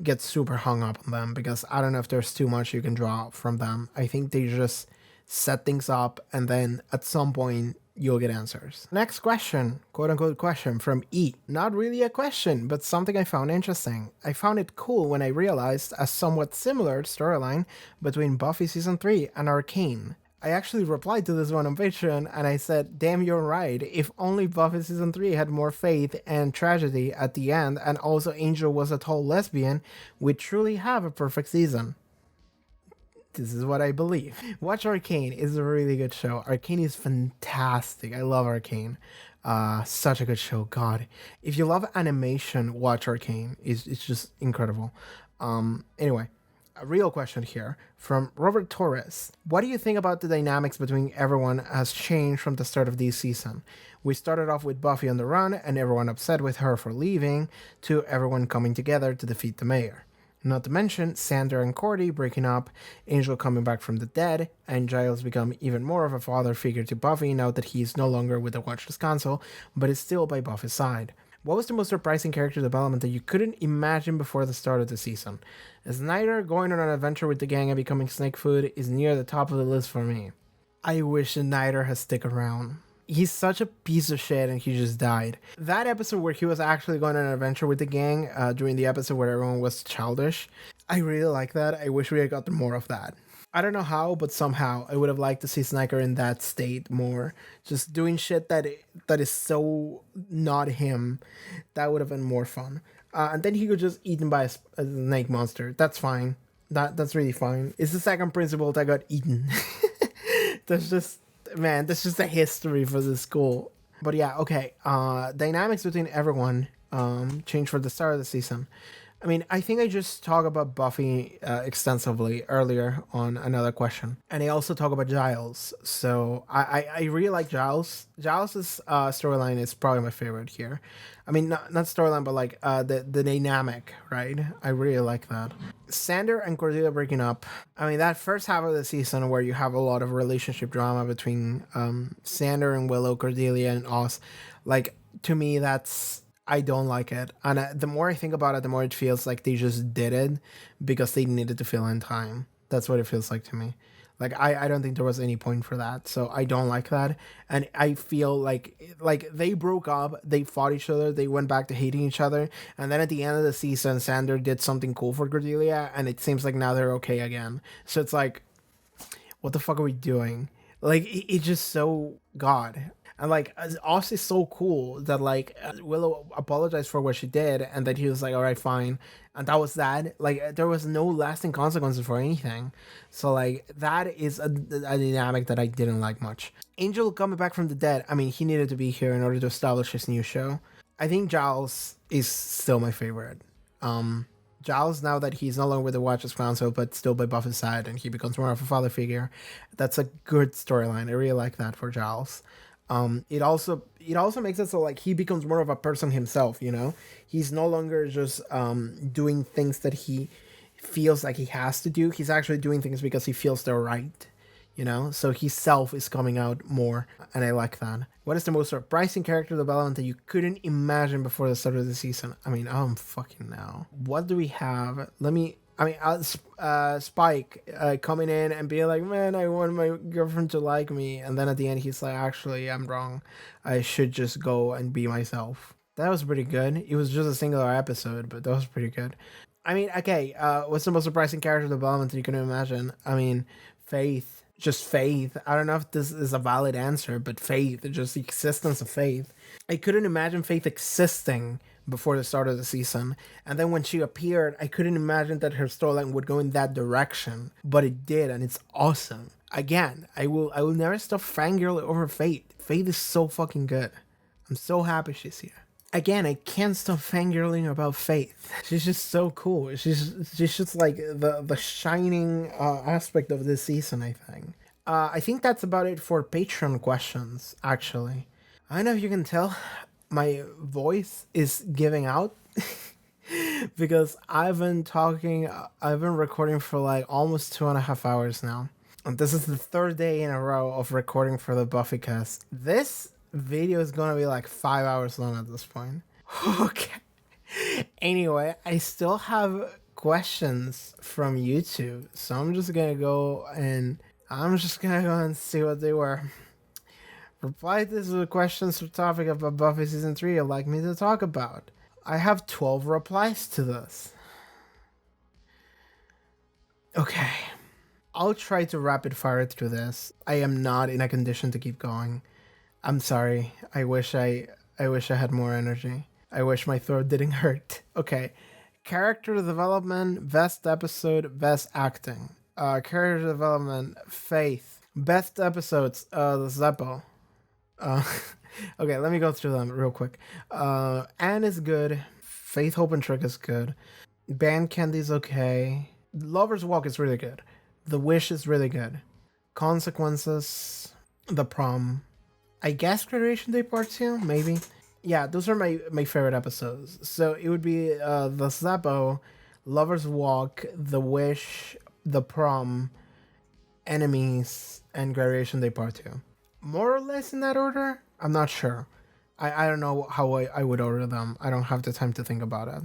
get super hung up on them, because I don't know if there's too much you can draw from them. I think they just set things up and then at some point you'll get answers. Next question, quote unquote question from E. Not really a question, but something I found interesting. I found it cool when I realized a somewhat similar storyline between Buffy Season 3 and Arcane. I actually replied to this one on Patreon and I said, damn, you're right. If only Buffy Season 3 had more faith and tragedy at the end, and also Angel was a tall lesbian, we'd truly have a perfect season. This is what I believe. Watch Arcane. It's a really good show. Arcane is fantastic. I love Arcane. Such a good show. God. If you love animation, watch Arcane. It's just incredible. Anyway, a real question here from Robert Torres. What do you think about the dynamics between everyone has changed from the start of this season? We started off with Buffy on the run and everyone upset with her for leaving, to everyone coming together to defeat the mayor. Not to mention Xander and Cordy breaking up, Angel coming back from the dead, and Giles become even more of a father figure to Buffy now that he's no longer with the Watchers Council, but is still by Buffy's side. What was the most surprising character development that you couldn't imagine before the start of the season? Snyder going on an adventure with the gang and becoming snake food is near the top of the list for me. I wish Snyder had stuck around. He's such a piece of shit and he just died. That episode where he was actually going on an adventure with the gang, during the episode where everyone was childish, I really like that. I wish we had gotten more of that. I don't know how, but somehow I would have liked to see Sniker in that state more. Just doing shit that is so not him. That would have been more fun. And then he could just eaten by a snake monster. That's fine. That's really fine. It's the second principal that got eaten. That's just a history for the school. But yeah, okay. Dynamics between everyone changed for the start of the season. I mean, I think I just talked about Buffy extensively earlier on another question, and I also talk about Giles. So I really like Giles. Giles's storyline is probably my favorite here. I mean, not storyline, but like the dynamic, right? I really like that. Sander and Cordelia breaking up. I mean, that first half of the season where you have a lot of relationship drama between Sander and Willow, Cordelia and Oz, like to me, that's I don't like it. And the more I think about it, the more it feels like they just did it because they needed to fill in time. That's what it feels like to me. Like I don't think there was any point for that. So I don't like that. And I feel like they broke up, they fought each other, they went back to hating each other, and then at the end of the season Sander did something cool for Cordelia and it seems like now they're okay again. So it's like what the fuck are we doing? Like it's just so God. And like Oz is so cool that like Willow apologized for what she did, and then he was like, "All right, fine," and that was that. Like there was no lasting consequences for anything. So like that is a dynamic that I didn't like much. Angel coming back from the dead. I mean, he needed to be here in order to establish his new show. I think Giles is still my favorite. Giles, now that he's no longer with the Watchers Council, but still by Buffy's side, and he becomes more of a father figure, that's a good storyline. I really like that for Giles. It also makes it so like he becomes more of a person himself. You know, he's no longer just doing things that he feels like he has to do. He's actually doing things because he feels they're right. You know, so his self is coming out more, and I like that. What is the most surprising character development that you couldn't imagine before the start of the season? I mean, I'm fucking now. What do we have? Spike coming in and being like, man, I want my girlfriend to like me. And then at the end, he's like, actually, I'm wrong. I should just go and be myself. That was pretty good. It was just a singular episode, but that was pretty good. I mean, okay, what's the most surprising character development that you can imagine? I mean, Faith. Just Faith. I don't know if this is a valid answer, but Faith, just the existence of Faith. I couldn't imagine Faith existing before the start of the season. And then when she appeared, I couldn't imagine that her storyline would go in that direction. But it did, and it's awesome. Again, I will never stop fangirling over Faith. Faith is so fucking good. I'm so happy she's here. Again, I can't stop fangirling about Faith. She's just so cool. She's just like the shining aspect of this season, I think. I think that's about it for Patreon questions, actually. I don't know if you can tell, my voice is giving out because I've been recording for like almost 2.5 hours now. And this is the third day in a row of recording for the BUFFYCAST. This video is gonna be like 5 hours long at this point. Okay. Anyway, I still have questions from YouTube, so I'm just gonna go and see what they were. Reply to the questions or topic about Buffy season 3 you'd like me to talk about. I have 12 replies to this. Okay. I'll try to rapid fire it through this. I am not in a condition to keep going. I'm sorry. I wish I had more energy. I wish my throat didn't hurt. Okay. Character development, best episode, best acting. Character development, Faith. Best episodes, the Zeppo. Okay, let me go through them real quick. Anne is good. Faith, Hope, and Trick is good. Band Candy's okay. Lover's Walk is really good. The Wish is really good. Consequences, The Prom. I guess Graduation Day Part 2, maybe. Yeah, those are my favorite episodes. So it would be The Zeppo, Lover's Walk, The Wish, The Prom, Enemies, and Graduation Day Part 2. More or less in that order? I'm not sure. I don't know how I would order them. I don't have the time to think about it.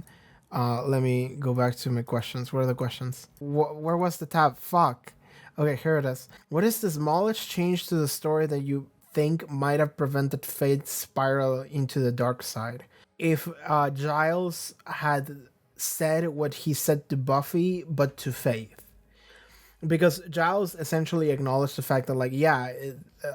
Let me go back to my questions. Where are the questions? Where was the tab? Fuck. Okay, here it is. What is the smallest change to the story that you think might have prevented Faith's spiral into the dark side? If Giles had said what he said to Buffy, but to Faith. Because Giles essentially acknowledged the fact that, like, yeah,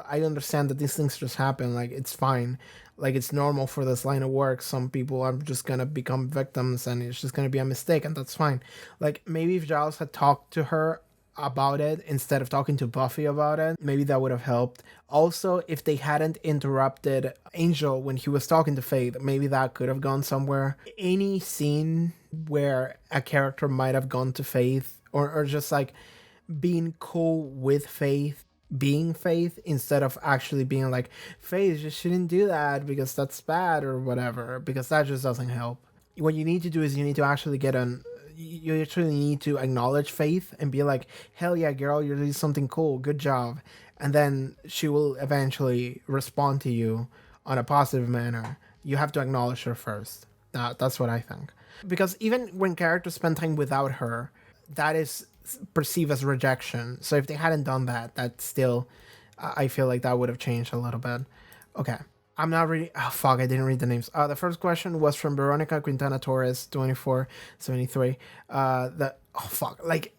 I understand that these things just happen. Like, it's fine. Like, it's normal for this line of work. Some people are just going to become victims and it's just going to be a mistake, and that's fine. Like, maybe if Giles had talked to her about it instead of talking to Buffy about it. Maybe that would have helped. Also, if they hadn't interrupted Angel when he was talking to Faith, maybe that could have gone somewhere. Any scene where a character might have gone to Faith, or just like being cool with Faith, being Faith, instead of actually being like, Faith, you shouldn't do that because that's bad or whatever, because that just doesn't help. What you need to do is you need to actually you actually need to acknowledge Faith and be like, hell yeah, girl, you're doing something cool, good job. And then she will eventually respond to you on a positive manner. You have to acknowledge her first. That's what I think. Because even when characters spend time without her, that is perceived as rejection. So if they hadn't done that, that still, I feel like that would have changed a little bit. Okay. I'm not reading. Oh, fuck, I didn't read the names. The first question was from Veronica Quintana Torres, 2473. Oh, fuck. Like,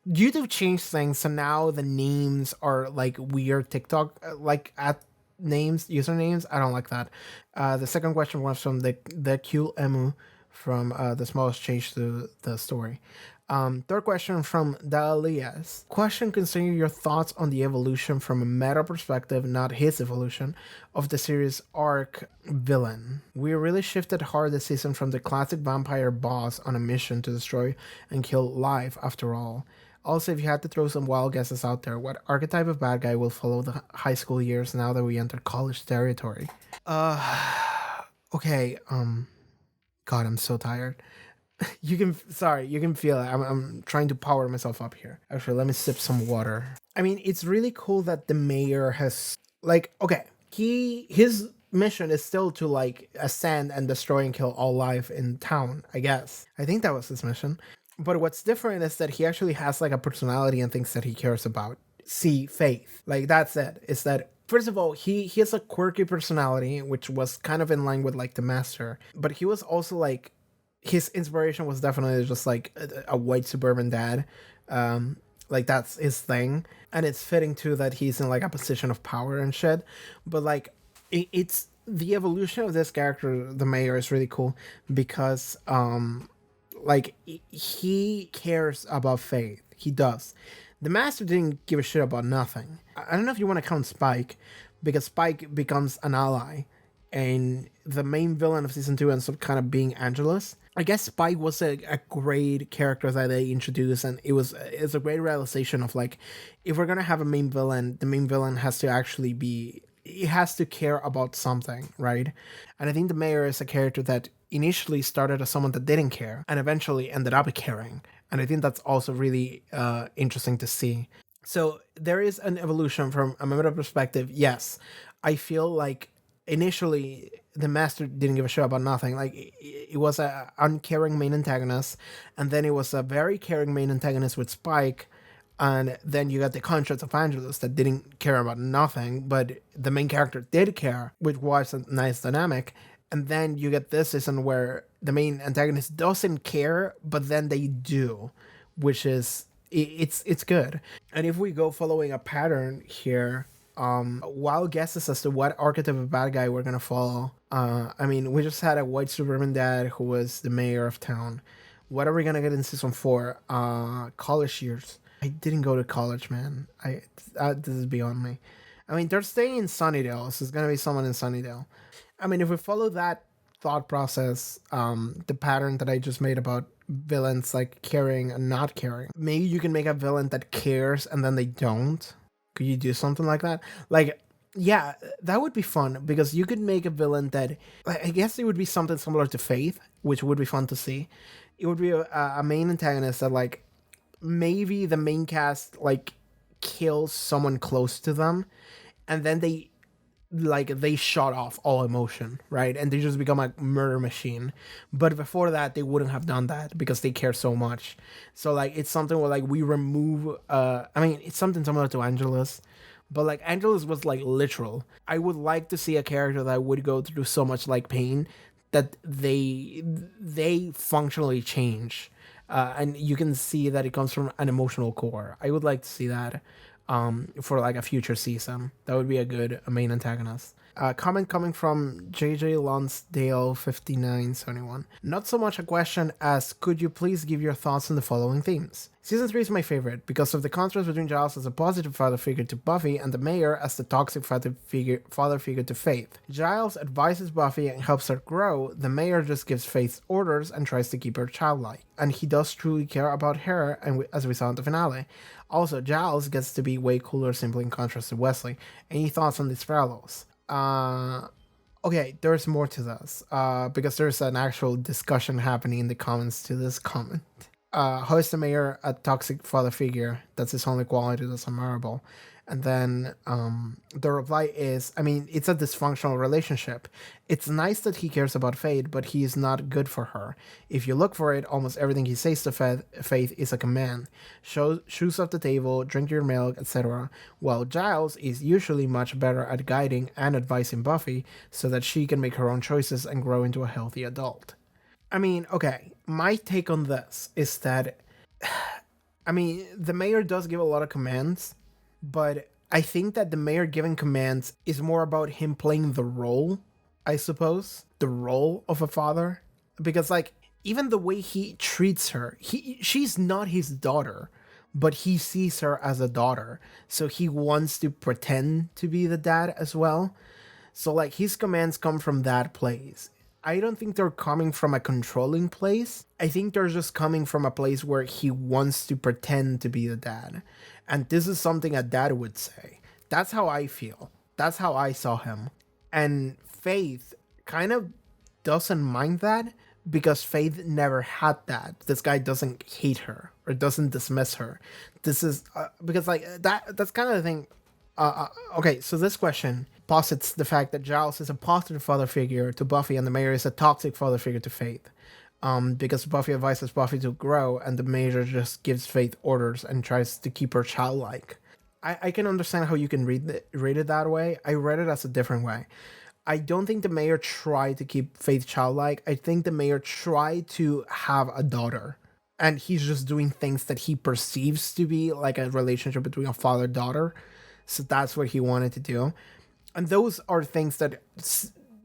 YouTube changed things, so now the names are like weird TikTok, like at names, usernames. I don't like that. The second question was from the Q Emu from The Smallest Change to the Story. Third question from Dalias. Question concerning your thoughts on the evolution from a meta perspective, not his evolution, of the series arc villain. We really shifted hard this season from the classic vampire boss on a mission to destroy and kill life after all. Also, if you had to throw some wild guesses out there, what archetype of bad guy will follow the high school years now that we enter college territory? Okay, God, I'm so tired. You can feel it. I'm trying to power myself up here. Actually, let me sip some water. I mean, it's really cool that the mayor has, like, okay, his mission is still to like ascend and destroy and kill all life in town, I guess. I think that was his mission. But what's different is that he actually has like a personality and things that he cares about. See, Faith. Like, that's it. Is that first of all, he has a quirky personality, which was kind of in line with like the master. But he was also like, his inspiration was definitely just like a white suburban dad. Like, that's his thing. And it's fitting too that he's in like a position of power and shit. But like, it's the evolution of this character, the mayor, is really cool because like, he cares about Faith. He does. The master didn't give a shit about nothing. I don't know if you want to count Spike, because Spike becomes an ally, and the main villain of season 2 ends up kind of being Angelus. I guess Spike was a great character that they introduced, and it's a great realization of like, if we're gonna have a main villain, the main villain has to actually be, he has to care about something, right? And I think the mayor is a character that initially started as someone that didn't care and eventually ended up caring. And I think that's also really interesting to see. So there is an evolution from a meta perspective. Yes, I feel like initially the master didn't give a shit about nothing. Like, it was a uncaring main antagonist, and then it was a very caring main antagonist with Spike, and then you got the contrast of Angelus that didn't care about nothing, but the main character did care, which was a nice dynamic. And then you get this season where the main antagonist doesn't care, but then they do, which is, it's good. And if we go following a pattern here, wild guesses as to what archetype of bad guy we're gonna follow. I mean, we just had a white suburban dad who was the mayor of town. What are we gonna get in season 4? College years. I didn't go to college, man. This is beyond me. I mean, they're staying in Sunnydale, so it's gonna be someone in Sunnydale. I mean, if we follow that thought process, the pattern that I just made about villains like caring and not caring, maybe you can make a villain that cares and then they don't. Could you do something like that? Like, yeah, that would be fun, because you could make a villain that, I guess it would be something similar to Faith, which would be fun to see. It would be a main antagonist that, like, maybe the main cast, like, kills someone close to them, and then they shut off all emotion, right? And they just become a murder machine. But before that, they wouldn't have done that because they care so much. So, like, it's something where, like, we remove, I mean, it's something similar to Angelus, but, like, Angelus was, like, literal. I would like to see a character that would go through so much, like, pain that they functionally change. And you can see that it comes from an emotional core. I would like to see that. For like a future season, that would be a good main antagonist. Comment coming from JJ Lonsdale 5971. Not so much a question as could you please give your thoughts on the following themes? Season 3 is my favorite because of the contrast between Giles as a positive father figure to Buffy and the mayor as the toxic father figure to Faith. Giles advises Buffy and helps her grow, the mayor just gives Faith orders and tries to keep her childlike. And he does truly care about her, and as we saw in the finale. Also, Giles gets to be way cooler simply in contrast to Wesley. Any thoughts on these parallels? Okay, there's more to this, because there's an actual discussion happening in the comments to this comment. How is the mayor a toxic father figure? That's his only quality that's admirable. And then the reply is, I mean, it's a dysfunctional relationship. It's nice that he cares about Faith, but he is not good for her. If you look for it, almost everything he says to Faith is a command. Shoes off the table, drink your milk, etc. While Giles is usually much better at guiding and advising Buffy so that she can make her own choices and grow into a healthy adult. I mean, okay, my take on this is that, I mean, the mayor does give a lot of commands, but I think that the mayor giving commands is more about him playing the role, I suppose, the role of a father. Because, like, even the way he treats her, she's not his daughter, but he sees her as a daughter. So he wants to pretend to be the dad as well. So, like, his commands come from that place. I don't think they're coming from a controlling place. I think they're just coming from a place where he wants to pretend to be the dad. And this is something a dad would say. That's how I feel. That's how I saw him. And Faith kind of doesn't mind that because Faith never had that. This guy doesn't hate her or doesn't dismiss her. This is because like that's kind of the thing. Okay, so this question posits the fact that Giles is a positive father figure to Buffy and the mayor is a toxic father figure to Faith. Because Buffy advises Buffy to grow and the mayor just gives Faith orders and tries to keep her childlike. I can understand how you can read it that way. I read it as a different way. I don't think the mayor tried to keep Faith childlike. I think the mayor tried to have a daughter. And he's just doing things that he perceives to be like a relationship between a father-daughter. So that's what he wanted to do. And those are things that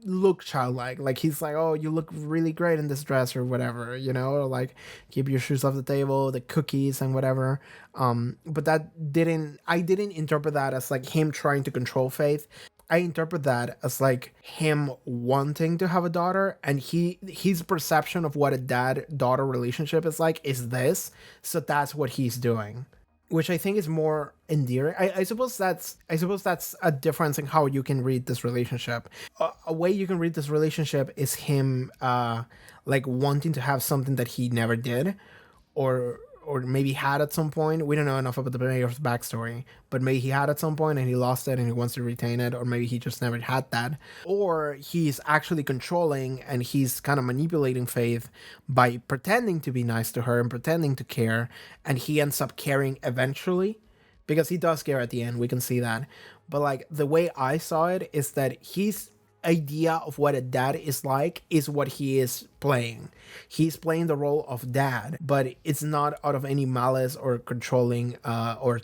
look childlike. Like he's like, oh, you look really great in this dress or whatever, you know, or like keep your shoes off the table, the cookies and whatever. But I didn't interpret that as like him trying to control Faith. I interpret that as like him wanting to have a daughter, and his perception of what a dad-daughter relationship is like is this. So that's what he's doing, which I think is more endearing. I suppose that's a difference in how you can read this relationship. A way you can read this relationship is him like wanting to have something that he never did, or maybe had at some point. We don't know enough about the mayor's backstory, but maybe he had at some point and he lost it and he wants to retain it, or maybe he just never had that. Or he's actually controlling and he's kind of manipulating Faith by pretending to be nice to her and pretending to care, and he ends up caring eventually, because he does care at the end, we can see that. But like the way I saw it is that he's idea of what a dad is like is what he is playing. He's playing the role of dad, but it's not out of any malice or controlling or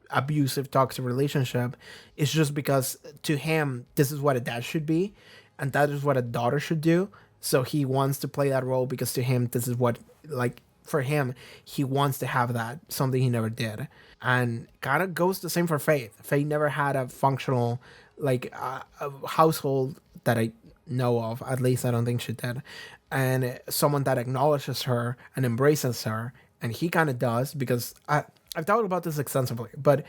abusive toxic relationship. It's just because to him this is what a dad should be and that is what a daughter should do. So he wants to play that role because to him this is what, like, for him he wants to have that, something he never did. And kind of goes the same for Faith. Faith never had a functional like a household that I know of. At least I don't think she did. And someone that acknowledges her and embraces her, and he kind of does, because I've talked about this extensively, but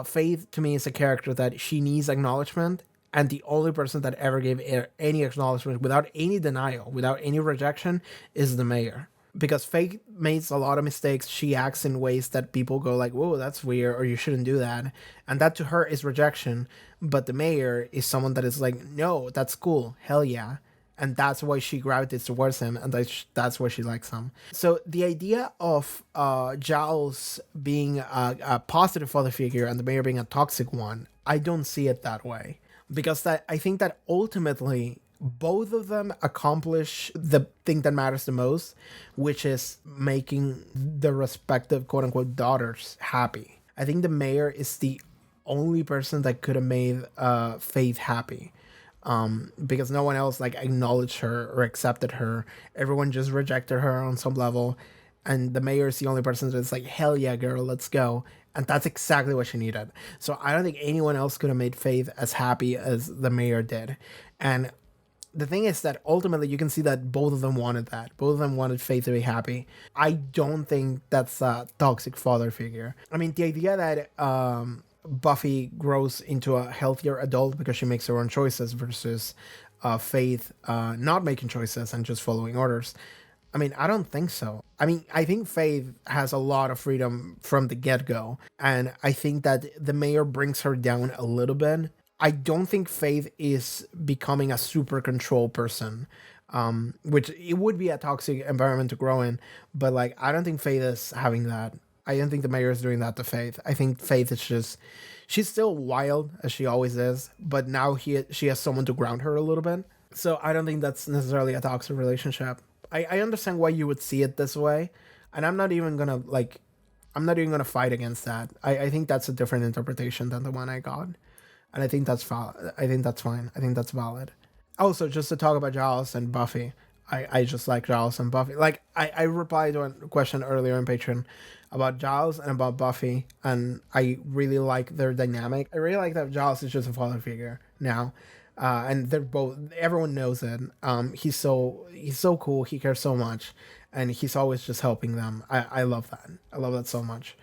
Faith to me is a character that she needs acknowledgement, and the only person that ever gave any acknowledgement without any denial, without any rejection, is the mayor. Because Faith makes a lot of mistakes. She acts in ways that people go like, whoa, that's weird, or you shouldn't do that. And that to her is rejection. But the mayor is someone that is like, no, that's cool. Hell yeah. And that's why she gravitates towards him. And that's why she likes him. So the idea of Giles being a positive father figure and the mayor being a toxic one, I don't see it that way. Because I think that ultimately both of them accomplish the thing that matters the most, which is making the respective quote-unquote daughters happy. I think the mayor is the only person that could have made Faith happy. Because no one else like acknowledged her or accepted her. Everyone just rejected her on some level, and the mayor is the only person that's like, hell yeah, girl, let's go. And that's exactly what she needed. So I don't think anyone else could have made Faith as happy as the mayor did. And the thing is that ultimately you can see that both of them wanted that. Both of them wanted Faith to be happy. I don't think that's a toxic father figure. I mean, the idea that Buffy grows into a healthier adult because she makes her own choices versus Faith not making choices and just following orders. I mean, I don't think so. I mean, I think Faith has a lot of freedom from the get go. And I think that the mayor brings her down a little bit. I don't think Faith is becoming a super control person, which it would be a toxic environment to grow in. But like, I don't think Faith is having that. I don't think the mayor is doing that to Faith. I think Faith is just, she's still wild as she always is, but now she has someone to ground her a little bit. So I don't think that's necessarily a toxic relationship. I understand why you would see it this way, and I'm not even gonna fight against that. I think that's a different interpretation than the one I got. And I think that's valid. I think that's fine. I think that's valid. Also, just to talk about Giles and Buffy, I just like Giles and Buffy. Like, I replied to a question earlier on Patreon about Giles and about Buffy, and I really like their dynamic. I really like that Giles is just a father figure now. And they're both, everyone knows it. He's so cool. He cares so much, and he's always just helping them. I love that. I love that so much.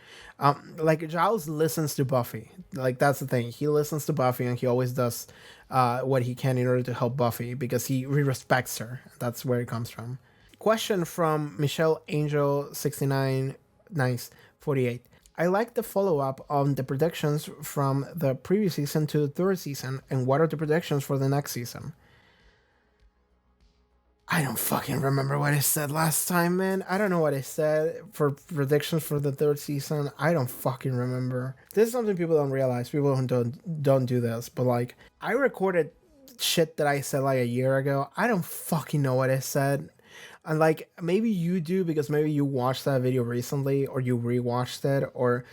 Like Giles listens to Buffy. Like that's the thing. He listens to Buffy, and he always does what he can in order to help Buffy because he respects her. That's where it comes from. Question from Michelle Angel 69 nice 48. I like the follow-up on the predictions from the previous season to the third season, and what are the predictions for the next season? I don't fucking remember what I said last time, man. I don't know what I said for predictions for the third season. I don't fucking remember. This is something people don't realize. People don't do this, but like I recorded shit that I said like a year ago. I don't fucking know what I said. And like maybe you do because maybe you watched that video recently or you rewatched it or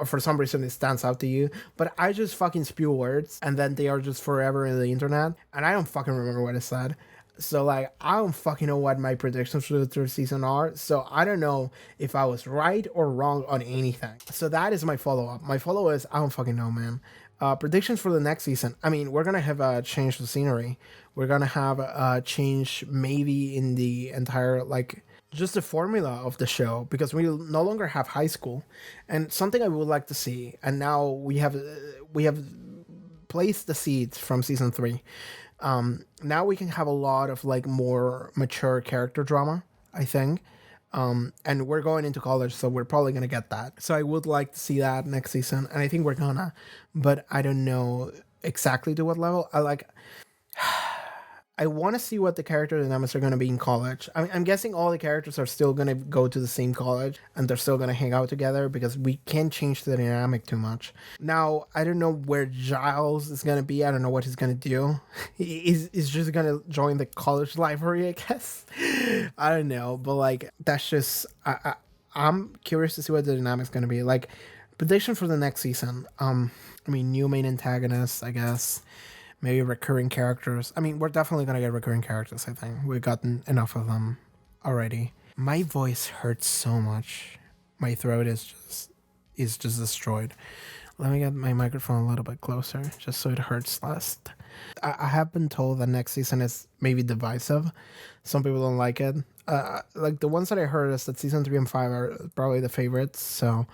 for some reason it stands out to you. But I just fucking spew words and then they are just forever in the internet and I don't fucking remember what I said. So like I don't fucking know what my predictions for the third season are. So I don't know if I was right or wrong on anything. So that is my follow-up. My follow is I don't fucking know, man. Predictions for the next season. I mean, we're gonna have a change of scenery. We're gonna have a change maybe in the entire like just the formula of the show because we no longer have high school, and something I would like to see. And now we have placed the seeds from season 3. Now we can have a lot of like more mature character drama, I think. And we're going into college, so we're probably gonna get that. So I would like to see that next season, and I think we're gonna, but I don't know exactly to what level. I want to see what the character dynamics are going to be in college. I'm guessing all the characters are still going to go to the same college and they're still going to hang out together because we can't change the dynamic too much. Now, I don't know where Giles is going to be. I don't know what he's going to do. He's just going to join the college library, I guess. I don't know. But like, that's just, I'm curious to see what the dynamic's going to be. Like, prediction for the next season. I mean, new main antagonists, I guess. Maybe recurring characters. I mean, we're definitely going to get recurring characters, I think. We've gotten enough of them already. My voice hurts so much. My throat is just destroyed. Let me get my microphone a little bit closer, just so it hurts less. I have been told that next season is maybe divisive. Some people don't like it. Like the ones that I heard is that season 3 and 5 are probably the favorites, so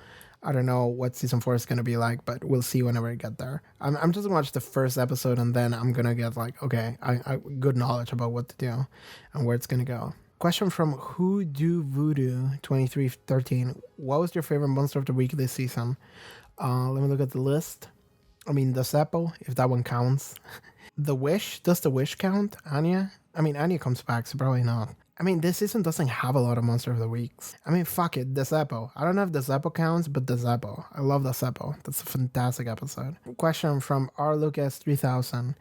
I don't know what season 4 is going to be like, but we'll see whenever I get there. I'm just going to watch the first episode and then I'm going to get like, okay, I good knowledge about what to do and where it's going to go. Question from Who Do Voodoo 2313. What was your favorite monster of the week this season? Let me look at the list. I mean, the Zeppo, if that one counts. The Wish, does the Wish count? Anya? I mean, Anya comes back, so probably not. I mean, this season doesn't have a lot of Monster of the Weeks. I mean, fuck it, the Zeppo. I don't know if the Zeppo counts, but the Zeppo. I love the Zeppo. That's a fantastic episode. Question from rlucas3000.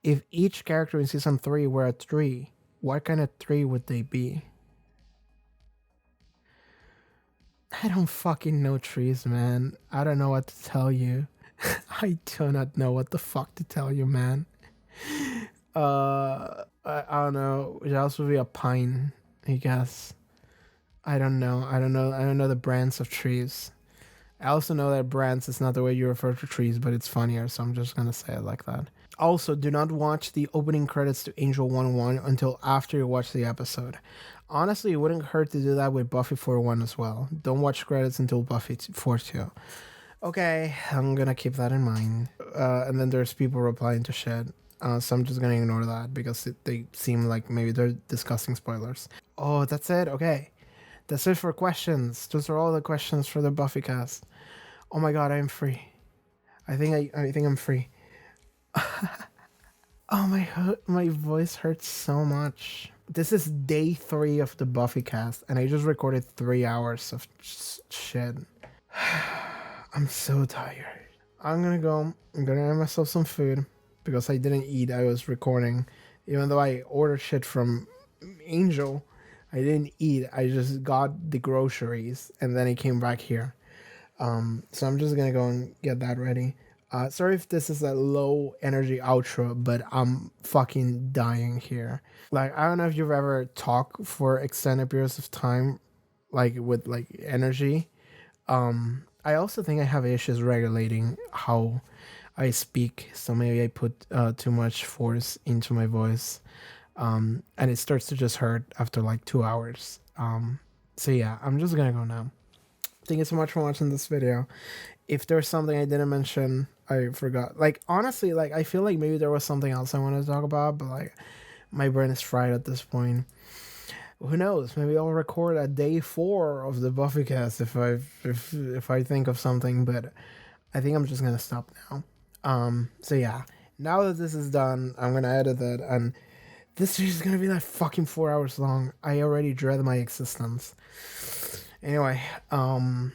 If each character in season 3 were a tree, what kind of tree would they be? I don't fucking know trees, man. I don't know what to tell you. I do not know what the fuck to tell you, man. I don't know. Giles would be a pine, I guess. I don't know. I don't know the brands of trees. I also know that brands is not the way you refer to trees, but it's funnier, so I'm just gonna say it like that. Also, do not watch the opening credits to Angel 1-1 until after you watch the episode. Honestly, it wouldn't hurt to do that with Buffy 4-1 as well. Don't watch credits until Buffy 4-2. Okay, I'm gonna keep that in mind. And then there's people replying to shit. So I'm just gonna ignore that because they seem like maybe they're discussing spoilers. Oh, that's it? Okay. That's it for questions. Those are all the questions for the BuffyCast. Oh my god, I'm free. I think I'm free. Oh, my voice hurts so much. This is day 3 of the BuffyCast, and I just recorded 3 hours of shit. I'm so tired. I'm gonna have myself some food because I didn't eat. I was recording, even though I ordered shit from Angel. I didn't eat. I just got the groceries, and then I came back here. So I'm just gonna go and get that ready. Sorry if this is a low energy outro, but I'm fucking dying here. Like, I don't know if you've ever talked for extended periods of time, like with like energy. I also think I have issues regulating how I speak, so maybe I put too much force into my voice, and it starts to just hurt after like 2 hours. So yeah, I'm just gonna go now. Thank you so much for watching this video. If there's something I didn't mention, I forgot. Like, honestly, like, I feel like maybe there was something else I wanted to talk about, but like, my brain is fried at this point. Who knows? Maybe I'll record a day 4 of the BuffyCast if I think of something, but I think I'm just gonna stop now. So yeah, now that this is done, I'm gonna edit it, and this is gonna be like fucking 4 hours long. I already dread my existence. Anyway, I'm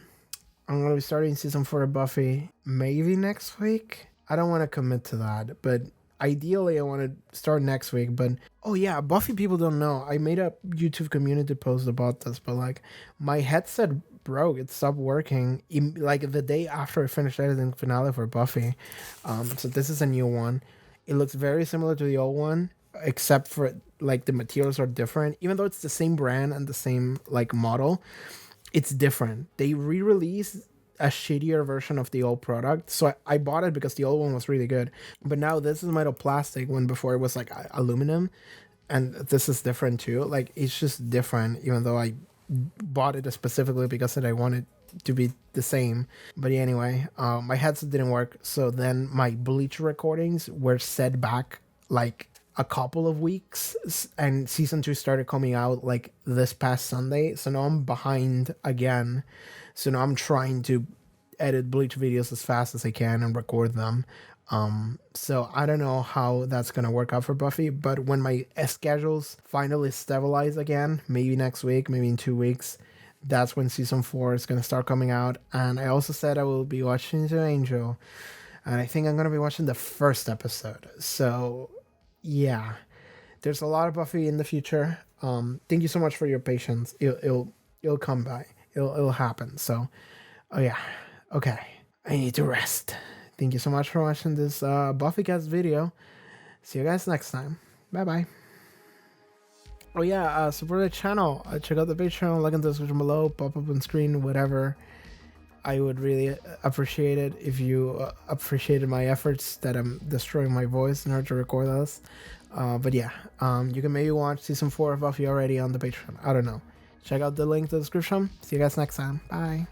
gonna be starting season 4 of Buffy maybe next week. I don't want to commit to that, but ideally I want to start next week. But oh yeah, Buffy people don't know, I made a YouTube community post about this, but like, my headset broke. It stopped working like the day after I finished editing finale for Buffy. So this is a new one. It looks very similar to the old one, except for like the materials are different. Even though it's the same brand and the same like model, it's different. They re-released a shittier version of the old product, so I bought it because the old one was really good. But now this is metal plastic, when before it was like aluminum, and this is different too. Like, it's just different, even though I bought it specifically because I wanted to be the same. But yeah, anyway, my headset didn't work, so then my Bleach recordings were set back like a couple of weeks, and season 2 started coming out like this past Sunday, so now I'm behind again. So now I'm trying to edit Bleach videos as fast as I can and record them. So I don't know how that's gonna work out for Buffy, but when my schedules finally stabilize again, maybe next week, maybe in 2 weeks, that's when season 4 is gonna start coming out. And I also said I will be watching The Angel, and I think I'm gonna be watching the first episode. So yeah, there's a lot of Buffy in the future. Thank you so much for your patience. It'll come by. It'll happen. So, oh yeah, okay. I need to rest. Thank you so much for watching this BuffyCast video. See you guys next time. Bye bye. Oh yeah, support the channel. Check out the Patreon. Link in the description below. Pop up on screen. Whatever. I would really appreciate it if you appreciated my efforts that I'm destroying my voice in order to record this. But yeah, you can maybe watch season 4 of Buffy already on the Patreon. I don't know. Check out the link in the description. See you guys next time. Bye.